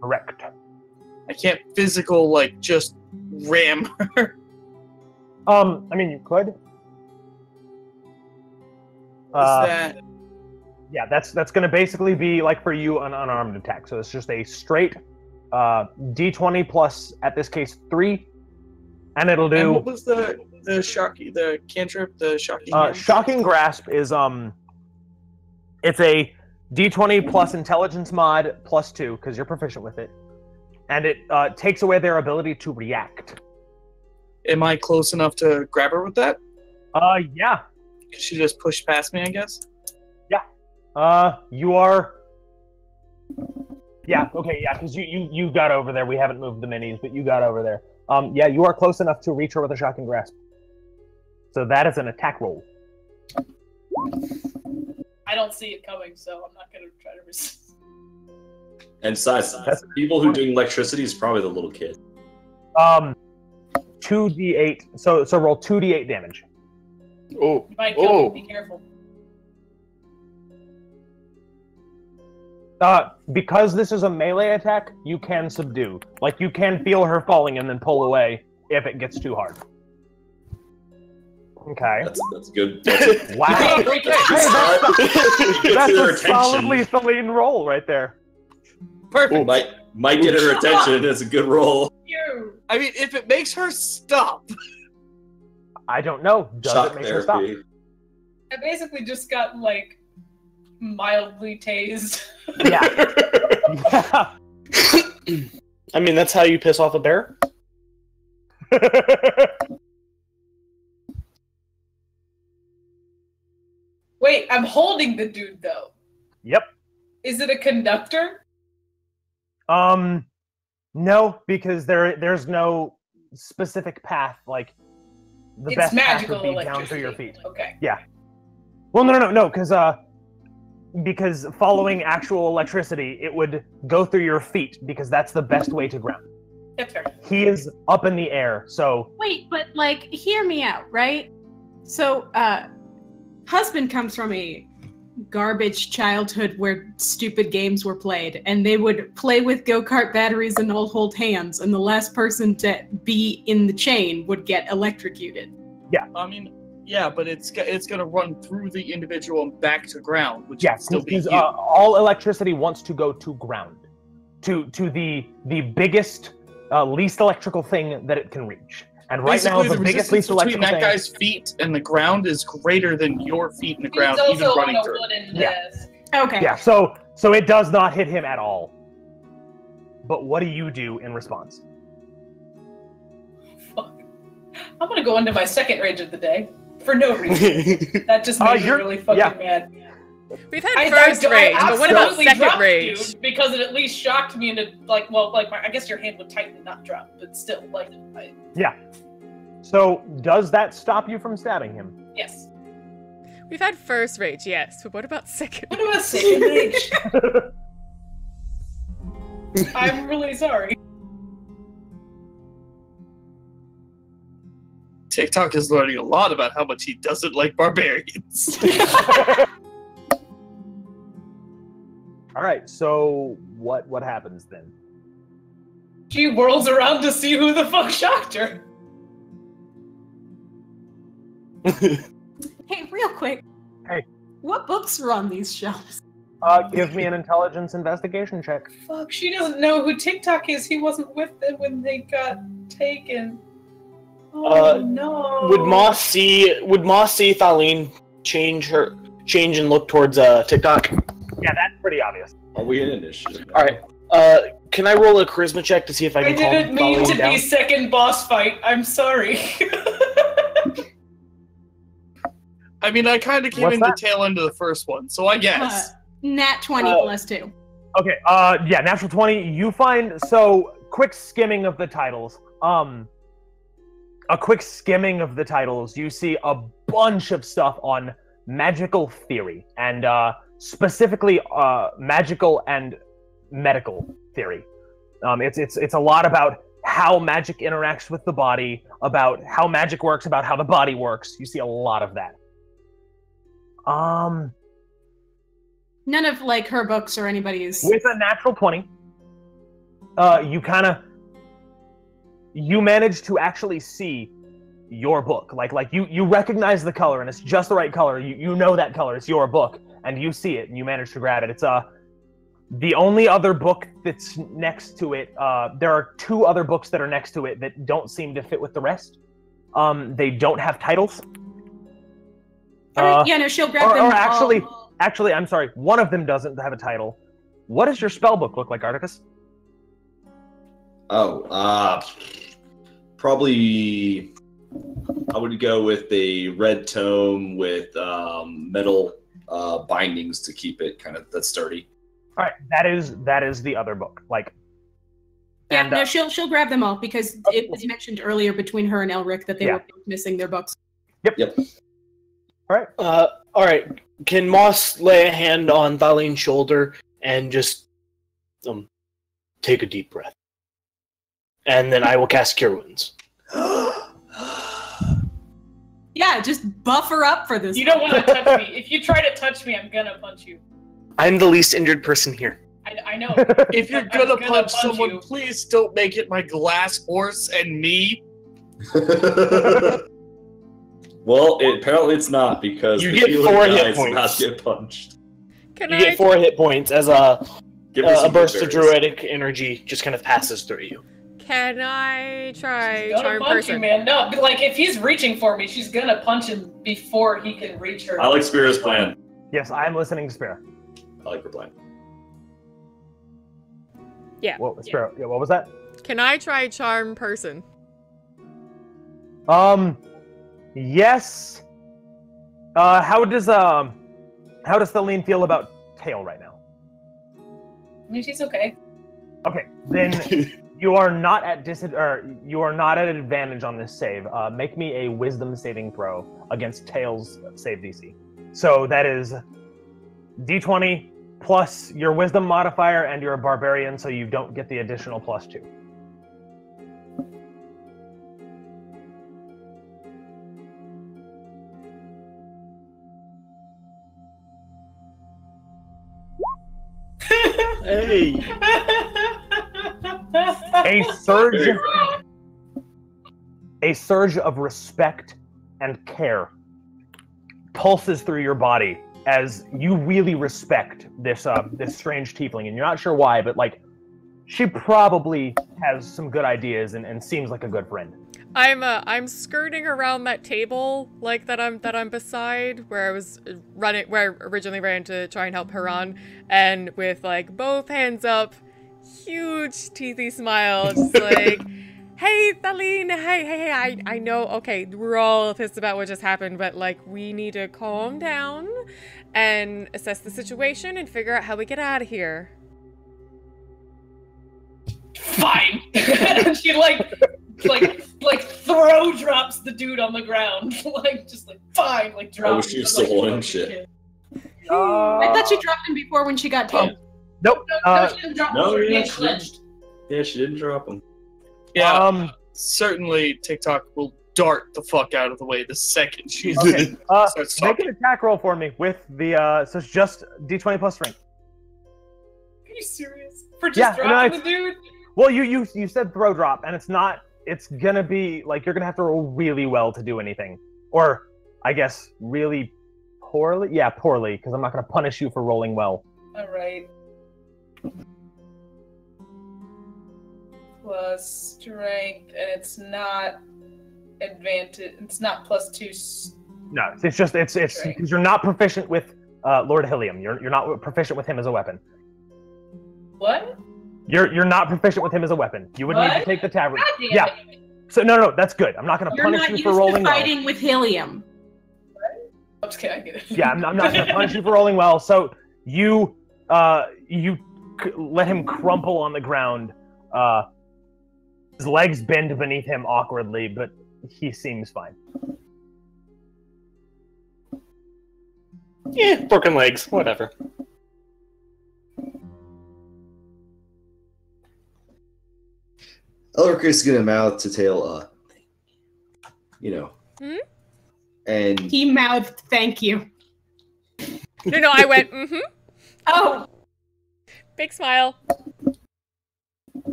Correct. I can't physical, like, just ram her. I mean, you could. That Yeah, that's going to basically be like for you an unarmed attack. So it's just a straight D20 plus, at this case, 3, and it'll and do. what was the cantrip, the shocking? Shocking Grasp is it's a D20 plus intelligence mod plus 2 because you're proficient with it, and it takes away their ability to react. Am I close enough to grab her with that? Yeah. Could she just push past me, I guess? You are. Yeah. Okay. Yeah. Because you got over there. We haven't moved the minis, but you got over there. Yeah. You are close enough to reach her with a shocking grasp. So that is an attack roll. I don't see it coming, so I'm not gonna try to resist. And besides, people who doing electricity is probably the little kid. 2d8. So roll 2d8 damage. Oh, You might kill me. Be careful. Because this is a melee attack, you can subdue. Like, you can feel her falling and then pull away if it gets too hard. Okay. That's good. That's Wow. Hey, That's their a solidly Celine roll right there. Perfect. might get her attention. It's a good roll. You. I mean, if it makes her stop. I don't know. Does Shock it make her stop? therapy. I basically just got like mildly tased. Yeah. Yeah. I mean, that's how you piss off a bear? Wait, I'm holding the dude though. Yep. Is it a conductor? No, because there's no specific path. Like, the It's best path magical would be down through your electricity. feet. Okay. Well, no, because because following actual electricity, it would go through your feet because that's the best way to ground. That's fair. He is up in the air, so Wait, but like, hear me out, right? So, husband comes from a garbage childhood where stupid games were played, and they would play with go-kart batteries and all hold hands, and the last person to be in the chain would get electrocuted. I mean, yeah, but it's gonna run through the individual and back to ground, which yeah, would still be because you. all electricity wants to go to ground, to the biggest, least electrical thing that it can reach. And right Basically, now, the biggest, least resistance between electrical that thing. guy's feet and the ground is greater than your feet in the ground, He's even also on running a through. wooden Yeah. desk. Okay. Yeah, so it does not hit him at all. But what do you do in response? Fuck. I'm gonna go into my second rage of the day for no reason. That just made me you're- really fucking yeah. mad. We've had first rage, but what about absolutely second dropped rage? you because it at least shocked me into I guess your hand would tighten, not drop, but still, Yeah. So does that stop you from stabbing him? yes. We've had first rage, yes, but what about second? What about second rage? I'm really sorry. TikTok is learning a lot about how much he doesn't like barbarians. All right. So what happens then? She whirls around to see who the fuck shocked her. Hey, real quick. Hey. What books are on these shelves? Give me an intelligence investigation check. Fuck, she doesn't know who TikTok is. He wasn't with them when they got taken. Oh no. Would Moss see Thaleen change and look towards TikTok? Yeah, that's pretty obvious. Are we in initiative? All right. Can I roll a charisma check to see if I I can calm didn't mean Thaleen to down? be second boss fight. I'm sorry. I mean, I kind of came What's in that? the tail end of the first one, so I guess. Nat 20 plus 2. Okay. Yeah, natural 20. You find quick skimming of the titles. A quick skimming of the titles. You see a bunch of stuff on magical theory and specifically magical and medical theory. It's a lot about how magic interacts with the body, about how magic works, about how the body works. You see a lot of that. None of like her books or anybody's. With a natural 20, you manage to actually see your book. Like you recognize the color and it's just the right color. You know that color. It's your book and you see it and you manage to grab it. It's the only other book that's next to it. There are two other books that are next to it that don't seem to fit with the rest. They don't have titles. Yeah, no, she'll grab them. Or actually, I'm sorry. One of them doesn't have a title. What does your spell book look like, Articus? Oh, probably I would go with a red tome with metal bindings to keep it kind of that sturdy. All right, that is the other book. Like, Yeah, and, no, she'll grab them all because it was mentioned earlier between her and Elric that they were both missing their books. Yep. All right. Can Moss lay a hand on Thaleen's shoulder and just take a deep breath, and then I will cast Cure Wounds. Yeah, just buffer up for this. You don't want to touch me. If you try to touch me, I'm gonna punch you. I'm the least injured person here. I know. If you're I'm gonna gonna punch punch someone, you. please don't make it my glass horse and me. Well, apparently it's not because You the get healer 4 hit guy is points. about to get punched. Can You I get 4 hit points as Give her a some burst of good berries. druidic energy just kind of passes through you. Can I try Gonna charm punch person? you, man. No, but, like if he's reaching for me, she's gonna punch him before he can reach her. I like Spira's plan. yes, I'm listening to Spira. I like her plan. What, Spira? Yeah, what was that? Can I try charm person? Yes. How does Thaleen feel about Tail right now? I mean, she's okay. Okay, then you are not at you are not at advantage on this save. Make me a Wisdom saving throw against Tail's save DC. So that is D20 plus your wisdom modifier, and you're a barbarian, so you don't get the additional +2. Hey. A surge of respect and care pulses through your body as you really respect this this strange tiefling, and you're not sure why, but like she probably has some good ideas and seems like a good friend. I'm skirting around that table like that I'm beside where I was running, where I originally ran to try and help Haran, and with like both hands up, huge teethy smile, just like, hey Thaleen, hey, I know, okay, we're all pissed about what just happened, but like we need to calm down and assess the situation and figure out how we get out of here. Fine. She like throw drops the dude on the ground, like just like fine, like drops. Oh, she was the one shit. I thought she dropped him before when she got taken. Nope. No, she didn't drop no, him. yeah, She she didn't. flinched. Yeah, she didn't drop him. Yeah, certainly TikTok will dart the fuck out of the way the second she Okay. starts Make talking. an attack roll for me with the so it's just D20 plus strength. Are you serious? For Yeah, just no, dropping the dude? Well, you said throw drop, and it's not. It's gonna be like you're gonna have to roll really well to do anything, or I guess really poorly. Yeah, poorly, because I'm not gonna punish you for rolling well. All right. Plus strength, and it's not advantage. It's not +2. No, it's just it's because you're not proficient with Lord Helium. You're not proficient with him as a weapon. What? You're not proficient with him as a weapon. You would need to What? take the tavern. God damn Yeah. it. So no, that's good. I'm not gonna You're punish not you used for to rolling well. fighting with helium. I'm just kidding. I get it. Yeah, I'm not gonna punish you for rolling well. So you let him crumple on the ground. His legs bend beneath him awkwardly, but he seems fine. Yeah, broken legs, whatever. Elric is gonna mouth to tail, and He mouthed, "Thank you." No, I went, mm-hmm. Oh, Big smile.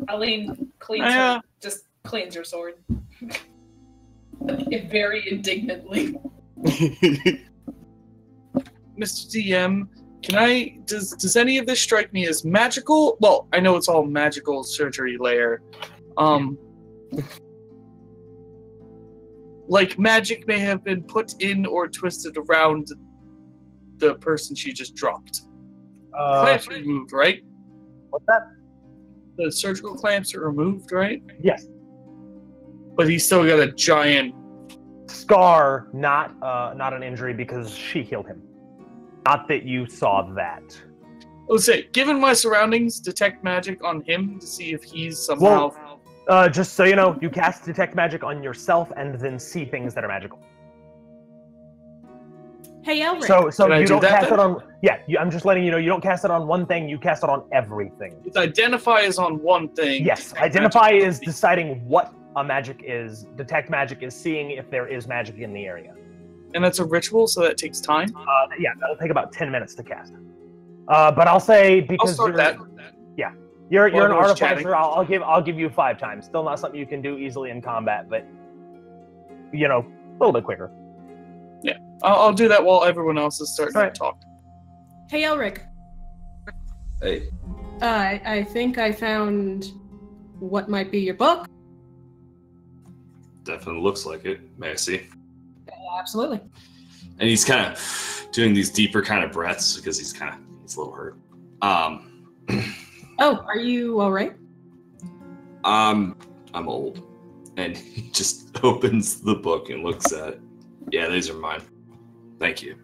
Aline cleans her, just cleans her sword. Very indignantly. Mr. DM, does any of this strike me as magical? Well, I know it's all magical surgery layer. Like magic may have been put in or twisted around the person she just dropped. Clamps are removed, right? What's that? The surgical clamps are removed, right? Yes. But he's still got a giant Scar, not an injury because she healed him. Not that you saw that. Let's say, given my surroundings, detect magic on him to see if he's somehow. Just so you know, you cast detect magic on yourself and then see things that are magical. hey Elric. So Can I you do don't that cast then? it on. Yeah, I'm just letting you know you don't cast it on one thing. You cast it on everything. It's identify is on one thing. Yes, detect identify magic is deciding what a magic is. Detect magic is seeing if there is magic in the area. And that's a ritual, so that takes time. Yeah, that'll take about 10 minutes to cast. But I'll say I'll because start that. you're an While everyone's artificer, I'll give you 5 times. Still not something you can do easily in combat, but a little bit quicker. I'll do that while everyone else is starting Alright. to talk. Hey Elric. hey, I think I found what might be your book. Definitely looks like it. May I see? Absolutely. And he's kind of doing these deeper kind of breaths because he's a little hurt. Oh, are you all right? I'm old, and he just opens the book and looks at it. Yeah, these are mine. Thank you.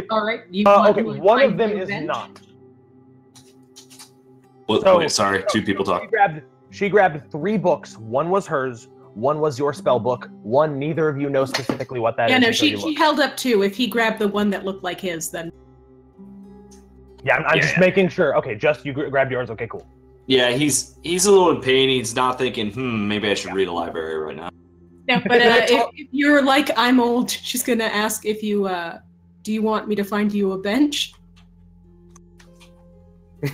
All right. You Okay, want to one of find them is revenge? not. Wait, sorry, two people talk. She grabbed 3 books. One was hers. One was your spell book. One, neither of you know specifically what that is. Yeah, no, until you she look. held up 2. If he grabbed the one that looked like his, then Yeah, I'm just making sure. Okay, just you grabbed yours. Okay, cool. Yeah, he's a little in pain. He's not thinking, maybe I should read a library right now. Yeah, but if you're like I'm old, she's gonna ask if you do you want me to find you a bench?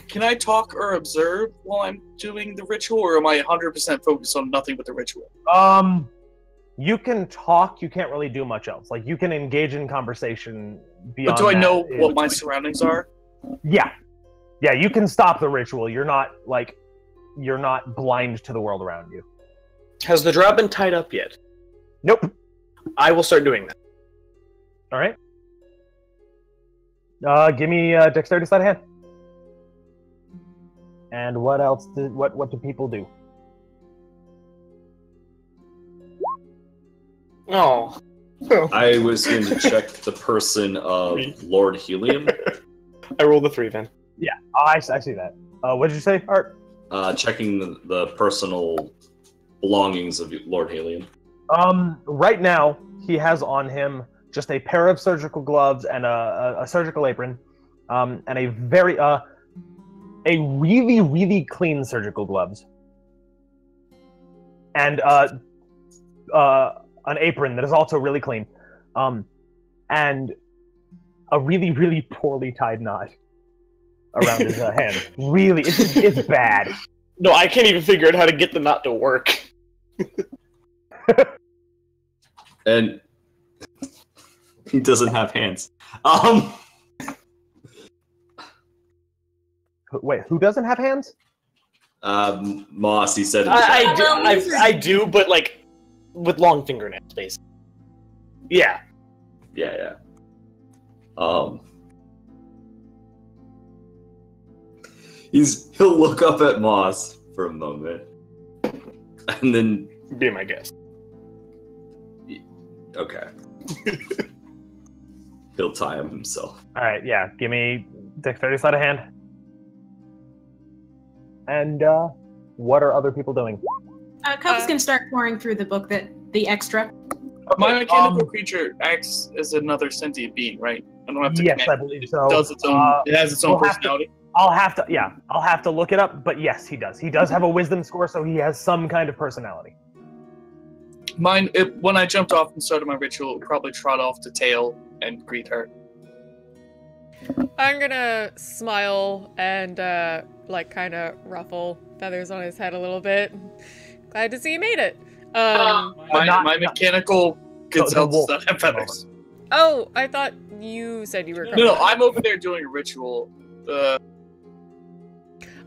Can I talk or observe while I'm doing the ritual, or am I 100% focused on nothing but the ritual? You can talk. You can't really do much else. Like you can engage in conversation beyond. But do I know that. what my surroundings are? Yeah, you can stop the ritual. You're not blind to the world around you. Has the drow been tied up yet? Nope. I will start doing that. All right. Give me dexterity sleight of hand. And what else? What do people do? Oh. I was going to check the person of Lord Helium. I rolled a 3 then. Yeah, I see that. What did you say, Art? Checking the personal belongings of Lord Helium. Right now, he has on him just a pair of surgical gloves and a surgical apron, and a really, really clean surgical gloves. And an apron that is also really clean. And a really, really poorly tied knot around his hand. Really, it's bad. No, I can't even figure out how to get the knot to work. And he doesn't have hands. Wait, who doesn't have hands? Moss, he said. I do, but like with long fingernails, basically. Yeah. Yeah. He'll look up at Moss for a moment, and then be my guest. Okay. He'll tie him himself. All right, yeah. Give me dexterity sleight of hand. And what are other people doing? Cove's gonna start pouring through the book the extra. Okay, My mechanical creature acts as another sentient being, right? I don't have to. Yes, I believe so. It does its own. It has its own personality. I'll have to look it up, but yes, he does. He does have a wisdom score, so he has some kind of personality. Mine, when I jumped off and started my ritual, it would probably trot off to tail and greet her. I'm gonna smile and kind of ruffle feathers on his head a little bit. Glad to see you made it. My mechanical gazelle does not have feathers. Oh, I thought you said you were. No, I'm over there doing a ritual.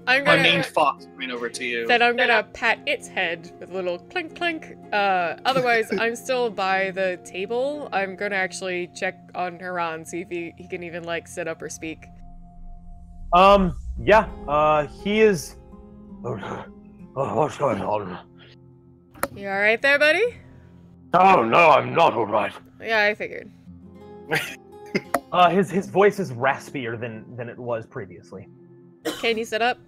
My main fox went over to you. Then I'm gonna pat its head with a little clink clink. Otherwise, I'm still by the table. I'm gonna actually check on Haran, see if he can even sit up or speak. Yeah. He is. What's going on? You all right there, buddy? Oh no, I'm not all right. Yeah, I figured. His voice is raspier than it was previously. Can you sit up?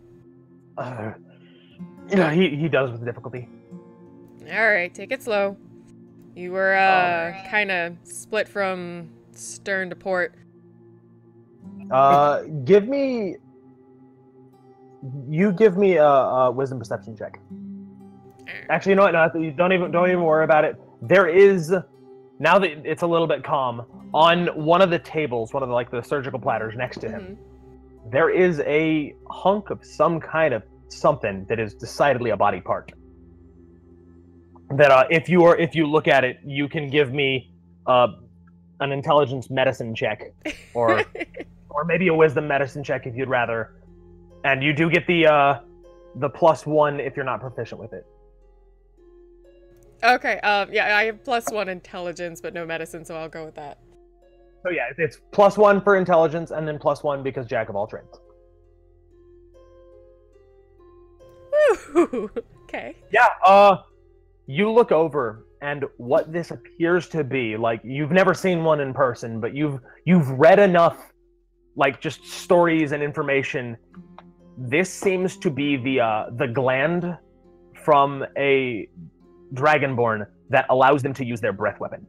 He does with difficulty. All right, take it slow. You were kind of split from stern to port. Give me a wisdom perception check. Actually, you know what? No, you don't even worry about it. There is, now that it's a little bit calm, on one of the tables, one of the surgical platters next to him, there is a hunk of some kind of something that is decidedly a body part. That if you look at it, you can give me an intelligence medicine check, or maybe a wisdom medicine check if you'd rather, and you do get the +1 if you're not proficient with it. Okay. Yeah, I have +1 intelligence, but no medicine, so I'll go with that. So yeah, it's +1 for intelligence, and then +1 because jack of all trades. Woo! Okay. Yeah. You look over, and what this appears to be, you've never seen one in person, but you've read enough, just stories and information. This seems to be the gland from a dragonborn that allows them to use their breath weapon.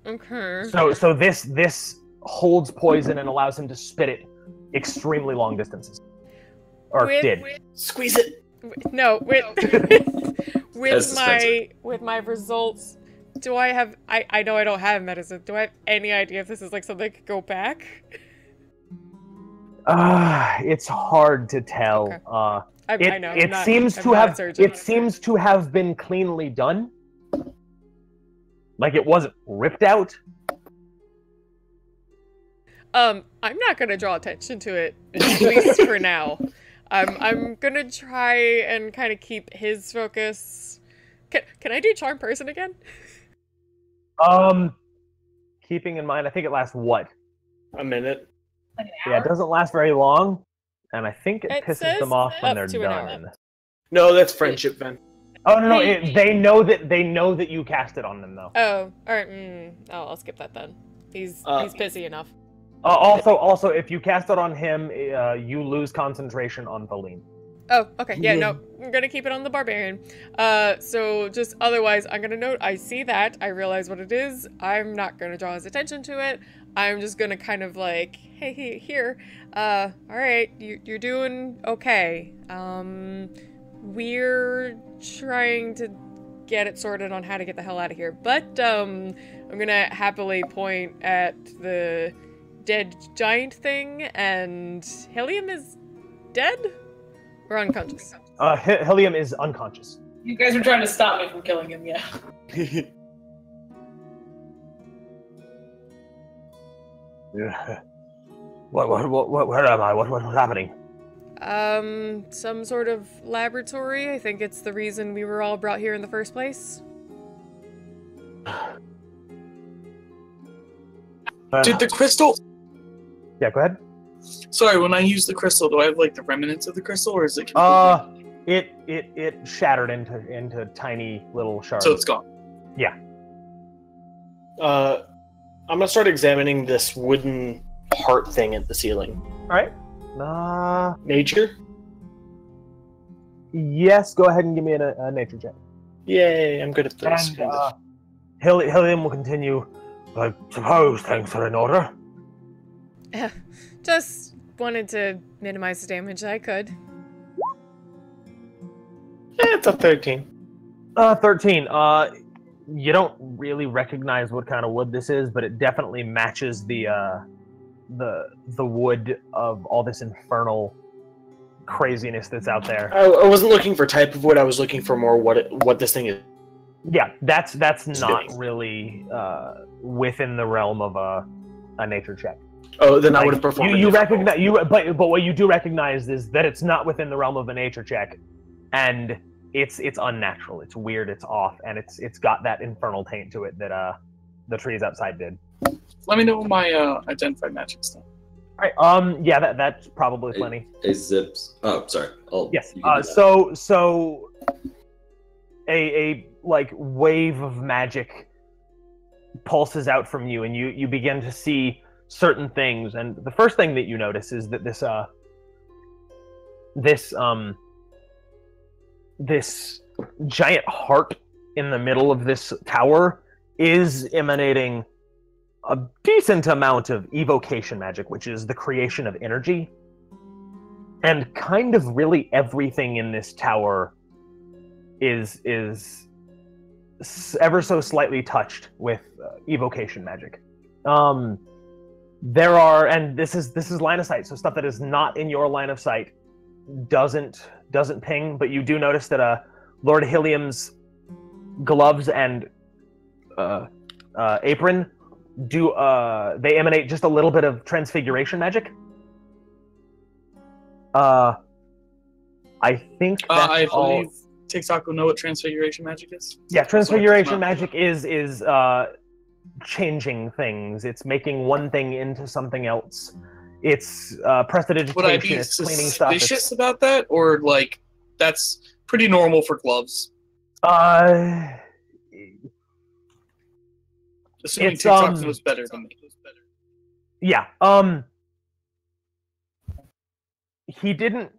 Okay. So this holds poison and allows him to spit it extremely long distances. Or did. Squeeze it. No, with As with my results, do I have? I know I don't have medicine. Do I have any idea if this is like something that could go back? It's hard to tell. Okay. I know. It seems to have been cleanly done. Like it wasn't ripped out. I'm not gonna draw attention to it, at least for now. I'm gonna try and kind of keep his focus. Can I do charm person again? Keeping in mind, I think it lasts what? A minute. Like an Yeah, hour? it doesn't last very long, and I think it It pisses says them off when up they're to an hour. done. No, that's friendship, Ven. Oh no, they know that you cast it on them though. Oh, all right. I'll skip that then. He's busy enough. Also, if you cast it on him, you lose concentration on Valine. Oh, okay. Yeah, no, I'm gonna keep it on the barbarian. So just otherwise, I'm gonna note, I see that, I realize what it is, I'm not gonna draw his attention to it, I'm just gonna kind of like, hey, here, alright, you're doing okay. We're trying to get it sorted on how to get the hell out of here, but, I'm gonna happily point at the dead giant thing, and Helium is dead? Or unconscious? Helium is unconscious. You guys were trying to stop me from killing him, yeah. Where am I? What's happening? Some sort of laboratory. I think it's the reason we were all brought here in the first place. Did the crystal... Yeah, go ahead. Sorry, when I use the crystal, do I have like the remnants of the crystal, or is it? It shattered into tiny little shards. So it's gone. Yeah. I'm gonna start examining this wooden heart thing at the ceiling. All right. Nature? Yes. Go ahead and give me a nature check. Yay! I'm good at this. And Helium will continue. I suppose things are in order. Just wanted to minimize the damage I could. It's a 13. 13. You don't really recognize what kind of wood this is, but it definitely matches the wood of all this infernal craziness that's out there. I wasn't looking for type of wood. I was looking for more what this thing is. Yeah, that's not really within the realm of a nature check. Oh, then I would have performed. You recognize but what you do recognize is that it's not within the realm of a nature check, and it's unnatural. It's weird. It's off, and it's got that infernal taint to it that the trees outside did. Let me know my identified magic stuff. All right. Yeah, that's probably plenty. A zips. Oh, sorry. Yes. So a like wave of magic pulses out from you, and you begin to see certain things. And the first thing that you notice is that this giant heart in the middle of this tower is emanating a decent amount of evocation magic, which is the creation of energy. And kind of really everything in this tower is ever so slightly touched with evocation magic. There are, and this is line of sight, so stuff that is not in your line of sight doesn't ping, but you do notice that Lord Helium's gloves and apron they emanate just a little bit of transfiguration magic. I think that's I believe TikTok will know what transfiguration magic is. Yeah, transfiguration magic is changing things. It's making one thing into something else. It's prestidigitation. Would I be it's cleaning stuff. suspicious about that, or like that's pretty normal for gloves? Assuming It's, TikTok knows better than me. Yeah. He didn't.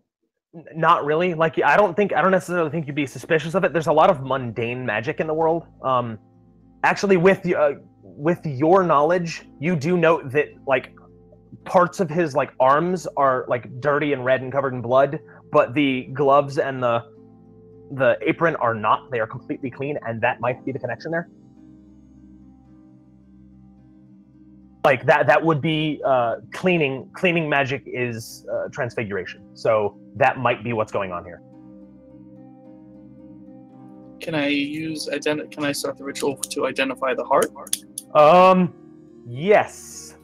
Not really. Like, I don't necessarily think you'd be suspicious of it. There's a lot of mundane magic in the world. Actually, with with your knowledge, you do note that like parts of his like arms are like dirty and red and covered in blood, but the gloves and the apron are not. They are completely clean, and that might be the connection there. Like that would be cleaning. Cleaning magic is transfiguration, so that might be what's going on here. Can I Can I start the ritual to identify the heart? Yes.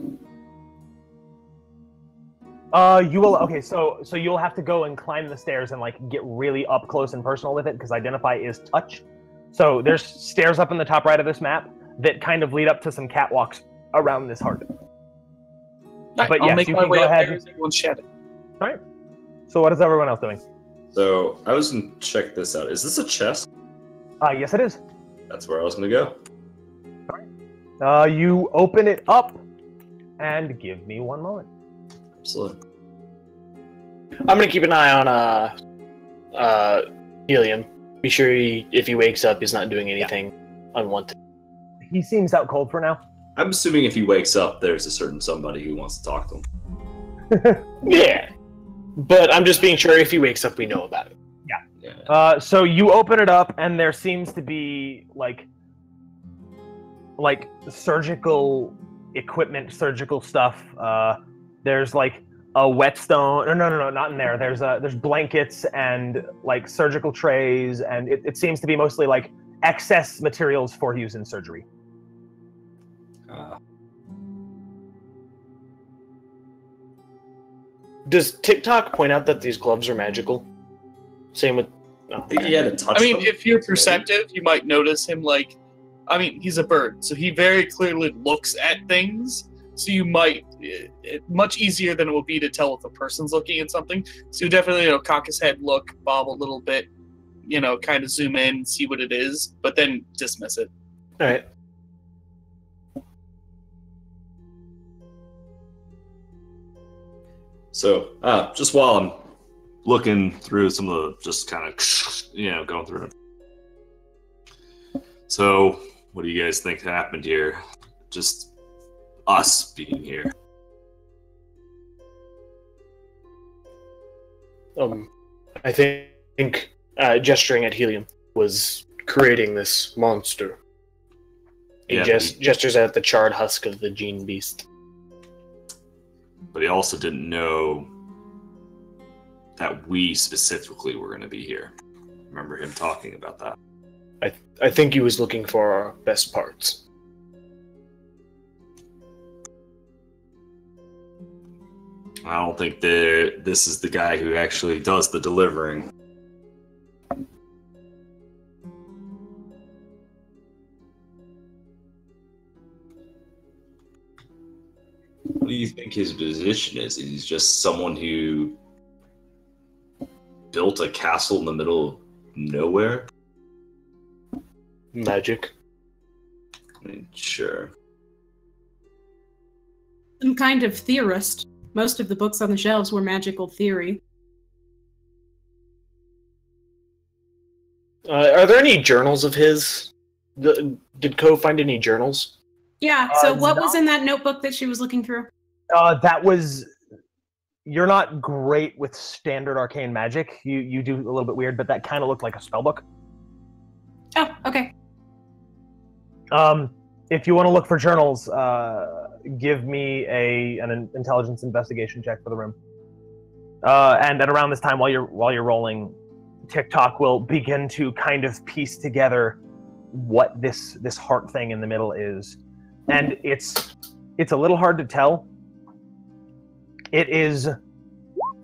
You will. Okay, so you'll have to go and climb the stairs and like get really up close and personal with it, because identify is touch. So there's stairs up in the top right of this map that kind of lead up to some catwalks around this heart. Right, But I'll yes, make you my can way go up ahead. there as everyone's chatting. All right. So what is everyone else doing? So I was gonna check this out. Is this a chest? Yes, it is. That's where I was gonna go. You open it up, and give me one moment. Absolutely. I'm gonna keep an eye on Helium. Be sure if he wakes up, he's not doing anything unwanted. He seems out cold for now. I'm assuming if he wakes up, there's a certain somebody who wants to talk to him. Yeah, but I'm just being sure if he wakes up, we know about it. Yeah. So you open it up, and there seems to be like surgical equipment, surgical stuff. There's like a whetstone. No, not in there. There's blankets and like surgical trays, and it seems to be mostly like excess materials for use in surgery. Does TikTok point out that these gloves are magical? Same with. No. He had to touch I mean, them. if you're perceptive, you might notice him like. I mean, he's a bird, so he very clearly looks at things. So you might, much easier than it would be to tell if a person's looking at something. So you definitely, cock his head, look, bob a little bit, kind of zoom in, see what it is, but then dismiss it. All right. So, just while I'm looking through some of the, just kind of, going through it. So, what do you guys think happened here? Just us being here. I think gesturing at Helium was creating this monster. He gestures at the charred husk of the gene beast. But he also didn't know that we specifically were going to be here. Remember him talking about that. I think he was looking for our best parts. I don't think this is the guy who actually does the delivering. What do you think his position is? He's just someone who built a castle in the middle of nowhere? Magic. I mean, sure. Some kind of theorist. Most of the books on the shelves were magical theory. Are there any journals of his? Did Ko find any journals? Yeah, so what was in that notebook that she was looking through? That was... You're not great with standard arcane magic. You do a little bit weird, but that kind of looked like a spellbook. Oh, okay. If you want to look for journals, give me an intelligence investigation check for the room. And at around this time, while you're rolling, TikTok will begin to kind of piece together what this heart thing in the middle is, and it's a little hard to tell. It is.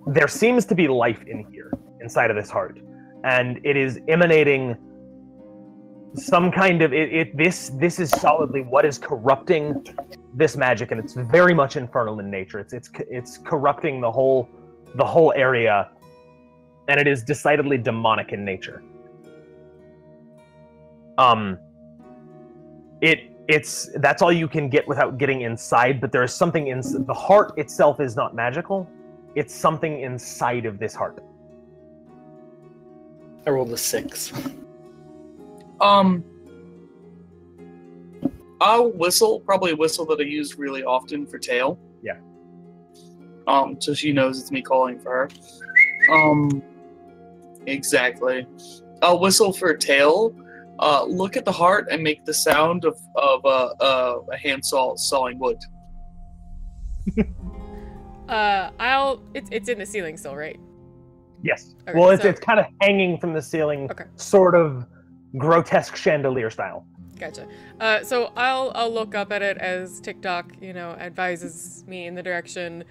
There seems to be life in here, inside of this heart, and it is emanating some kind of this is solidly what is corrupting this magic, and it's very much infernal in nature. It's corrupting the whole area, and it is decidedly demonic in nature. That's all you can get without getting inside, but there is something in the heart itself is not magical. It's something inside of this heart. I rolled a 6. I'll whistle, probably a whistle that I use really often for Tail. Yeah. So she knows it's me calling for her. Exactly. I'll whistle for Tail. Look at the heart and make the sound of a handsaw sawing wood. It's in the ceiling still, right? Yes. Okay, Well, it's so- it's kind of hanging from the ceiling, Okay. sort of grotesque chandelier style. Gotcha. So I'll look up at it as TikTok, advises me in the direction.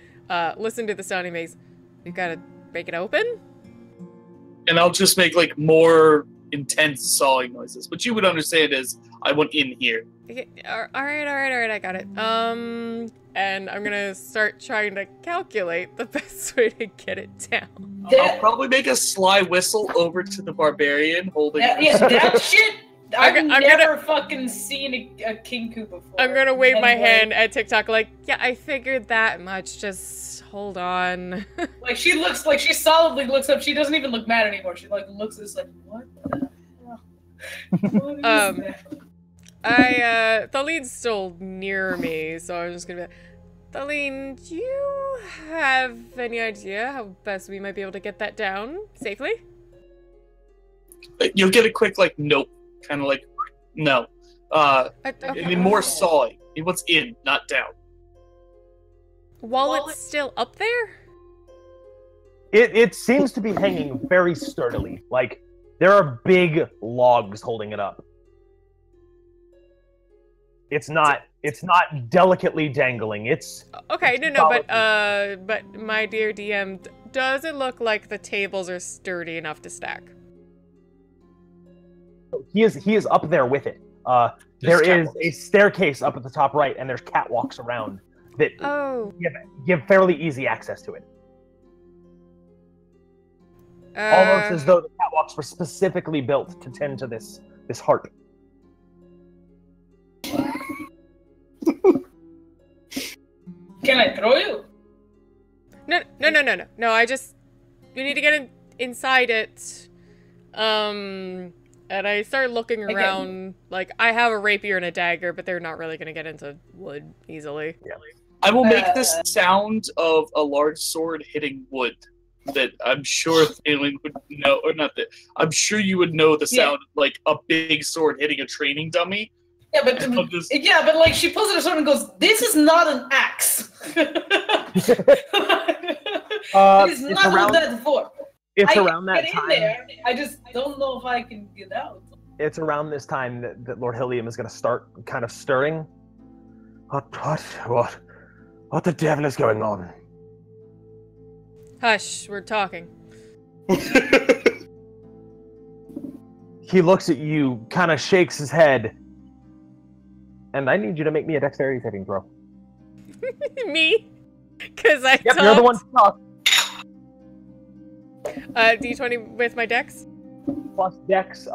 Listen to the sound he makes. You gotta break it open. And I'll just make like more intense sawing noises, which you would understand as I went in here. Okay, all right. I got it. And I'm gonna start trying to calculate the best way to get it down. I'll probably make a sly whistle over to the barbarian holding. That shit. I've I'm never fucking seen a kinku before. I'm gonna wave my And, like, hand at TikTok like, yeah, I figured that much. Just hold on. Like she solidly looks up. She doesn't even look mad anymore. She like looks at this like, what the hell? What is that? Thalene's still near me, so I'm just gonna be like, Thalene, do you have any idea how best we might be able to get that down safely? You'll get a quick like nope, kind of like no. Okay. And more sawing. What's in, not down. While it's still up there? It seems to be hanging very sturdily. Like there are big logs holding it up. It's not delicately dangling. It's Okay, no, but my dear DM, does it look like the tables are sturdy enough to stack? he is up there with it. There is a staircase up at the top right, and there's catwalks around that give fairly easy access to it. Almost as though the catwalks were specifically built to tend to this heart. Can I throw you? No. You need to get inside it. And I start looking around. Like, I have a rapier and a dagger, but they're not really gonna get into wood easily. Yeah. I will make this sound of a large sword hitting wood. That I'm sure Thalen would know, or not that. I'm sure you would know the sound of, like a big sword hitting a training dummy. Yeah, but like she pulls out her sword and goes, "This is not an axe. It is not what that's for." It's I around can that get time. in there. I just don't know if I can get out. It's around this time that Lord Hilliam is going to start kind of stirring. What the devil is going on? Hush, we're talking. He looks at you, kind of shakes his head, and I need you to make me a dexterity saving throw. Me? Because I Yep, you're the one to talk. D20 with my dex? Plus dex.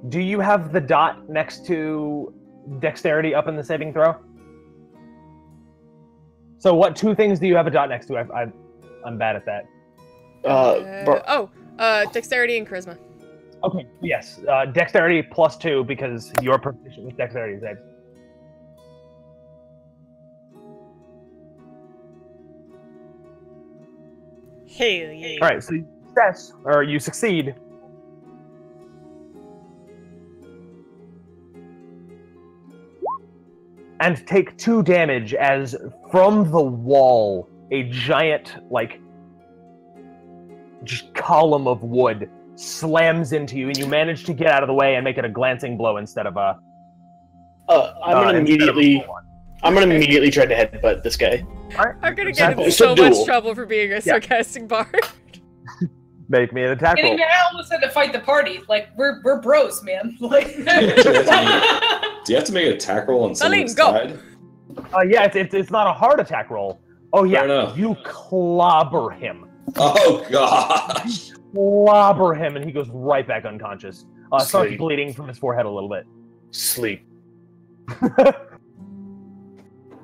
Do you have the dot next to dexterity up in the saving throw? So what two things do you have a dot next to? I'm bad at that. Dexterity and charisma. Okay, yes. Dexterity plus 2 because you're proficient with dexterity saves. Hell yeah. Alright, so you succeed. And take 2 damage as from the wall, a giant, just column of wood slams into you, and you manage to get out of the way and make it a glancing blow instead of a... I'm gonna immediately try to headbutt this guy. I'm gonna get in so much trouble for being a sarcastic bard. Make me an attack roll. And I almost had to fight the party. Like we're bros, man. Like. Do you have to make an attack roll on someone's side? Yeah, it's not a hard attack roll. Oh yeah, you clobber him. Oh gosh. Clobber him, and he goes right back unconscious. Starts bleeding from his forehead a little bit. Sleep.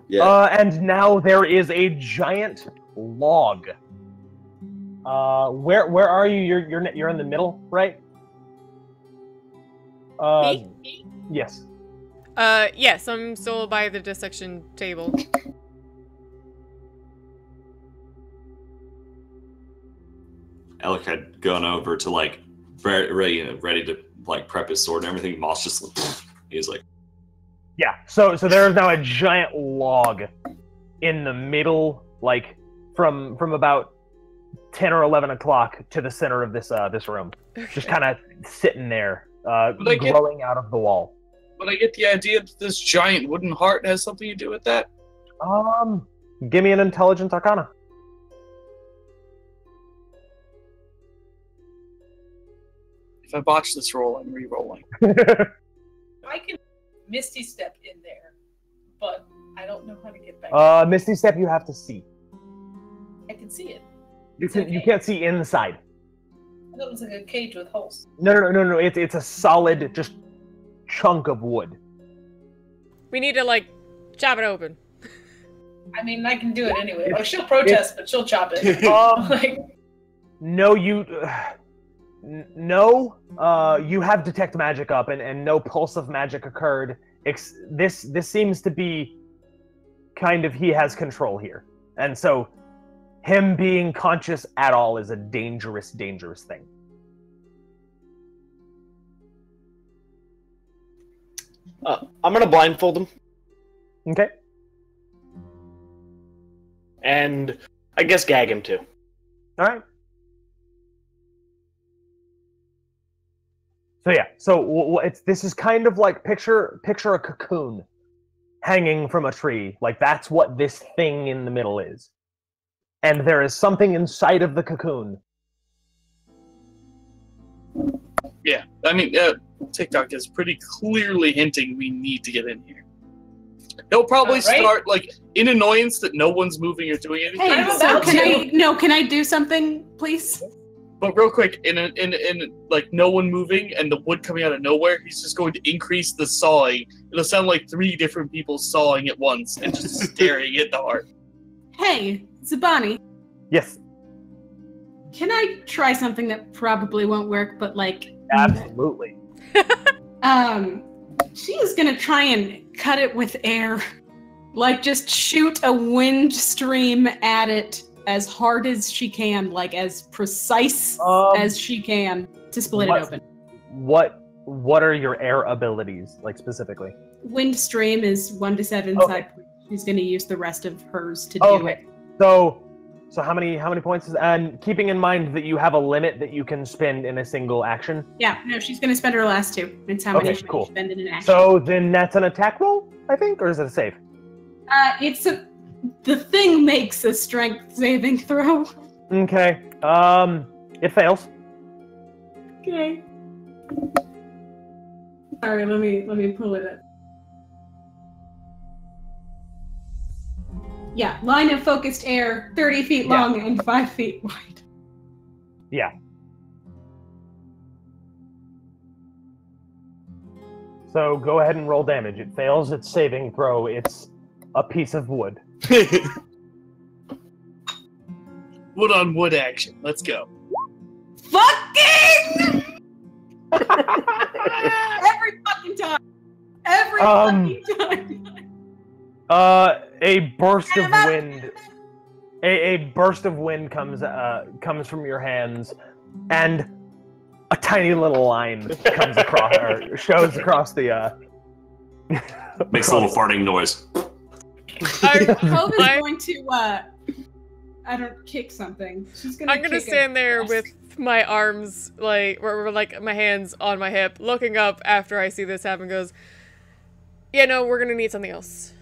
Yeah. And now there is a giant log. Where are you? You're in the middle, right? Me? Yes. Yes, I'm still by the dissection table. Alec had gone over to like ready to like prep his sword and everything. Moss just he's like, Yeah. So there is now a giant log in the middle, like from about 10 or 11 o'clock to the center of this room, just kind of sitting there, glowing out of the wall. But I get the idea that this giant wooden heart has something to do with that. Give me an intelligence arcana. If I botch this roll, I'm re-rolling. I can Misty Step in there, but I don't know how to get back. Misty Step, you have to see. I can see it. You can't see inside. I thought it was like a cage with holes. No. It's a solid, just chunk of wood. We need to, like, chop it open. I mean, I can do it anyway. Oh, she'll protest, but she'll chop it. Like, no, you have detect magic up, and no pulse of magic occurred. This seems to be kind of he has control here, and so him being conscious at all is a dangerous thing. I'm gonna blindfold him, Okay. and I guess gag him too. All right. So yeah, this is kind of like picture a cocoon hanging from a tree. Like that's what this thing in the middle is. And there is something inside of the cocoon. Yeah, I mean, TikTok is pretty clearly hinting we need to get in here. He'll probably start like in annoyance that no one's moving or doing anything. Hey, so can I do something, please? But real quick, in like no one moving and the wood coming out of nowhere, he's just going to increase the sawing. It'll sound like 3 different people sawing at once and just staring at the heart. Hey, Zabani. Yes. Can I try something that probably won't work, but like... Absolutely. She is gonna try and cut it with air. Like, just shoot a wind stream at it as hard as she can, like as precise as she can to split it open. What are your air abilities, like specifically? Wind stream is 1 to 7 Okay. side. She's gonna use the rest of hers to do it. So how many points is, and keeping in mind that you have a limit that you can spend in a single action? Yeah, no, she's gonna spend her last 2. It's how many she can spend in an action. So then that's an attack roll, I think, or is it a save? The thing makes a strength saving throw. Okay. It fails. Okay. Sorry, let me pull it up. Yeah, line of focused air, 30 feet long and 5 feet wide. Yeah. So go ahead and roll damage. It fails its saving throw. It's a piece of wood. Wood on wood action. Let's go. Fucking! Every fucking time. Every fucking time. A burst of wind. A burst of wind comes from your hands, and a tiny little line comes across, or shows across the. Makes a little farting noise. Cove is going to kick something. I'm gonna stand there with my arms like my hands on my hip, looking up after I see this happen. Goes, yeah, no, we're gonna need something else.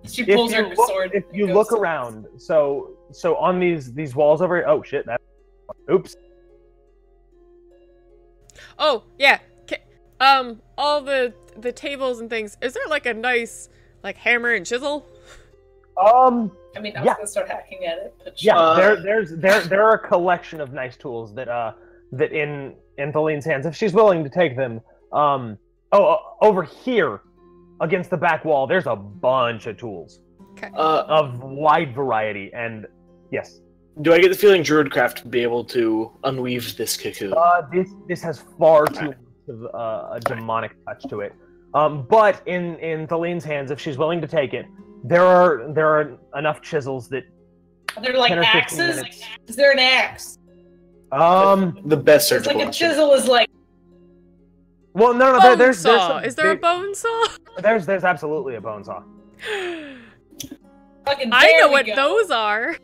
She pulls her sword. If you look around, so on these walls over here. Oh shit! Oops. Oh yeah. All the tables and things. Is there like a nice like hammer and chisel? I mean, I was gonna start hacking at it. But there are a collection of nice tools that in Thaline's hands, if she's willing to take them. Over here, against the back wall, there's a bunch of tools. Okay. Of wide variety, and yes. Do I get the feeling Druidcraft would be able to unweave this cocoon? This has far too much of a demonic touch to it. But in Thalene's hands, if she's willing to take it, there are enough chisels that. They're like 10 or 15 axes. minutes. Is there an axe? The best It's surgical. like a chisel is like. Well, no, Bone there's saw. some Is there a big- bone saw? There's absolutely a bone saw. Fucking I there know we what go. those are.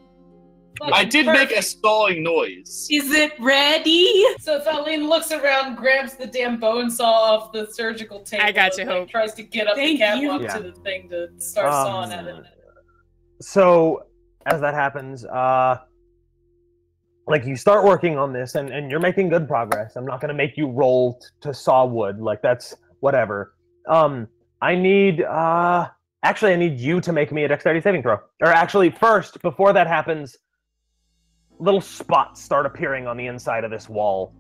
Fucking I did make a perfect. stalling noise. Is it ready? So Thaleen looks around, grabs the damn bone saw off the surgical table. I got you, and, like, Hope. tries to get up Thank the catwalk you. to the thing to start sawing at it. So as that happens, like you start working on this, and you're making good progress. I'm not gonna make you roll to saw wood, like that's whatever. I need actually I need you to make me a dexterity saving throw. Or actually, first, before that happens, little spots start appearing on the inside of this wall.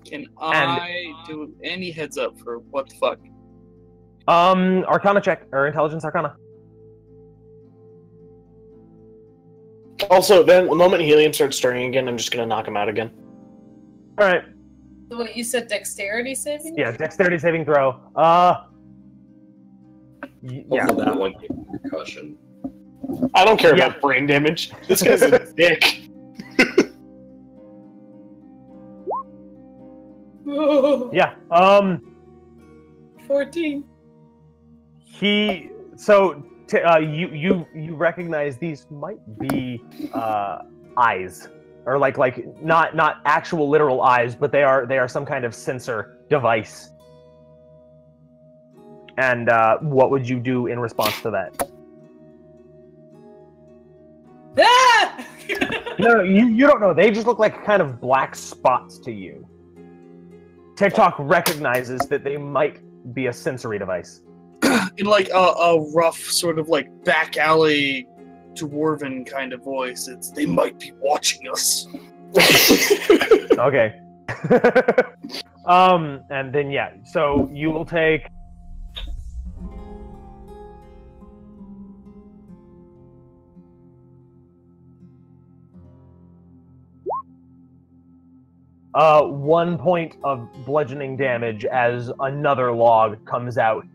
Can I do any heads up for what the fuck? Arcana check or intelligence arcana. Also, then the moment helium starts stirring again, I'm just gonna knock him out again. All right. So what you said, dexterity saving? Yeah, dexterity saving throw. Yeah. Hopefully that one gave him concussion. I don't care Yeah. about brain damage. This guy's a dick. Yeah. 14. You recognize these might be eyes, or like not actual literal eyes, but they are some kind of sensor device. And what would you do in response to that? Ah! No, you don't know. They just look like kind of black spots to you. TikTok recognizes that they might be a sensory device. In like a rough sort of like back alley dwarven kind of voice. It's they might be watching us. Okay. And then yeah, so you will take. One point of bludgeoning damage as another log comes out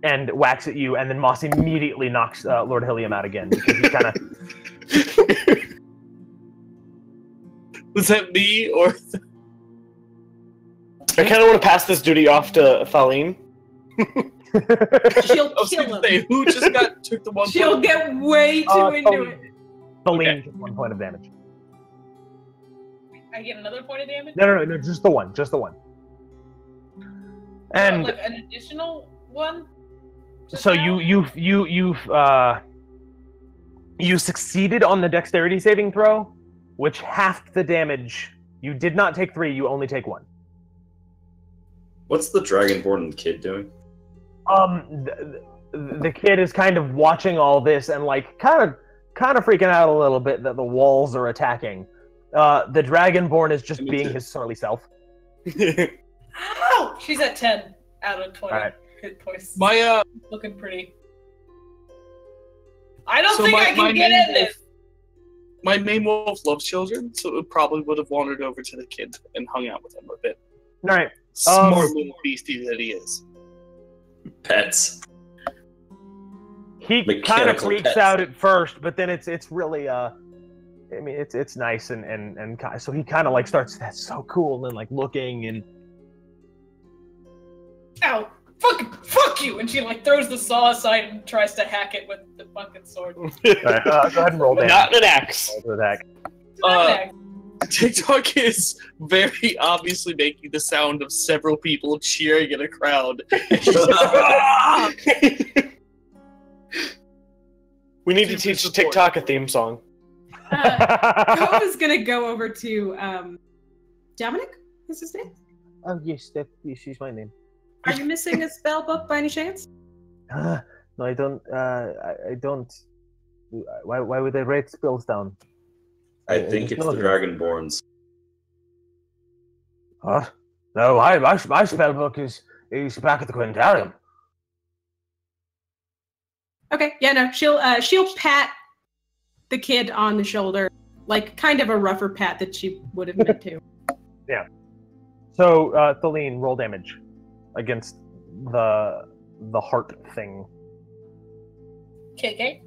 and whacks at you, and then Moss immediately knocks Lord Helium out again because he kind of. Was that me or? I kind of want to pass this duty off to Thaleen. She'll I was kill gonna him. say, who just took the one? She'll get way too into it. Thaleen took 1 point of damage. I get another point of damage? No, just the one, And like an additional one? Just so now? you succeeded on the dexterity saving throw, which halved the damage. You did not take 3, you only take 1. What's the Dragonborn kid doing? The kid is kind of watching all this and like kind of freaking out a little bit that the walls are attacking. The Dragonborn is just Me being too. his surly self. Ow! She's at 10 out of 20 Alright. hit points. My Looking pretty. I don't So think my- I my can get main in this. my main wolf loves children, so it probably would have wandered over to the kid and hung out with him a bit. All right. Smart little beastie that he is. Pets. He kind of Mechanical freaks pets. out at first, but then it's really I mean it's nice and so he kind of like starts, that's so cool, and like looking and Ow! Fuck you! And she like throws the saw aside and tries to hack it with the fucking sword. all right, go ahead and roll damage. Not an axe. Roll to attack. TikTok is very obviously making the sound of several people cheering in a crowd. We need to teach TikTok a theme song. Hope is gonna go over to Dominic. Is his name? Oh yes, she's my name. Are you missing a spell book by any chance? No, I don't. I don't. Why would they write spells down? I think it's the Dragonborns. Huh? No, my spell book is back at the Quintarium. Okay, yeah, no, she'll pat the kid on the shoulder, like kind of a rougher pat that she would have meant to. So, Thaleen, roll damage against the heart thing. KK?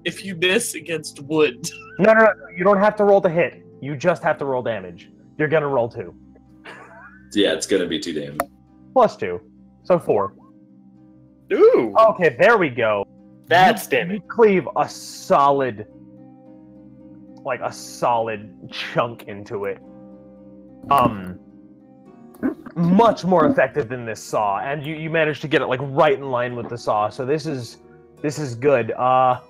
If you miss against wood. No, you don't have to roll to hit. You just have to roll damage. You're gonna roll 2. Yeah, it's gonna be 2 damage. Plus 2. So 4. Ooh, Okay, there we go. that's You damage. cleave a solid chunk into it. Much more effective than this saw, and you managed to get it like right in line with the saw. So this is good. Real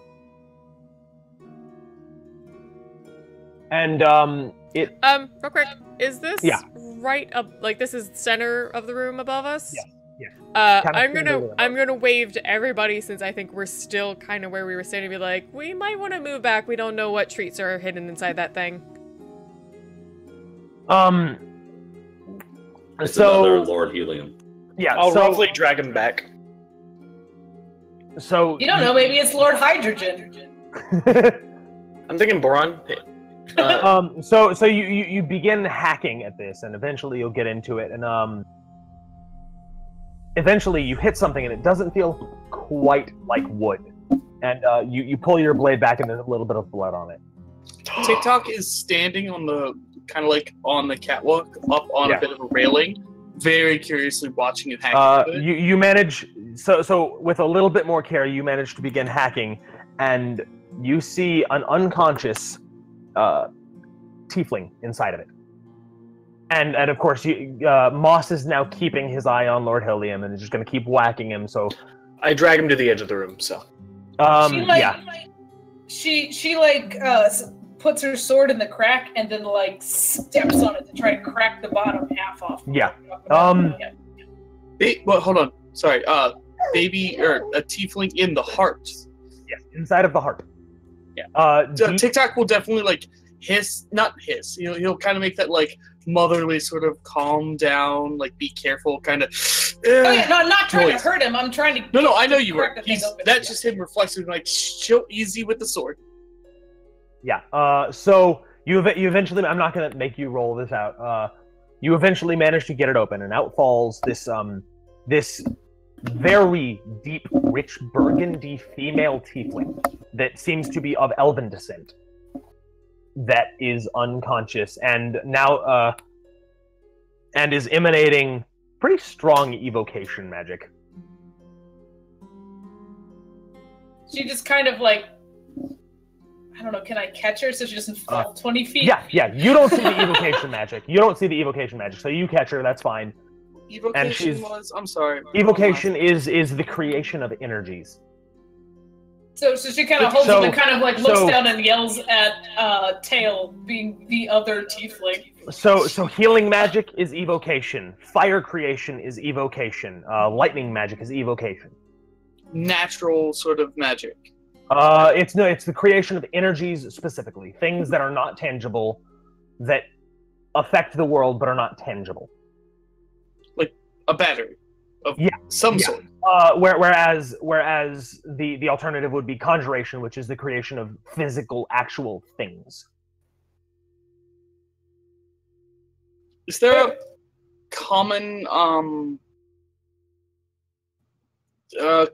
quick, is this Yeah. right up? Like this is center of the room above us? Yeah. Kinda I'm standing over gonna wave to everybody since I think we're still kind of where we were standing. Be like, we might want to move back. We don't know what treats are hidden inside that thing. It's So another Lord Helium. yeah, I'll so roughly drag him back. so You don't know, maybe it's Lord Hydrogen. I'm thinking boron. So you begin hacking at this, and eventually you'll get into it, and eventually you hit something, and it doesn't feel quite like wood, and you pull your blade back, and there's a little bit of blood on it. TikTok is standing on the kind of like on the catwalk, up on a bit of a railing, very curiously watching it hack. You manage so with a little bit more care, you manage to begin hacking, and you see an unconscious tiefling inside of it. And of course, Moss is now keeping his eye on Lord Helium and is just going to keep whacking him. So I drag him to the edge of the room. So She puts her sword in the crack and then like steps on it to try to crack the bottom half off. Yeah. Well, hold on. Sorry. Baby or a tiefling in the heart. Yes, inside of the heart. Yeah. TikTok will definitely like not hiss. He'll kind of make that like motherly sort of calm down, like be careful kind of. Oh yeah, no, I'm not trying to hurt him. I'm trying to. No, I know you were. crack the thing open. That's just him reflexively like chill, easy with the sword. Yeah. So you eventually. I'm not going to make you roll this out. You eventually manage to get it open, and out falls this very deep, rich burgundy female tiefling that seems to be of elven descent. That is unconscious and now and is emanating pretty strong evocation magic. She just kind of like, I don't know, can I catch her so she doesn't fall 20 feet? Yeah, you don't see the evocation magic. So you catch her, that's fine. Evocation I'm sorry. Evocation is the creation of energies. So she kind of holds him and kind of like looks down and yells at Tail, being the other tiefling. So healing magic is evocation. Fire creation is evocation. Lightning magic is evocation. Natural sort of magic. It's the creation of energies specifically, things that are not tangible, that affect the world but are not tangible. Like a battery of some sort. Whereas the alternative would be conjuration, which is the creation of physical, actual things. Is there a common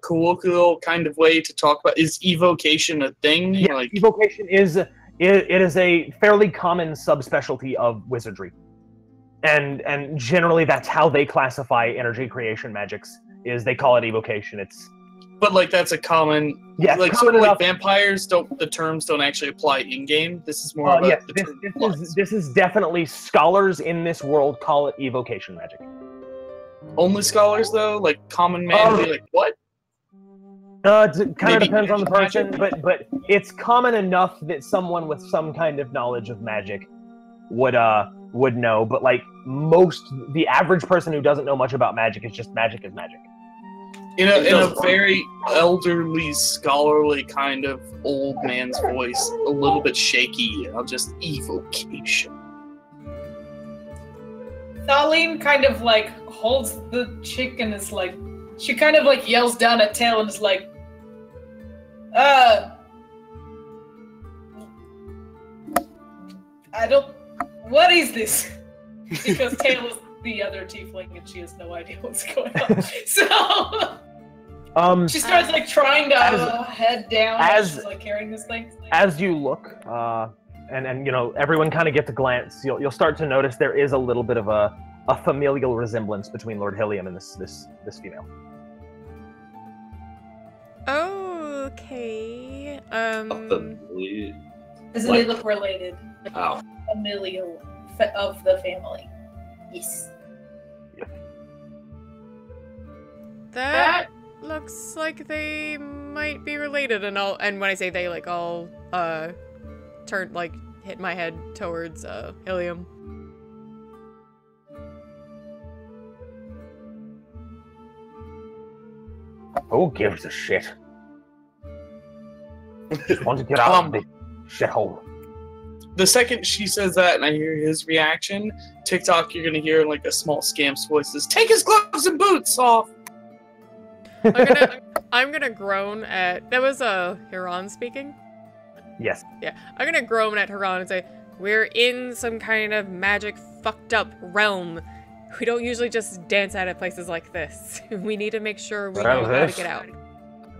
colloquial kind of way to talk about? Is evocation a thing? Yeah, evocation is a fairly common subspecialty of wizardry, and generally that's how they classify energy creation magics. Is they call it evocation. But like that's a common, like common sort of enough. like vampires the terms don't actually apply in game. This is more about the term this is definitely scholars in this world call it evocation magic. Only scholars though, like common man be like what? It kind of depends on the person, but it's common enough that someone with some kind of knowledge of magic would know. But like the average person who doesn't know much about magic is just magic is magic. In a very elderly, scholarly kind of old man's voice, a little bit shaky. I'll just evocation. Thaleen kind of like holds the chick and is like, she kind of like yells down at Tail and is like, what is this? Because Tail is the other tiefling, and she has no idea what's going on. So she starts like trying to head down as she's like carrying this thing. As you look, and you know, everyone kind of gets a glance. You'll start to notice there is a little bit of a familial resemblance between Lord Hilliam and this female. Okay. Familial. Doesn't they look related? Oh. Familial of the family. Yes. That looks like they might be related, and when I say they, like, I'll turn, like, hit my head towards Hilliam. Who gives a shit? Just want to get out of the shithole. The second she says that and I hear his reaction, TikTok, you're gonna hear like a small scamp's voice says, "Take his gloves and boots off!" I'm gonna groan at... That was Hiran speaking? Yes. Yeah. I'm gonna groan at Hiran and say, we're in some kind of magic fucked up realm. We don't usually just dance out at places like this. We need to make sure we know how to get out.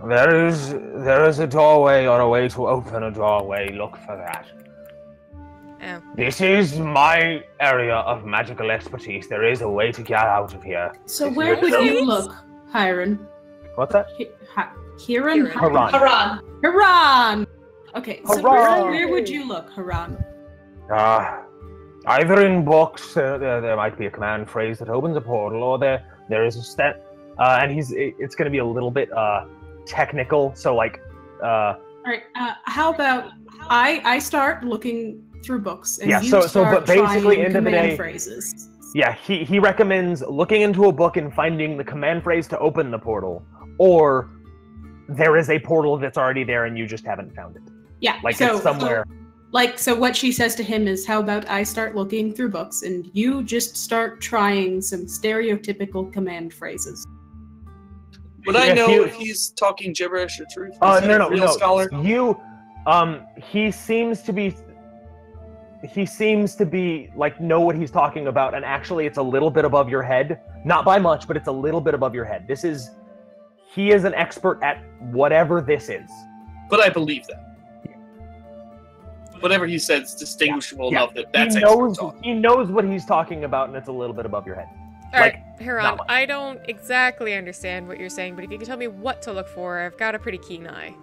There is a doorway or a way to open a doorway. Look for that. Oh. This is my area of magical expertise. There is a way to get out of here. So where would you look, Hiran? What's that? Hiran? Haran. Haran! Okay, so Haran. where would you look, Haran? Either in books, there might be a command phrase that opens a portal, or there is a step, and it's going to be a little bit technical. So like, all right. How about I start looking through books, and yeah. you But basically, trying end of the day, phrases. Yeah, he recommends looking into a book and finding the command phrase to open the portal, or there is a portal that's already there and you just haven't found it. Yeah, like it's somewhere. So what she says to him is, how about I start looking through books and you just start trying some stereotypical command phrases. Would I know if he's talking gibberish or truth? No. Scholar? He seems to be like know what he's talking about, and actually it's a little bit above your head. Not by much, but it's a little bit above your head. He is an expert at whatever this is. But I believe that. Whatever he said is distinguishable enough that that's he knows what he's talking about, and it's a little bit above your head. Alright, Hiran, I don't exactly understand what you're saying, but if you can tell me what to look for, I've got a pretty keen eye.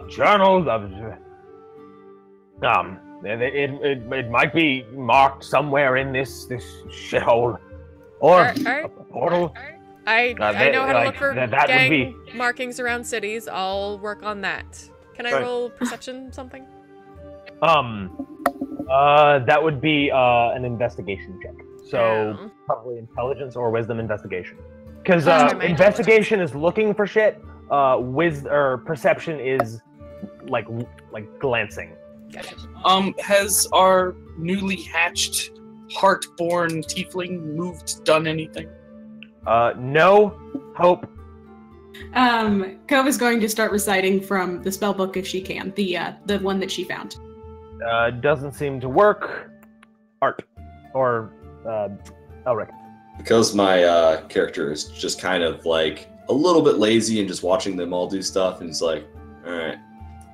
Journals of... It might be marked somewhere in this shithole. Or a portal. I know how to look for gang markings around cities. I'll work on that. Can I roll perception something? That would be an investigation check. So probably intelligence or wisdom investigation. Because investigation is looking for shit. Perception is like glancing. Gotcha. Has our newly hatched, heart-born tiefling done anything? No. Hope. Cove is going to start reciting from the spell book if she can, the one that she found. Doesn't seem to work. Art. Or, Elric. Because my character is just kind of like a little bit lazy and just watching them all do stuff, and he's like, alright.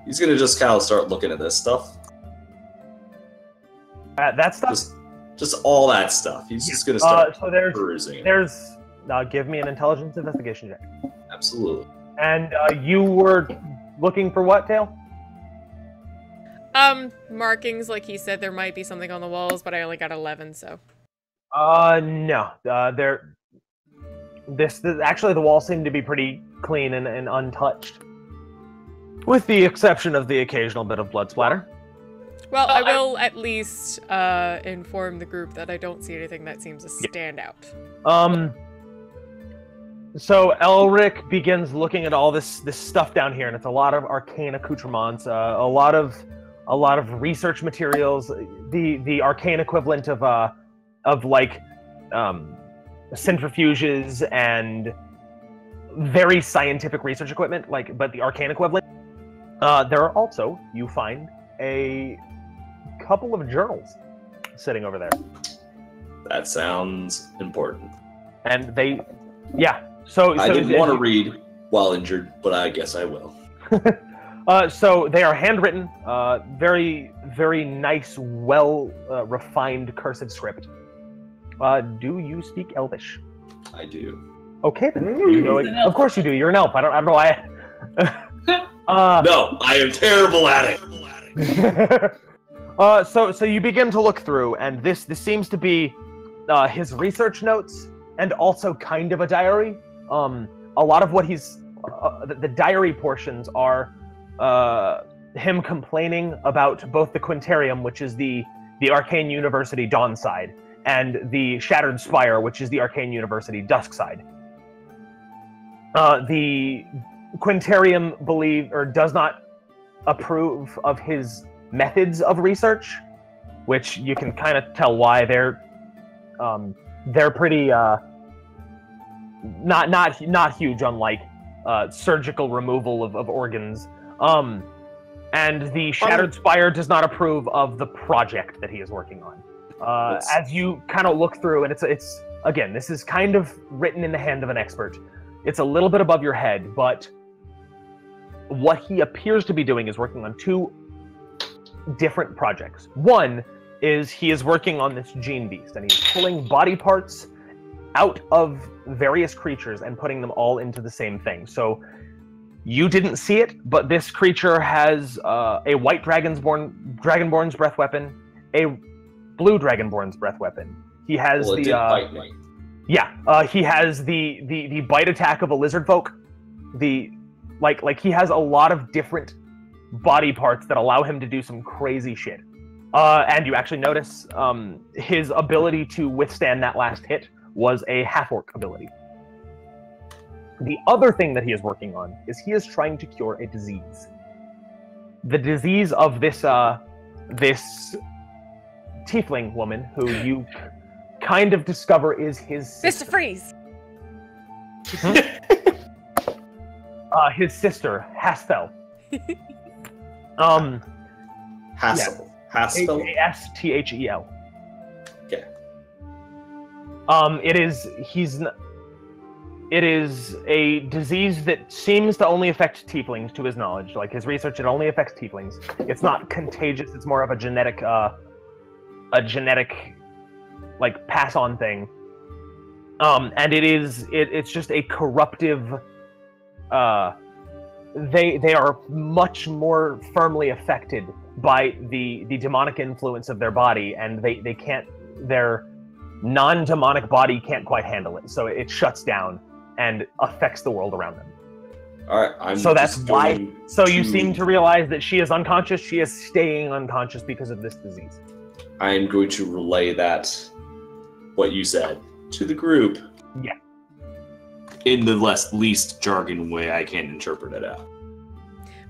He's gonna just kind of start looking at this stuff. That stuff? Just all that stuff. He's just gonna start perusing. Give me an intelligence investigation check. Absolutely. And you were looking for what, Tail? Markings, like he said, there might be something on the walls, but I only got 11, so. No. Actually, the walls seem to be pretty clean and untouched. With the exception of the occasional bit of blood splatter. Well, I will at least inform the group that I don't see anything that seems to stand out. So Elric begins looking at all this stuff down here, and it's a lot of arcane accoutrements, a lot of research materials, the arcane equivalent of like centrifuges and very scientific research equipment, but the arcane equivalent. There are also, you find, a couple of journals sitting over there. That sounds important. And they, yeah. So I didn't want to read while injured, but I guess I will. So they are handwritten, very, very nice, well refined cursive script. Do you speak Elvish? I do. Okay, then. You know it. Of course you do. You're an elf. I don't know why. No, I am terrible at it. So you begin to look through, and this seems to be his research notes, and also kind of a diary. A lot of what he's the diary portions are him complaining about both the Quintarium, which is the Arcane University dawn side, and the Shattered Spire, which is the Arcane University dusk side. The Quintarium does not approve of his methods of research, which you can kind of tell why. They're pretty not huge on like surgical removal of organs. And the Shattered Spire does not approve of the project that he is working on. As you kind of look through, and it's again, this is kind of written in the hand of an expert. It's a little bit above your head, but what he appears to be doing is working on two different projects. One is he is working on this gene beast, and he's pulling body parts out of various creatures and putting them all into the same thing. So you didn't see it, but this creature has a white dragonborn's breath weapon, a blue dragonborn's breath weapon. He has he has the bite attack of a lizard folk. Like he has a lot of different body parts that allow him to do some crazy shit. And you actually notice his ability to withstand that last hit was a half-orc ability. The other thing that he is working on is he is trying to cure a disease. The disease of this tiefling woman, who you kind of discover is his sister. Mr. Freeze! His sister, Haspel. Haspel. Haspel? Hasthel. Okay. It is a disease that seems to only affect tieflings, to his knowledge. Like his research, it only affects tieflings. It's not contagious. It's more of a genetic like pass-on thing. And it's just a corruptive. They are much more firmly affected by the demonic influence of their body, and they can't. Their non-demonic body can't quite handle it, so it shuts down and affects the world around them. All right, so that's why. So you seem to realize that she is unconscious. She is staying unconscious because of this disease. I am going to relay what you said, to the group. Yeah. In the least jargon way I can interpret it out.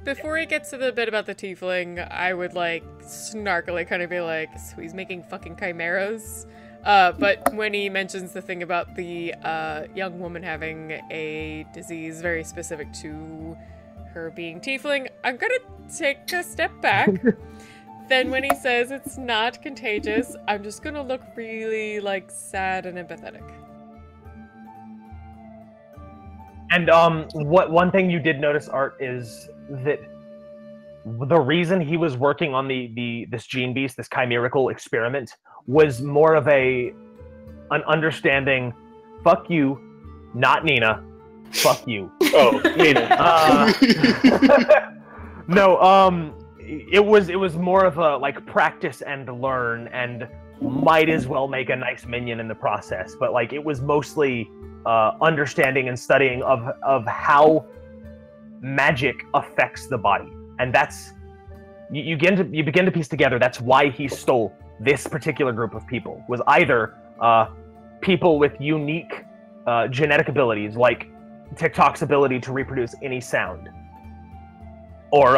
Before he gets to the bit about the tiefling, I would like snarkily kind of be like, so he's making fucking chimeras? But when he mentions the thing about the young woman having a disease very specific to her being tiefling, I'm gonna take a step back. Then when he says it's not contagious, I'm just gonna look really like sad and empathetic. And one thing you did notice, Art, is that the reason he was working on this gene beast, this chimerical experiment, was more of an understanding. Fuck you, not Nina. Fuck you. Oh, Nina. No. It was more of a like practice and learn, and might as well make a nice minion in the process. But like it was mostly understanding and studying of how magic affects the body, and that's you begin to piece together. That's why he stole this particular group of people. Was either people with unique genetic abilities, like TikTok's ability to reproduce any sound, or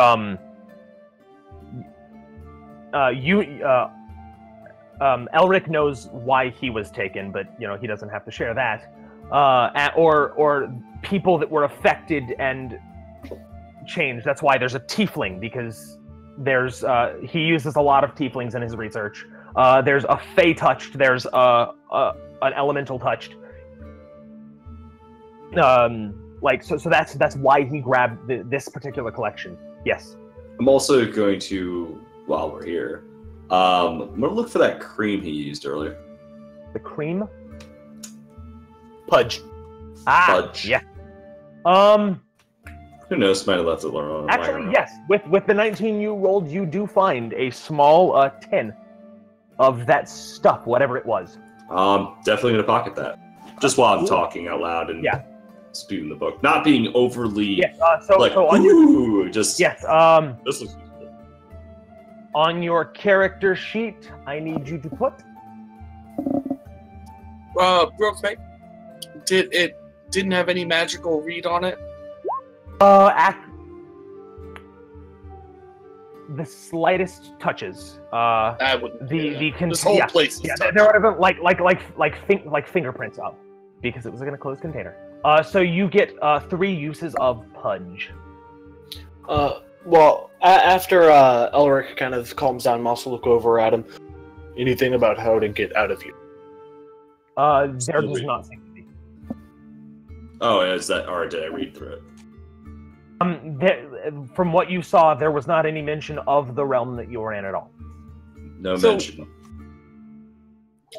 Elric knows why he was taken, but he doesn't have to share that. Or people that were affected and changed. That's why there's a tiefling, because there's he uses a lot of tieflings in his research. There's a Fey touched. There's an Elemental touched. So that's why he grabbed this particular collection. Yes. I'm also going to, while we're here, I'm gonna look for that cream he used earlier. The cream? Pudge. Pudge. Yeah. Who knows? Might have left it alone. Actually, yes. With the 19 you rolled, you do find a small tin of that stuff, whatever it was. Definitely gonna pocket that. Just while I'm talking out loud and spewing the book, not being overly so on your, just yes. This looks useful. On your character sheet, I need you to put. Real quick, it didn't have any magical read on it? The slightest touches. I wouldn't. This whole place. There would have been like fingerprints up, because it was in a closed container. So you get 3 uses of Pudge. Well, after Elric kind of calms down, Moss will look over at him. Anything about how to get out of here? There does not seem to be. Oh, is that, or did I read through it? From what you saw, there was not any mention of the realm that you were in at all. No mention.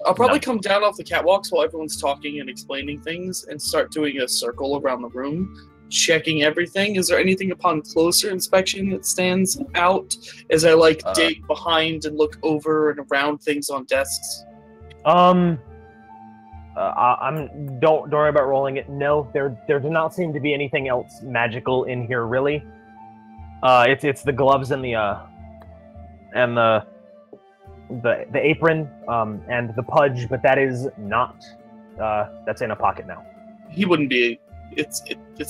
I'll probably come down off the catwalks while everyone's talking and explaining things and start doing a circle around the room, checking everything. Is there anything upon closer inspection that stands out as I dig behind and look over and around things on desks? Don't worry about rolling it. No, there do not seem to be anything else magical in here, really. It's the gloves and the apron and the Pudge, but that is not that's in a pocket now. He wouldn't be. It's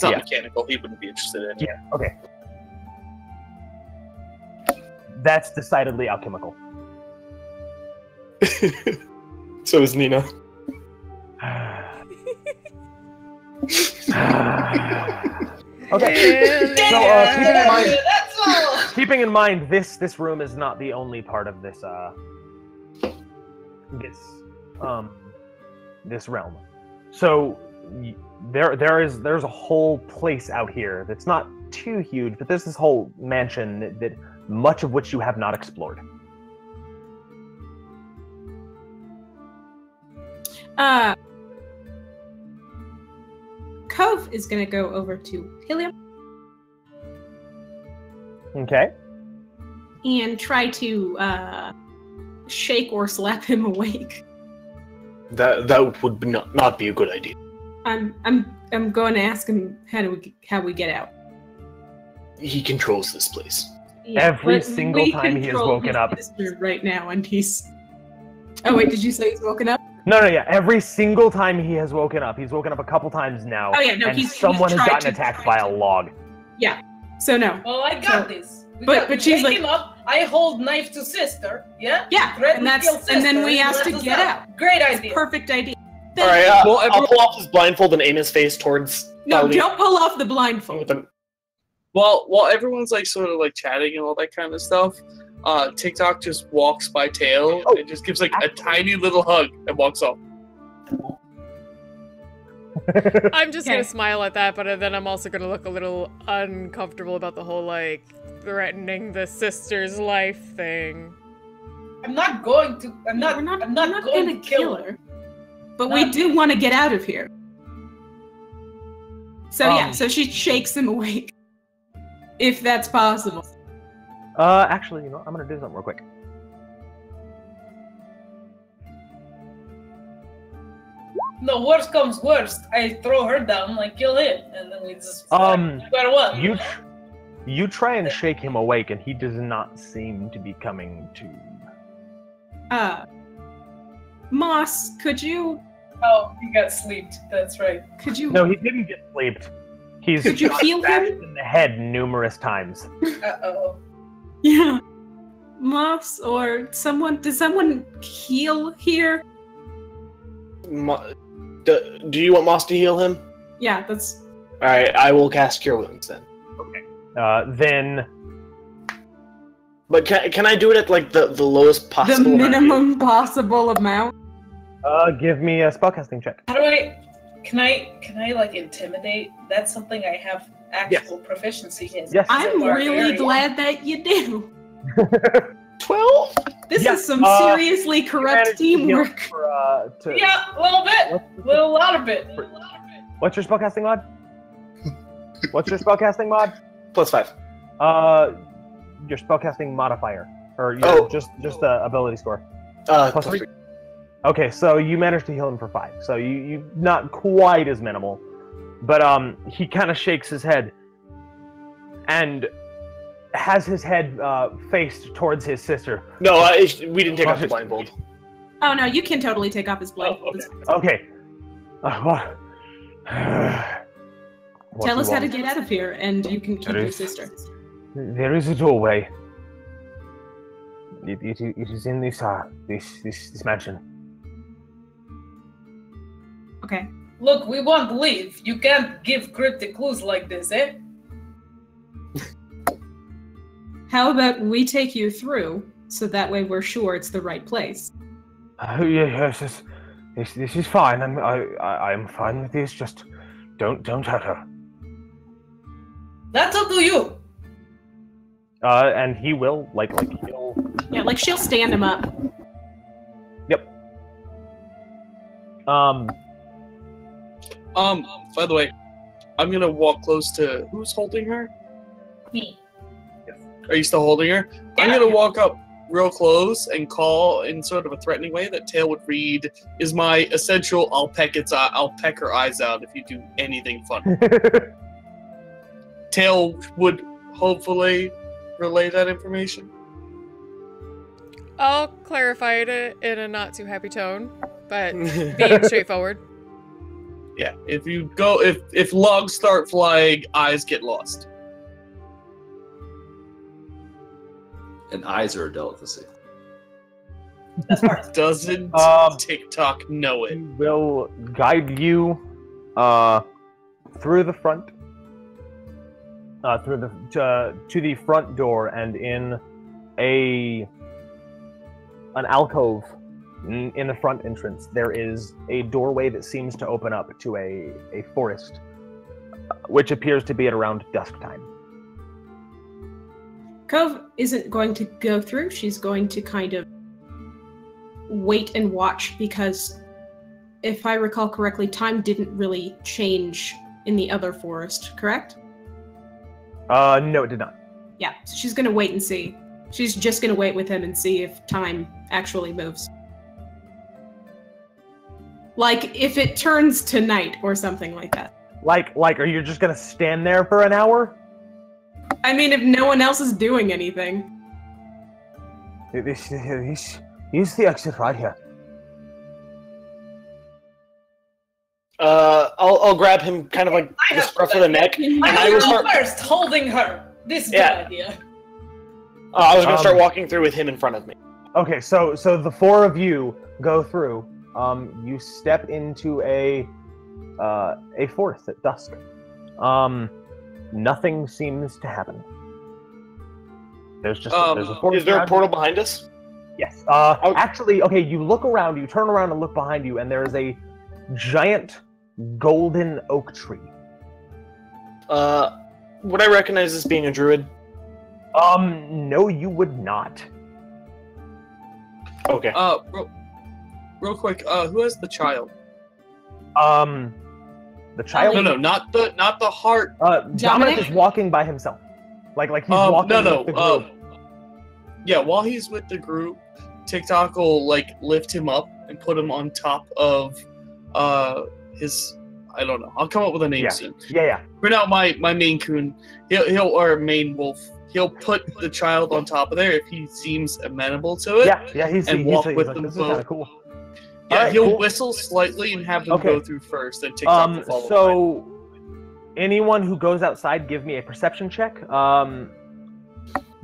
not mechanical. He wouldn't be interested in. Yeah. Okay. That's decidedly alchemical. So is Nina. Okay. So keeping in mind this room is not the only part of this this realm. So there's a whole place out here that's not too huge, but there's this whole mansion that much of which you have not explored. Cove is going to go over to Helium. Okay. And try to shake or slap him awake. That would not be a good idea. I'm going to ask him how we get out. He controls this place. Yeah, every single time he has woken up. Right now, and he's. Oh wait, did you say he's woken up? No, yeah. Every single time he has woken up, he's woken up a couple times now. Oh yeah, no, and someone has gotten attacked by a log. Yeah. So no. Well, I got this. But she's like, him up, I hold knife to sister. Yeah. Yeah. Threaten And kill sister, and then we ask to get out. Great idea. Perfect idea. All right. I'll pull off his blindfold and aim his face towards. No, don't pull off the blindfold. While everyone's sort of chatting and all that kind of stuff, TikTok just walks by Tail and just gives a tiny little hug and walks off. I'm just gonna smile at that, but then I'm also gonna look a little uncomfortable about the whole threatening the sister's life thing. I'm not going to. I'm not going to kill her. But we do want to get out of here. So so she shakes him awake, if that's possible. Actually, I'm gonna do something real quick. No, worst comes worst. I throw her down, kill him, and then we just no matter what. You try and shake him awake, and he does not seem to be coming to. Moss, could you? Oh, he got sleeped. That's right. Could you? No, he didn't get sleeped. Could you heal him in the head numerous times? Uh-oh. Yeah. Moss or someone? Does someone heal here? Do you want Moss to heal him? Yeah, that's. All right, I will cast Cure Wounds then. Okay. Then But can I do it at like the lowest possible? The minimum possible amount. Give me a spellcasting check. How do I? Can I like intimidate? That's something I have actual proficiency in. Yes. I'm really Barbarian. glad that you do. 12. This Yeah, is some seriously corrupt managed to heal teamwork. Yeah, a little bit. A lot of it. What's your spellcasting mod? What's your spellcasting mod? +5. Your spellcasting modifier, or your, just the ability score. Plus 3. Okay, so you managed to heal him for 5. So you not quite as minimal, but he kind of shakes his head and has his head faced towards his sister. No, we didn't take off the blindfold. Oh no, you can totally take off his blindfold. Okay. Tell us how to get out of here, and you can keep your sister. There is a doorway. It is in this mansion. Okay. Look, we want to leave. You can't give cryptic clues like this, eh? How about we take you through, so that way we're sure it's the right place? Yes, this is fine. I'm fine with this. Just don't hurt her. That's up to you. And he will he'll. Yeah, like she'll stand him up. Yep. By the way, I'm gonna walk close to who's holding her? Me. Are you still holding her? I'm gonna walk up real close and call in sort of a threatening way that Tail would read is my essential I'll peck her eyes out if you do anything fun. Tail would hopefully relay that information. I'll clarify it in a not too happy tone, but being straightforward. Yeah, if logs start flying, eyes get lost. And eyes are a delicacy. Doesn't TikTok know it? He will guide you through the front, to the front door, and in an alcove in the front entrance, there is a doorway that seems to open up to a forest, which appears to be at around dusk time. Cove isn't going to go through. She's going to kind of wait and watch, because if I recall correctly, time didn't really change in the other forest, correct? No, it did not. Yeah, so she's going to wait and see. She's just going to wait with him and see if time actually moves. Like, if it turns to night or something like that. Like, are you just gonna stand there for an hour? I mean, if no one else is doing anything. This use the exit right here. I'll grab him kind of like the scruff of the neck. I will go first, holding her. This is a good idea. I was gonna start walking through with him in front of me. Okay, so the four of you go through. You step into a forest at dusk. Nothing seems to happen. There's just there's a forest. Is there a portal behind us? Yes. Actually, okay. You look around. You turn around and look behind you, and there is a giant golden oak tree. Would I recognize this being a druid? No, you would not. Okay. Real quick, who has the child? The child? No, not the heart. Dominic is walking by himself. Like he's walking with the group. Yeah, while he's with the group, TikTok will lift him up and put him on top of his. I don't know. I'll come up with a name soon. Yeah. Print out my Maine Coon. He'll or Maine Wolf. He'll put the child on top of there if he seems amenable to it. Yeah. He's walk with like, them this is kind of cool. Yeah, right, he'll cool. whistle slightly and have them go through first, and TikTok will follow. So, anyone who goes outside, give me a perception check.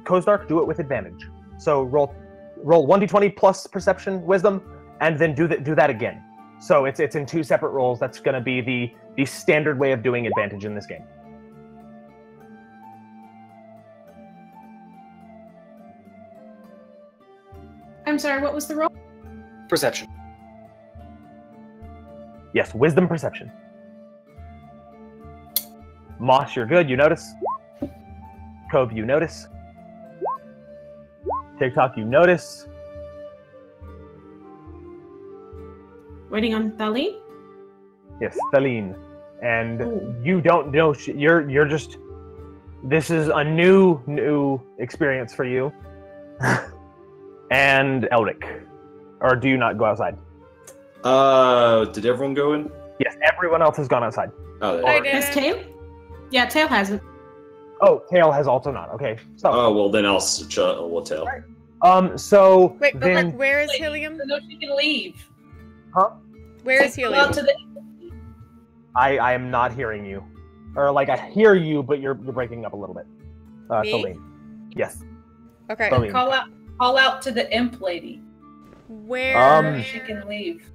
Kozdark, do it with advantage. So roll 1d20 plus perception, wisdom, and then do that again. So it's in two separate rolls. That's going to be the standard way of doing advantage in this game. I'm sorry, what was the roll? Perception. Yes, wisdom perception. Moss, you're good. You notice. Cove, you notice. TikTok, you notice. Waiting on Thaleen? Yes, Thaleen. And you don't know. You're just. This is a new experience for you. And Elric. Or do you not go outside? Did everyone go in? Yes, everyone else has gone outside. Oh, I they did. Is Tail? Yeah, Tail hasn't. Oh, Tail has also not. Okay. So. Oh, well, then I'll tell. So Wait, but then. like, where is Helium? So no, she can leave. Huh? Where is Well, Helium? to the I am not hearing you, or like I hear you, but you're breaking up a little bit. Me? Thaleen. Yes. Okay. Thaleen. call out to the imp lady. Where? She can leave.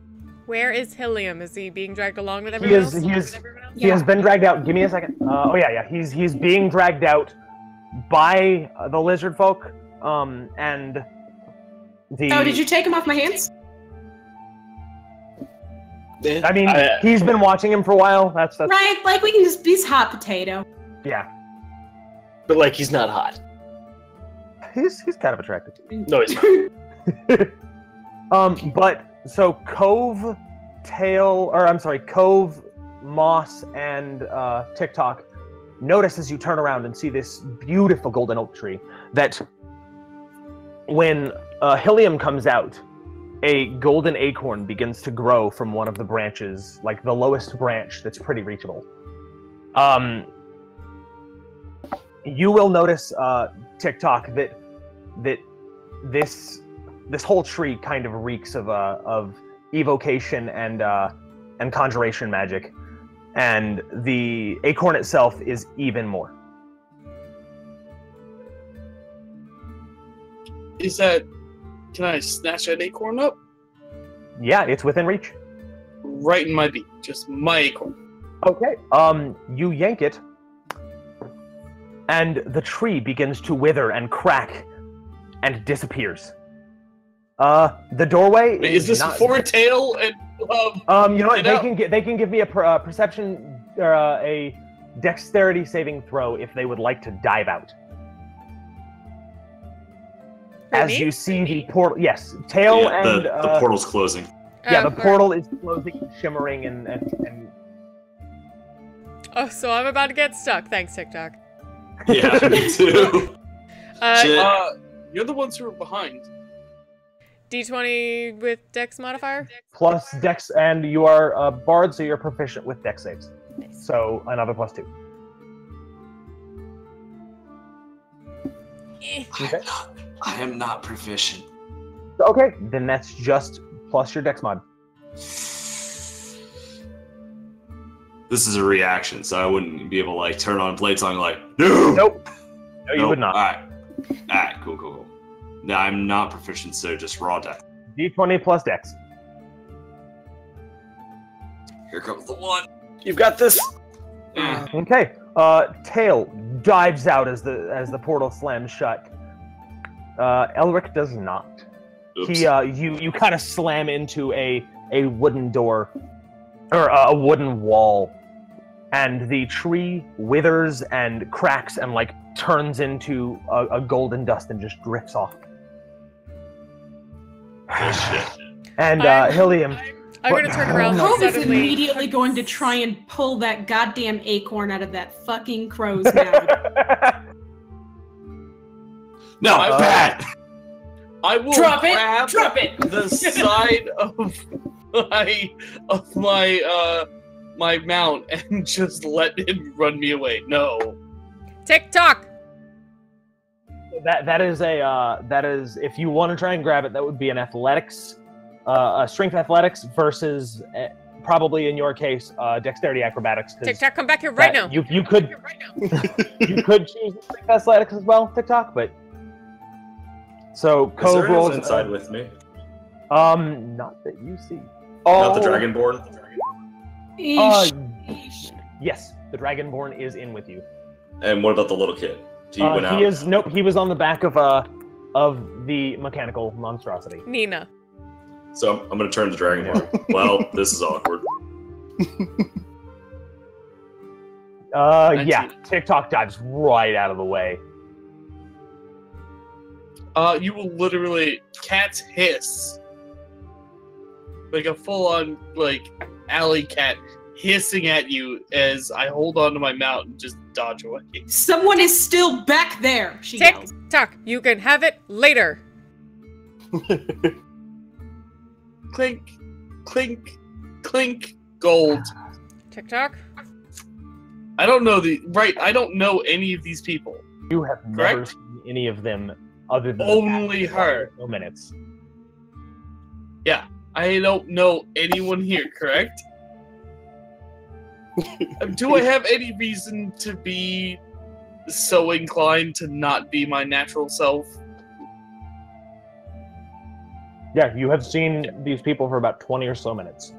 Where is Helium? Is he being dragged along with He everyone is. else? He has been dragged out. Give me a second. Oh yeah. He's being dragged out by the lizard folk. And the. Oh, did you take him off my hands? I mean, he's been watching him for a while. That's Right, like we can just he's hot potato. yeah. But like he's not hot. He's kind of attractive. No, he's not. But so Cove, Cove, Moss, and TikTok notice as you turn around and see this beautiful golden oak tree that when Helium comes out, a golden acorn begins to grow from one of the branches, like the lowest branch that's pretty reachable. You will notice, TikTok, that this whole tree kind of reeks of evocation and conjuration magic, and the acorn itself is even more. Is that? Can I snatch that acorn up? Yeah, it's within reach. Right in my beak, just my acorn. Okay. You yank it, and the tree begins to wither and crack, and disappears. The doorway Is this not... before Tail and you know what? They can give me a perception or a dexterity saving throw if they would like to dive out. As me? you see the portal, yes, Tail Yeah, and the portal's closing. yeah, the alright. portal is closing, shimmering, and Oh, so I'm about to get stuck. Thanks, TikTok. Yeah, me too. Shit. You're the ones who are behind. D20 with Dex modifier? plus Dex, and you are a bard, so you're proficient with Dex saves. So another +2. Okay. I am not proficient. Okay, then that's just plus your Dex mod. This is a reaction, so I wouldn't be able to like turn on blade song like no. Nope. No, you Nope. would not. Alright, cool. No, I'm not proficient, so just raw dex. D20 plus Dex. Here comes the one. You've got this. Okay. Tail dives out as the portal slams shut. Elric does not. Oops. He you kind of slam into a wooden door or a wooden wall, and the tree withers and cracks and like turns into a golden dust and just drifts off. Oh, shit. And Helium. I'm gonna turn around Cove is suddenly. immediately going to try and pull that goddamn acorn out of that fucking crow's mouth. No, bad. I will Drop it! grab Drop it! the side of my mount and just let him run me away. No. TikTok! That is if you want to try and grab it, that would be an athletics, a strength athletics versus probably in your case dexterity acrobatics. TikTok, come back here right now. You could you could choose strength athletics as well, TikTok, but so Is Cove there rolls anyone inside with me? not that you see. Not the Dragonborn? Yes, the Dragonborn is in with you. And what about the little kid? He went out? He is nope. He was on the back of of the mechanical monstrosity. Nina. So I'm gonna turn to Dragonborn. Well, this is awkward. Yeah, TikTok dives right out of the way. You will literally cats hiss. Like a full-on, like, alley cat hissing at you as I hold onto my mount and just dodge away. Someone is still back there, she yells. Tick-tock, you can have it later. Clink, clink, clink, gold. Tick-tock? I don't know I don't know any of these people. You have never seen any of them other than Only her. minutes. Yeah, I don't know anyone here, correct? Do I have any reason to be so inclined to not be my natural self? Yeah, you have seen these people for about 20 or so minutes.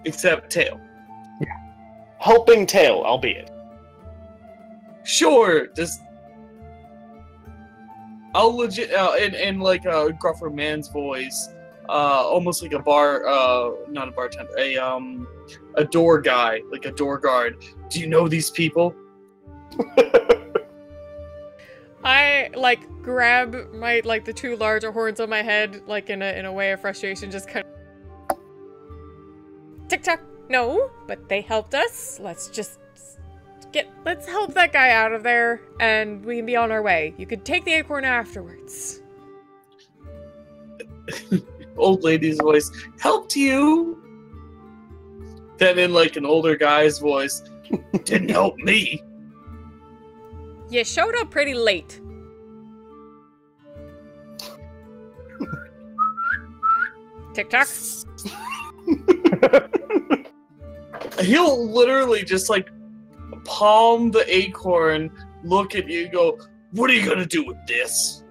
Except Tail. Helping Tail, albeit. Sure, just I'll legit in like a gruffer man's voice, almost like not a bartender, a door guy, like a door guard. Do you know these people? I grab the two larger horns on my head, in a way of frustration, just kind of. Tick-tock, no, but they helped us. Let's help that guy out of there, and we can be on our way. You could take the acorn afterwards. Old lady's voice, helped you? Then in an older guy's voice, didn't help me. You showed up pretty late. TikTok? He'll literally just palm the acorn, look at you, go, what are you gonna do with this?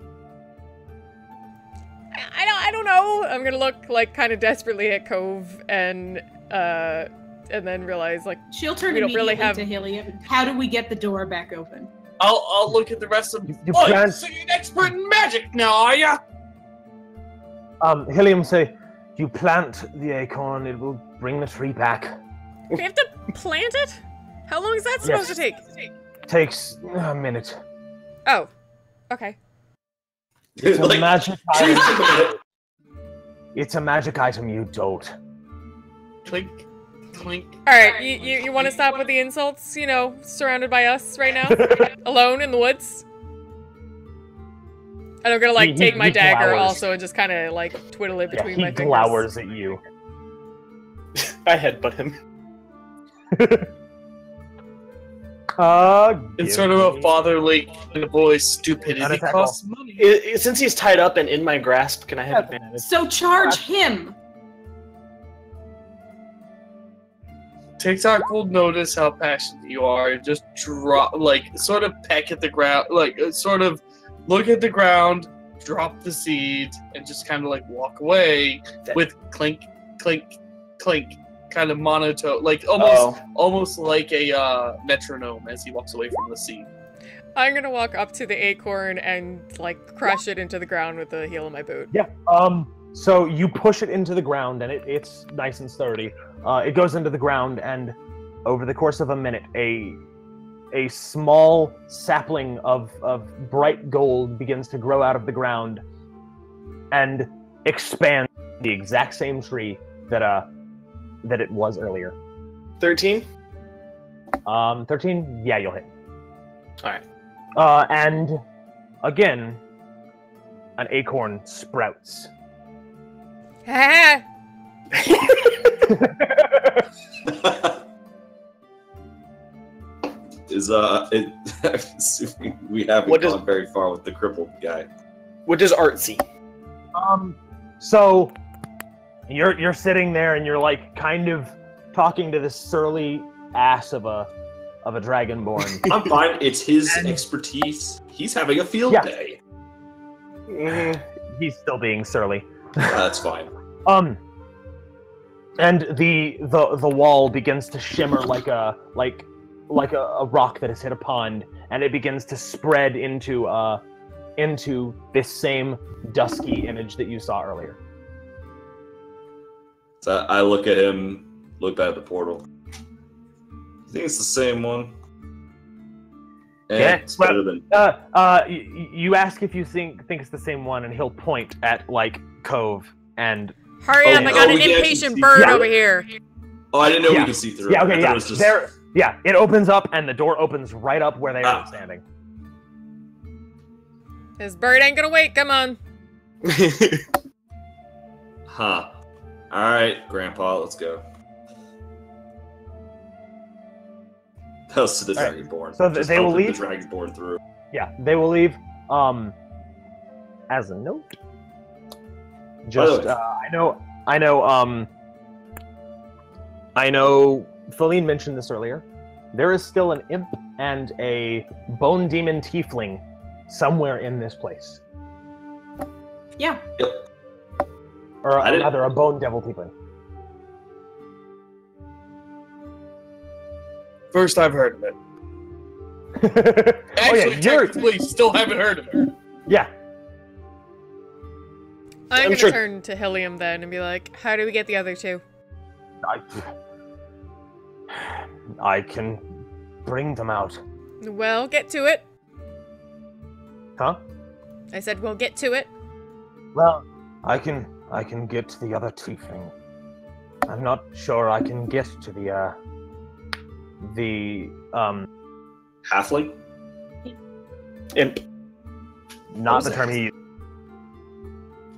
I don't know. I'm gonna look kind of desperately at Cove and then realize she'll turn we don't immediately really have to Helium. How do we get the door back open? I'll look at the rest of them. You Oh, can't- so you're an expert in magic now, are ya? Helium say, you plant the acorn, it will bring the tree back. we have to plant it? How long is that supposed to take? Takes a minute. Oh, okay. It's a Like, magic item. It's a magic item you don't. Clink, clink. Alright, you want to stop with the insults? Surrounded by us right now? Alone in the woods? And I'm gonna, take my he dagger glowers. also and just kind of, twiddle it between my He fingers. glowers at you. I headbutt him. It's sort of a fatherly kind of voice. Stupidity Attack costs money. Since he's tied up and in my grasp, can I have advantage? So charge him! TikTok will notice how passionate you are and just drop, sort of peck at the ground, sort of look at the ground, drop the seed, and just kind of walk away with clink, clink, clink, kind of monotone, almost like a metronome as he walks away from the seed. I'm gonna walk up to the acorn and, crush it into the ground with the heel of my boot. Yeah, so you push it into the ground, and it's nice and sturdy. It goes into the ground, and over the course of a minute, a small sapling of bright gold begins to grow out of the ground and expand the exact same tree that it was earlier. 13? 13? Yeah, you'll hit. Alright. And again, an acorn sprouts. Ah! I'm assuming we haven't gone very far with the crippled guy. What does artsy? So you're sitting there and you're kind of talking to this surly ass of a dragonborn. I'm fine. It's his expertise. He's having a field day. He's still being surly. That's fine. And the wall begins to shimmer like a rock that has hit a pond, and it begins to spread into into this same dusky image that you saw earlier. So I look at him, look back at the portal. I think it's the same one. Yeah, It's better than. You ask if you think it's the same one, and he'll point at like Cove and. Hurry up! I got an we can actually impatient see bird through over it. here. Oh, I didn't know Yeah. we could see through. Yeah, it. okay, I thought yeah. it was just... There, it opens up, and the door opens right up where they are standing. This bird ain't gonna wait. Come on. Huh. All right, Grandpa, let's go. That was to the All right. Dragonborn. So Just they will open leave? the Dragonborn through. Yeah, they will leave. As a note, just way. I know. Feline mentioned this earlier. There is still an imp and a bone demon tiefling somewhere in this place, Yeah. Yep. or I didn't- rather, a bone devil tiefling. First I've heard of it. Oh Actually, yeah, you're technically, still haven't heard of it. yeah. I'm gonna sure- turn to Helium then and be like, "How do we get the other two?" I can bring them out. Well, get to it. Huh? I said, "We'll get to it." Well, I can get to the other tiefling. I'm not sure I can get to the Halfling? Imp. not was the that? term he used.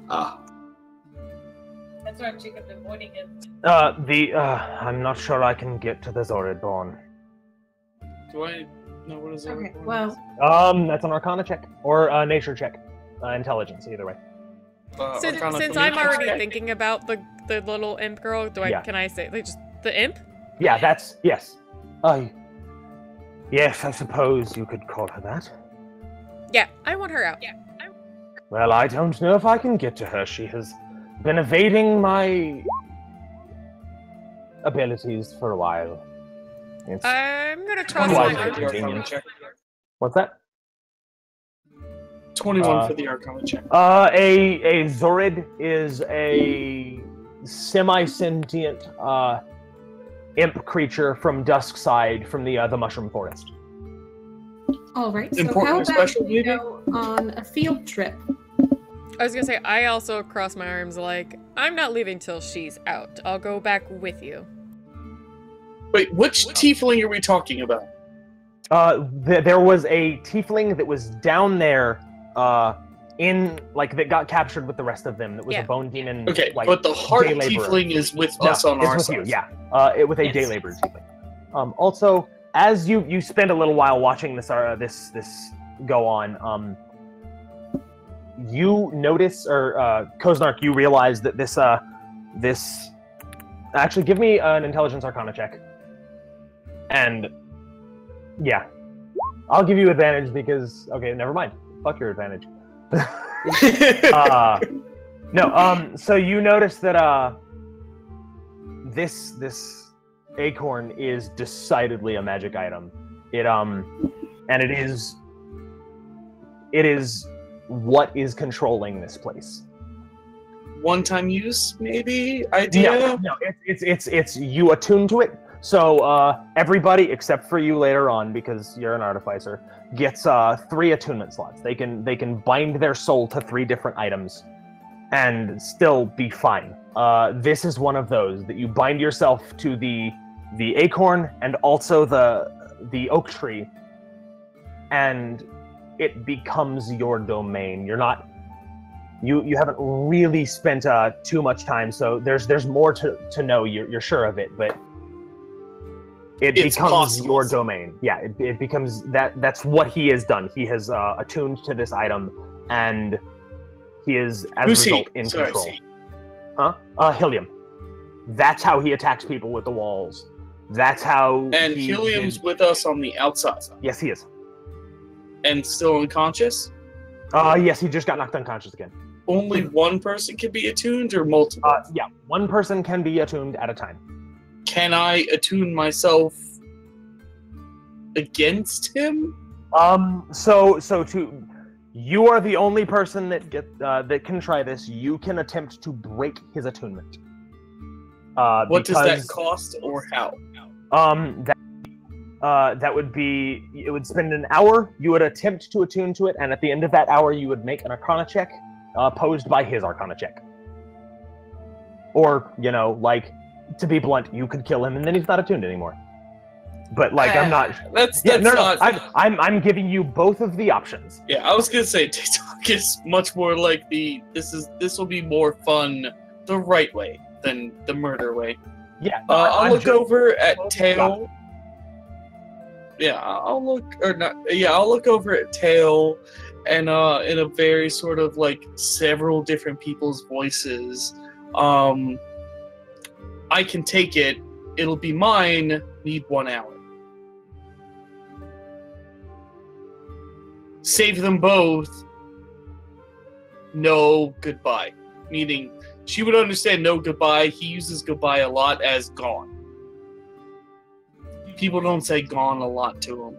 Ah. That's why she kept avoiding him. I'm not sure I can get to the Zoridborn. Do I know what is Okay. it? Well, That's an Arcana check or a Nature check, intelligence either way. Since Arcana I'm Nature already check? thinking about the little imp girl, Yeah. can I say like just the imp? Yeah, that's yes. Yes, I suppose you could call her that. Yeah, I want her out. Well, I don't know if I can get to her. She has been evading my abilities for a while. It's... I'm gonna toss 21 Why my for is the it arm. Arcana check. What's that? 21 for the Arcana check. A Zorid is a semi-sentient imp creature from Duskside, from the Mushroom Forest. all right. So Important how or about special, we maybe? go on a field trip? I was gonna say I also cross my arms like I'm not leaving till she's out. I'll go back with you. Wait, which tiefling are we talking about? There was a tiefling that was down there, that got captured with the rest of them. That was Yeah. a bone demon. Okay, like, but the heart day laborer. tiefling is with No, us on it's our with side. you, yeah. With a Yes. day laborer tiefling. Also, as you spend a little while watching this go on, you notice, or Koznark, you realize that this actually, give me an intelligence arcana check. And yeah, I'll give you advantage because okay, never mind. Fuck your advantage. So you notice that this acorn is decidedly a magic item. And it is what is controlling this place. One-time use, maybe? Idea? No, it's you attune to it. So everybody except for you later on, because you're an artificer, gets 3 attunement slots. They can bind their soul to 3 different items and still be fine. This is one of those that you bind yourself to the acorn and also the oak tree, and it becomes your domain. You're not you haven't really spent too much time, so there's more to know. You're sure of it, but It's becomes possible. your domain. Yeah, it becomes that's what he has done. He has attuned to this item, and he is as Who's a result he? in Sorry, control. see. Huh? Helium. That's how he attacks people with the walls. That's how. And he Helium's did- with us on the outside. Yes, he is. And still unconscious? Yes, he just got knocked unconscious again. Only one person can be attuned or multiple? Yeah, one person can be attuned at a time. Can I attune myself against him? So You are the only person that can try this. You can attempt to break his attunement. What does that cost, or how? That would be, it would spend an hour. You would attempt to attune to it, and at the end of that hour, you would make an Arcana check, posed by his Arcana check. Or, you know, like, to be blunt, you could kill him, and then he's not attuned anymore. But like, I'm not. That's no. not. I'm giving you both of the options. Yeah, I was gonna say TikTok is much more like this will be more fun the right way than the murder way. Yeah. I'll look over at Tail. Yeah, I'll look over at Tail, and in a very sort of like several different people's voices. I can take it. It'll be mine. Need 1 hour. Save them both. No goodbye. Meaning, she would understand no goodbye. He uses goodbye a lot as gone. People don't say gone a lot to him.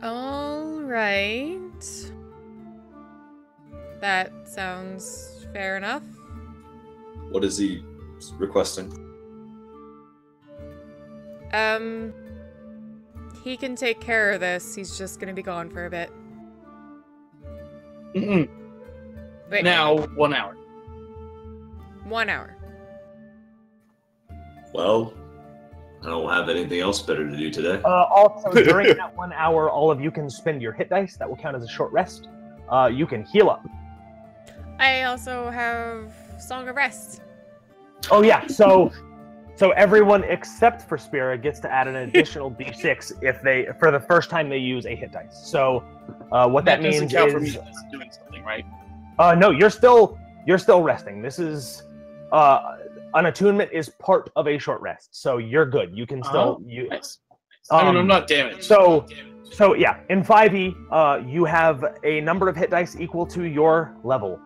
All right. That sounds fair enough. What is he requesting? He can take care of this. He's just gonna be gone for a bit. Mm-mm. Wait, Now, 1 hour. 1 hour. Well, I don't have anything else better to do today. Also, during that 1 hour, all of you can spend your hit dice. That will count as a short rest. You can heal up. I also have Song of Rest. Oh yeah, so everyone except for Spira gets to add an additional d6 if for the first time they use a hit dice. So what that means doesn't count for is me as doing something, right? no, you're still resting. This is an attunement is part of a short rest, so you're good. You can still Nice. I mean, I'm not damaged. So yeah, in 5e, you have a number of hit dice equal to your level.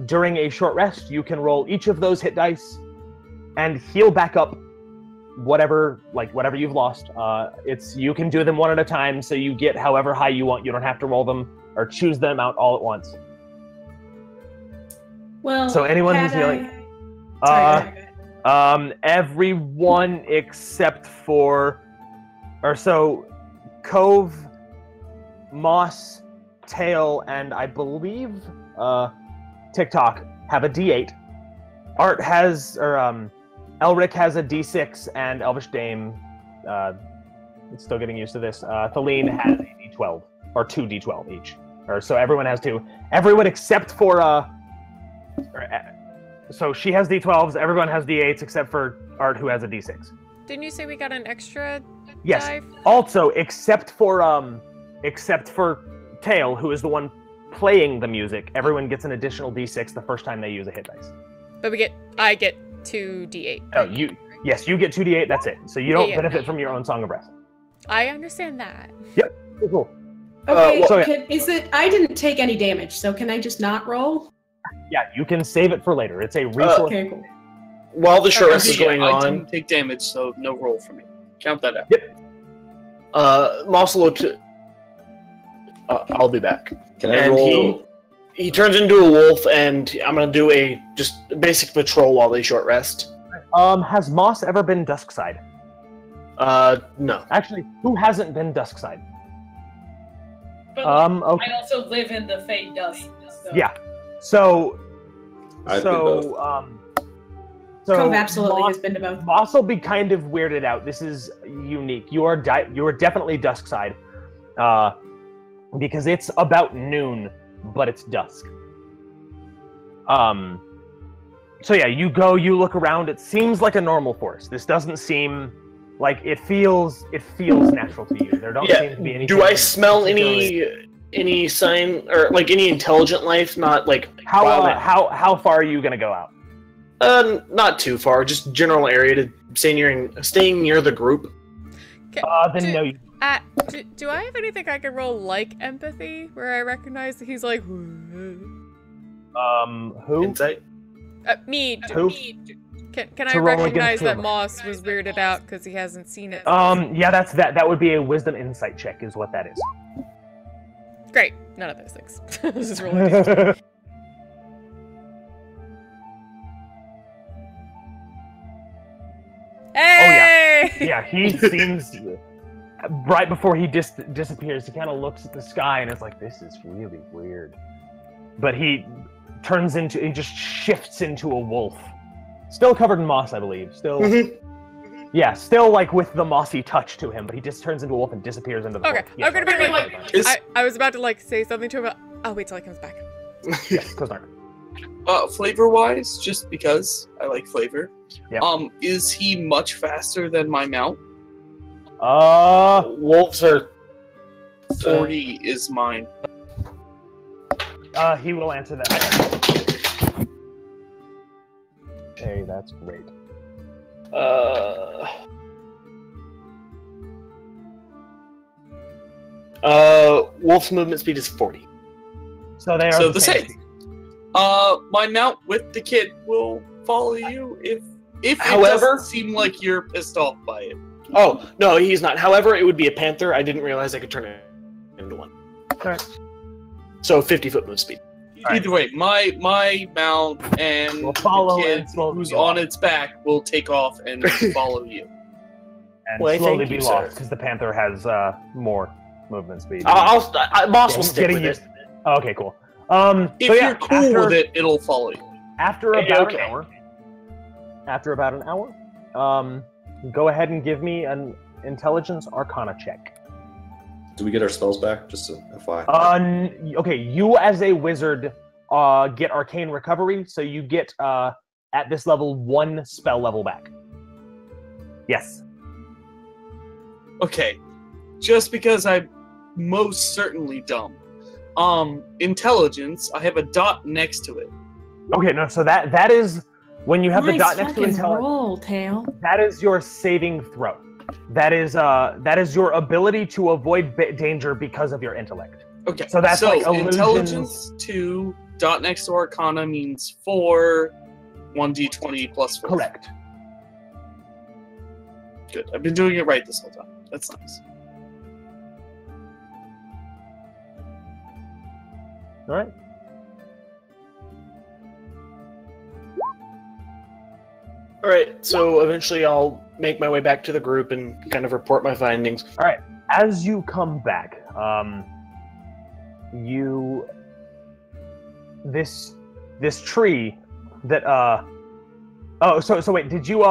During a short rest, you can roll each of those hit dice and heal back up whatever you've lost. You can do them one at a time, so you get however high you want. You don't have to roll them or choose them out all at once. Well, So anyone who's healing, everyone except for, Cove, Moss, Tail, and I believe TikTok have a D8. Art has, Elric has a D6, and Elvish Dame, it's still getting used to this. Thaleen has a D12, or 2 D12 each. So everyone has 2. Everyone except for, so she has D12s, everyone has D8s except for Art, who has a D6. Didn't you say we got an extra Yes. die? Also, except for Tail, who is the one playing the music, everyone gets an additional D6 the first time they use a hit dice. But I get 2 D8. Oh, you get 2 D8, that's it. So you don't Yeah. benefit from your own Song of Rest. I understand that. Yep, cool. Okay, so yeah. is it? I didn't take any damage, so can I just not roll? Yeah, you can save it for later. It's a resource. Okay, cool. While the short rest is going I on, didn't take damage, so no roll for me. Count that out. Moss will look. I'll be back. Can I And roll? he turns into a wolf, and I'm gonna do a just basic patrol while they short rest. Has Moss ever been Duskside? No. Actually, who hasn't been Duskside? But Okay. I also live in the Fade Dust. So. Yeah. So I've been both. Cove absolutely Moss, has been to both. Moss will be kind of weirded out. This is unique. You are definitely Duskside, because it's about noon, but it's dusk. So yeah, you look around. It seems like a normal forest. This doesn't seem like it feels natural to you. There don't seem to be anything. Do I smell any sign or like any intelligent life? Not like how far are you gonna go out? Not too far. Just general area to staying near the group. Then no. Do I have anything I can roll like empathy, where I recognize that he's like, Who? Insight. me. Who? Can I To roll recognize against that whom? Moss was weirded out because he hasn't seen it? Yeah, that would be a wisdom insight check, is what that is. Great. None of those things. This is really good. Hey! Oh yeah, he seems right before he disappears. He kind of looks at the sky and is like, "This is really weird." But he just shifts into a wolf, still covered in moss, I believe. Still, yeah, still like with the mossy touch to him. But he just turns into a wolf and disappears into the. Okay, Yes, I'm gonna be like, I was about to like say something to him. But I'll wait till he comes back. Yes, goes dark. Flavor-wise, just because I like flavor. Yep. Is he much faster than my mount? Wolves are 40 is mine. He will answer that. Hey, that's great. Wolf's movement speed is 40. So they are So the same. My mount with the kid will follow you if it However- doesn't seem like you're pissed off by it. Oh, no, he's not. However, it would be a panther. I didn't realize I could turn it into one. Okay. So 50-foot move speed. Either way, my mount and Will follow the kid and slowly who's be on lost. its back will take off and follow you. And Well, slowly thank be you, lost sir. because the panther has more movement speed. Moss will Yeah, stick getting with it. used to it. Oh, okay, cool. If So yeah, you're cool with it, it'll follow you. after about okay. an hour. After about an hour, go ahead and give me an intelligence arcana check. Do we get our spells back? Just a FYI. Okay, you as a wizard get arcane recovery, so you get at this level 1 spell level back. Yes. Okay, just because I'm most certainly dumb. Intelligence, I have a dot next to it. Okay, no, so that is when you have the Nice dot next to fucking intelligence. roll, Tail. That is your saving throw. That is your ability to avoid danger because of your intellect. Okay, So that's like illusions. intelligence 2, dot next to arcana means 4, 1d20 plus 4. Correct. Good, I've been doing it right this whole time. That's nice. All right. All right, so eventually I'll make my way back to the group and kind of report my findings. All right. As you come back, this tree that oh, so wait, did you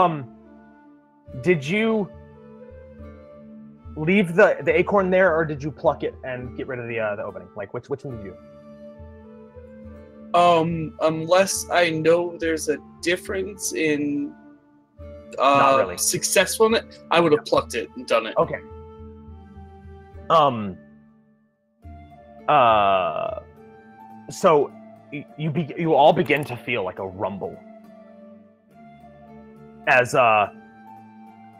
leave the acorn there, or did you pluck it and get rid of the opening? Like which one did you do? Unless I know there's a difference in Not really. successfulness, I would have plucked it and done it. Okay. So you all begin to feel like a rumble as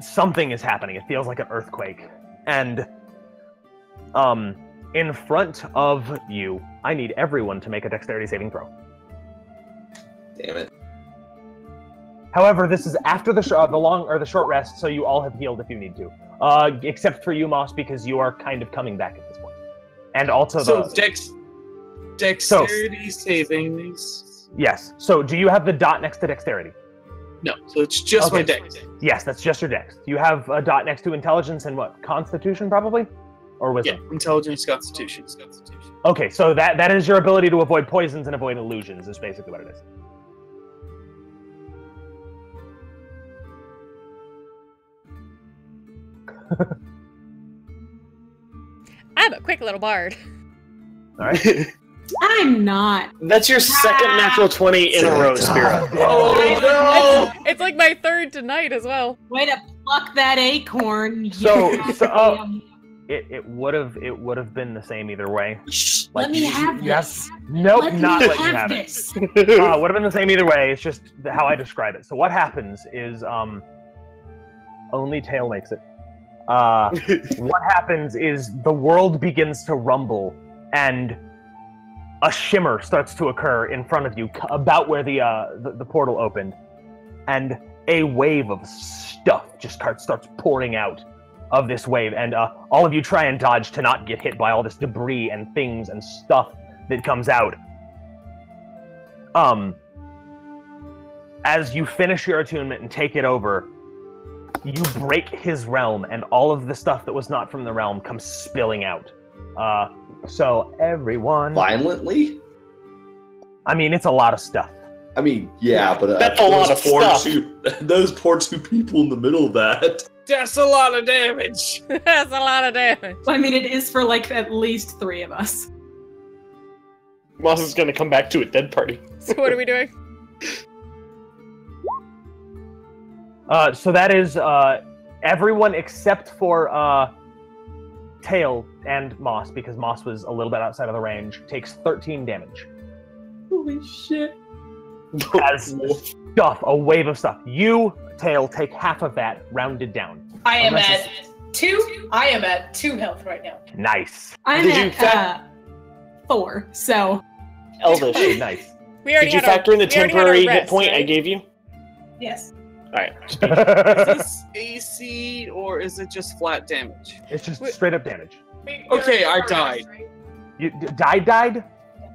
something is happening. It feels like an earthquake, and in front of you, I need everyone to make a dexterity saving throw. Damn it. However, this is after the short rest, so you all have healed if you need to, except for you, Moss, because you are kind of coming back at this point, and also So dexterity savings. Yes. So, do you have the dot next to dexterity? No, so it's just my Okay. dex. Yes, that's just your dex. You have a dot next to intelligence and what? Constitution, probably, or Yeah, wisdom. intelligence, constitution. Okay, so that is your ability to avoid poisons and avoid illusions. Is basically what it is. I'm a quick little bard. All right. I'm not. That's your second natural 20 in a row, Spira. Oh It's like my third tonight as well. Way to pluck that acorn. It would have been the same either way. Let me have Yes. this. Nope, Let not me let you have have it. this. Would have been the same either way. It's just how I describe it. So what happens is only Tail makes it. What happens is the world begins to rumble and a shimmer starts to occur in front of you, about where the portal opened, and a wave of stuff just starts pouring out of this wave, and all of you try and dodge to not get hit by all this debris and things and stuff that comes out. As you finish your attunement and take it over, you break his realm, and all of the stuff that was not from the realm comes spilling out. So everyone... Violently? I mean, it's a lot of stuff. I mean, yeah, but That's a lot of stuff. Those poor two people in the middle of that. That's a lot of damage. That's a lot of damage. I mean, it is for like at least 3 of us. Moss is gonna come back to a dead party. So what are we doing? So that is everyone except for Tail and Moss, because Moss was a little bit outside of the range, takes 13 damage. Holy shit. As stuff, a wave of stuff. You, Tail, take half of that, rounded down. I am at 2. I am at 2 health right now. Nice. I'm Did you at 4, so... Elvish. Nice. We already Did you had our- factor in the we already had our temporary rest, hit point I right? gave you? Yes. Alright. Is this AC or is it just flat damage? It's just straight up damage. Okay, I died. You died?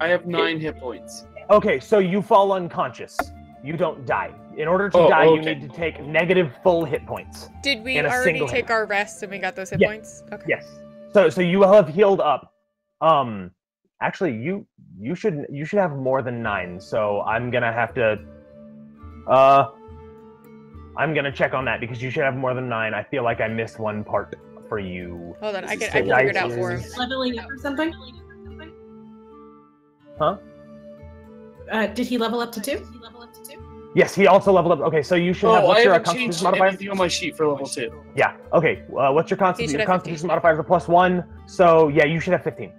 I have 9 hit points. Okay, so you fall unconscious. You don't die. In order to die, you need to take negative full hit points. Did we in a already single take hit. our rest and we got those hit Yeah. points? Okay. Yes. So you will have healed up. Actually, you should have more than 9. So I'm gonna have to. I'm gonna check on that because you should have more than 9. I feel like I missed one part for you. Hold on, I This can is figure it out for him. Leveling up or something? Huh? Did he level up to 2? Yes, he also leveled up. Okay, so you should have. Oh, I What's your haven't constitution changed modifier? anything on my sheet for level 2. Yeah. Okay. What's your constitution? should Your have constitution 15. modifier is a +1. So yeah, you should have 15.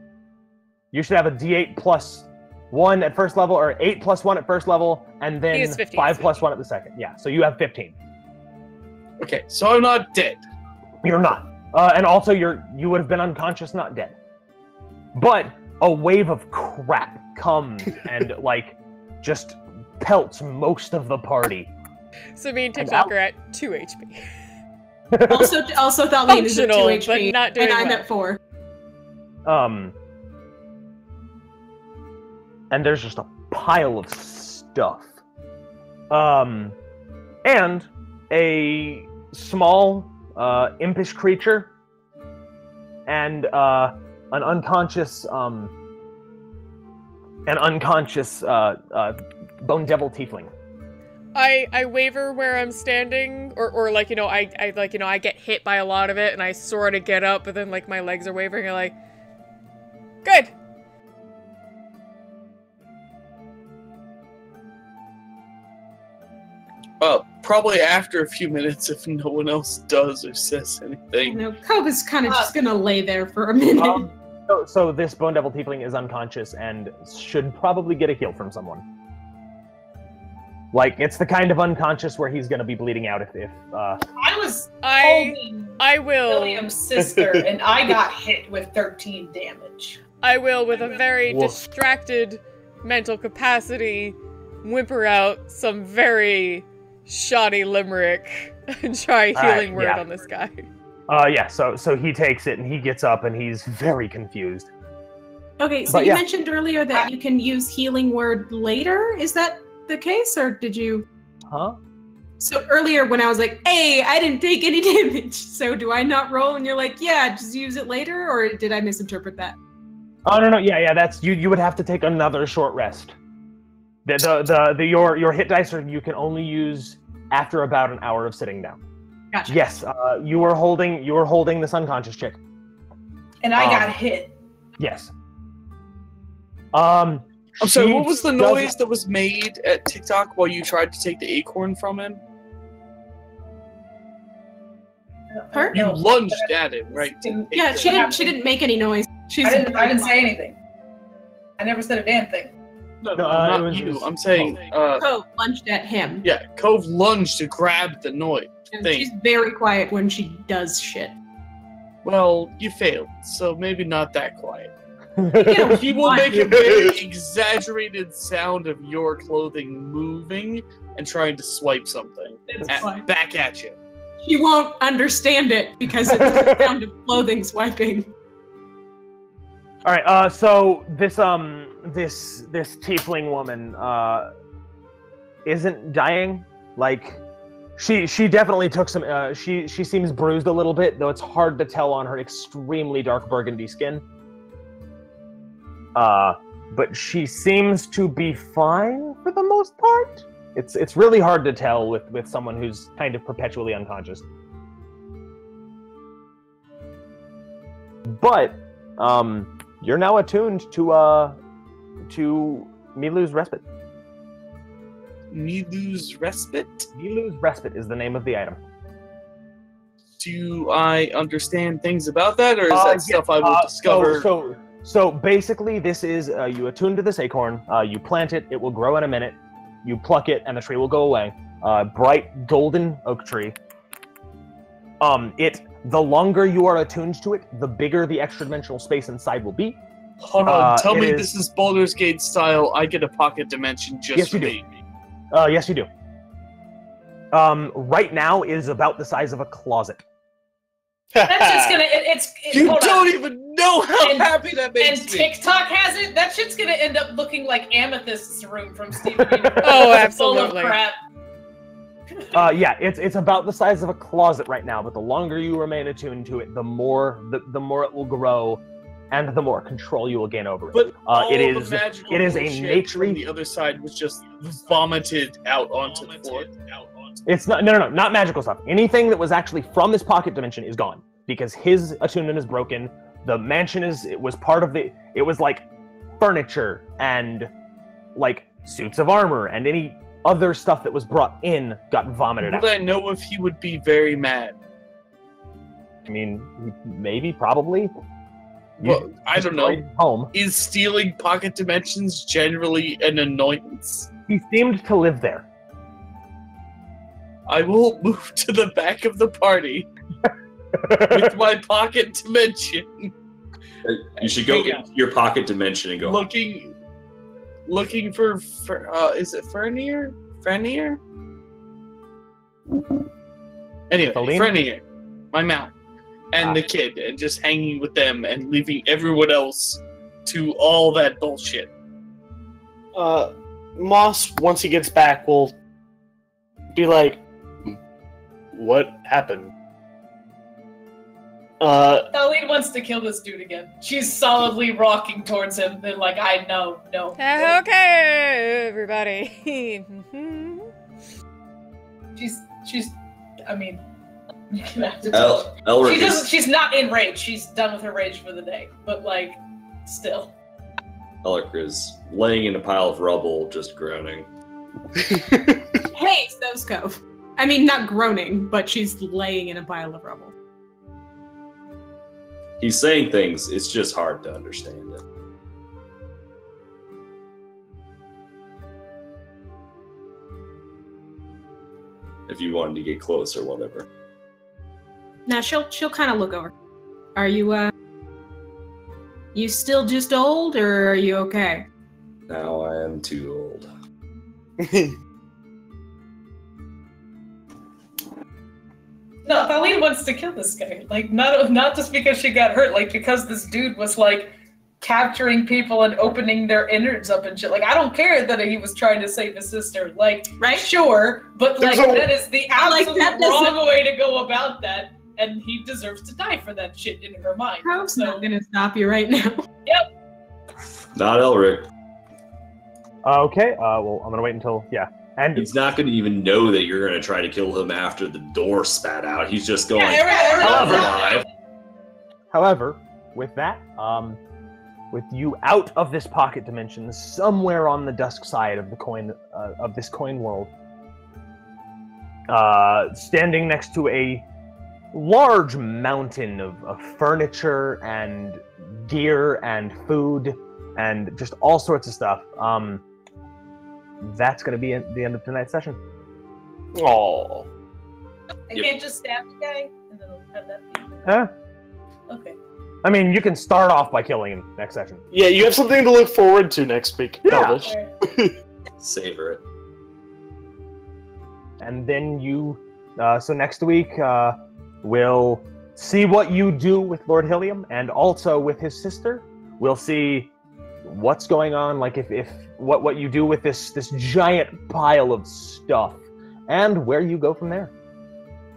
You should have a D8 plus 1 at first level, or 8 plus 1 at first level, and He then is 15, 5 so plus 1 at the second. Yeah. So you have 15. Okay, so I'm not dead. You're not. And also, you would have been unconscious, not dead. But a wave of crap comes and just pelts most of the party. So me and TikTok are at 2 HP. Also Thaleen is at 2 Functional, HP, but not doing and I'm well. at 4. And there's just a pile of stuff. And a small, impish creature, and an unconscious bone devil tiefling. I waver where I'm standing, or I get hit by a lot of it, and I sort of get up, but then my legs are wavering. I'm like, good. Probably after a few minutes if no one else does or says anything. No, Cove is kind of just gonna lay there for a minute. So this bone devil tiefling is unconscious and should probably get a heal from someone. It's the kind of unconscious where he's gonna be bleeding out if I was holding I will William's sister, and I got hit with 13 damage. I will, with a very Woof. distracted mental capacity, whimper out some very shoddy limerick and try a healing word yeah. on this guy. yeah, so he takes it and he gets up and he's very confused. Okay, so But you yeah. mentioned earlier that you can use healing word later. Is that the case, or did you? Huh? So earlier when I was like, "Hey, I didn't take any damage," so do I not roll? And you're like, "Yeah, just use it later," or did I misinterpret that? Oh no, yeah, that's you would have to take another short rest. Your hit dice you can only use after about an hour of sitting down. Gotcha. Yes, you were holding this unconscious chick. And I got hit. Yes. I'm sorry, she what was the doesn't- noise that was made at TikTok while you tried to take the acorn from him? Her? You lunged at him, right? Yeah, she didn't make any noise. She's I didn't say anything. I never said a damn thing. No, No, not it was you. just I'm saying, Cove lunged at him. yeah, Cove lunged to grab the noise And thing. she's very quiet when she does shit. Well, you failed, so maybe not that quiet. Yeah, He will make a very exaggerated sound of your clothing moving and trying to swipe something It's fine. back at you. She won't understand it because it's the sound of clothing swiping. All right. So this tiefling woman isn't dying. Like, she definitely took some. She seems bruised a little bit, though it's hard to tell on her extremely dark burgundy skin. But she seems to be fine for the most part. It's really hard to tell with someone who's kind of perpetually unconscious. But you're now attuned to Milu's Respite. Milu's Respite? Milu's Respite is the name of the item. Do I understand things about that, or is that stuff I will discover? So basically, this is you attune to this acorn. You plant it; it will grow in a minute. You pluck it, and the tree will go away. Bright golden oak tree. The longer you are attuned to it, the bigger the extra-dimensional space inside will be. Hold on, tell me this is Baldur's Gate style. I get a pocket dimension just for me. Yes, you do. Right now it is about the size of a closet. That's just gonna. You don't even know how happy that makes and me. TikTok has it. That shit's gonna end up looking like Amethyst's room from Steven Universe. Oh, Full of absolutely. crap. Yeah, it's about the size of a closet right now, but the longer you remain attuned to it, the more it will grow, and the more control you will gain over it. But all it the is magical a bullshit nature. from the other side was just vomited out onto the floor. It's not not magical stuff. Anything that was actually from this pocket dimension is gone because his attunement is broken. The mansion was part of the. It was like furniture and like suits of armor and any other stuff that was brought in got vomited out. Would I know if he would be very mad? I mean, maybe, probably. Well, I don't know. Home. Is stealing pocket dimensions generally an annoyance? He seemed to live there. I will move to the back of the party with my pocket dimension. You should go into your pocket dimension and go. Looking for is it Fernier? Frenier? Anyway, Frenier, my mount, and the kid, and just hanging with them and leaving everyone else to all that bullshit. Moss, once he gets back, will be like, "What happened?" Eileen wants to kill this dude again. She's solidly rocking towards him. They're like, I know, no. Okay, everybody. she's. I mean, you can have to tell. She's not in rage. She's done with her rage for the day. But like, still. Elric is laying in a pile of rubble, just groaning. Hey, Snowscove. I mean, not groaning, but she's laying in a pile of rubble. He's saying things, it's just hard to understand it. If you wanted to get close or whatever. Now she'll kind of look over. Are you you still just old, or are you okay? Now I am too old. No, Eileen wants to kill this guy. Like, not just because she got hurt, like, because this dude was, like, capturing people and opening their innards up and shit. Like, I don't care that he was trying to save his sister. Like, right? Sure, but, like, that is the absolute wrong way to go about that, and he deserves to die for that shit in her mind. I'm not gonna stop you right now. Yep. Not Elric. Okay, well, I'm gonna wait until, And he's not going to even know that you're going to try to kill him after the door spat out. He's just going, alive. However, with that, with you out of this pocket dimension, somewhere on the dusk side of the coin of this coin world, standing next to a large mountain of furniture and gear and food and just all sorts of stuff. That's going to be at the end of tonight's session. Oh. I can't just stab the guy and then have that be. Huh? Okay. I mean, you can start off by killing him next session. Yeah, you have something to look forward to next week. Yeah. Savor it. And then you So next week, we'll see what you do with Lord Helium, and also with his sister. We'll see what's going on, like if what you do with this giant pile of stuff, and where you go from there.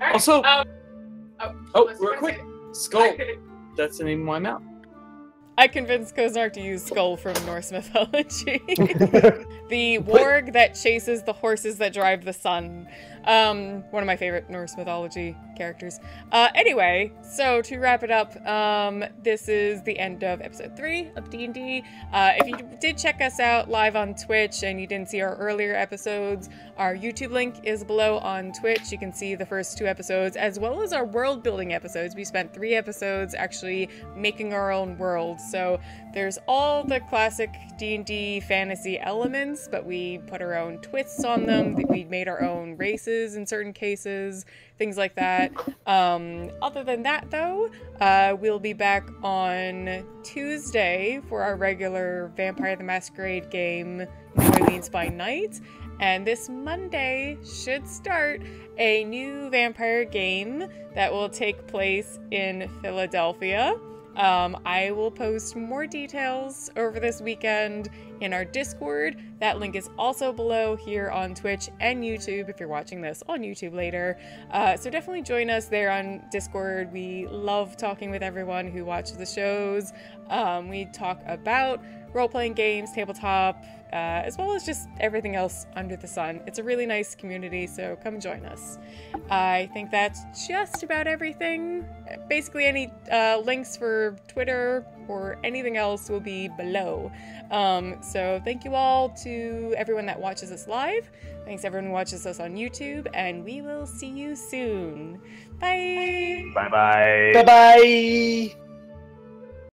Alright, Also- what's real the quick. next Skull. thing? That's the name of my mount. I convinced Kozark to use Skull from Norse mythology. The warg that chases the horses that drive the sun. One of my favorite Norse mythology characters. Anyway, so to wrap it up, this is the end of episode 3 of D&D. If you did check us out live on Twitch and you didn't see our earlier episodes, our YouTube link is below on Twitch. You can see the first 2 episodes, as well as our world building episodes. We spent 3 episodes actually making our own world. So there's all the classic D&D fantasy elements, but we put our own twists on them. We made our own races in certain cases, things like that. Other than that, though, we'll be back on Tuesday for our regular Vampire the Masquerade game, New Orleans by Night. And this Monday should start a new vampire game that will take place in Philadelphia. I will post more details over this weekend in our Discord. That link is also below here on Twitch and YouTube if you're watching this on YouTube later. So definitely join us there on Discord. We love talking with everyone who watches the shows. We talk about role-playing games, tabletop, as well as just everything else under the sun. It's a really nice community, so come join us. I think that's just about everything. Basically, any links for Twitter or anything else will be below. So thank you all to everyone that watches us live. Thanks everyone who watches us on YouTube, and we will see you soon. Bye! Bye-bye. Bye bye.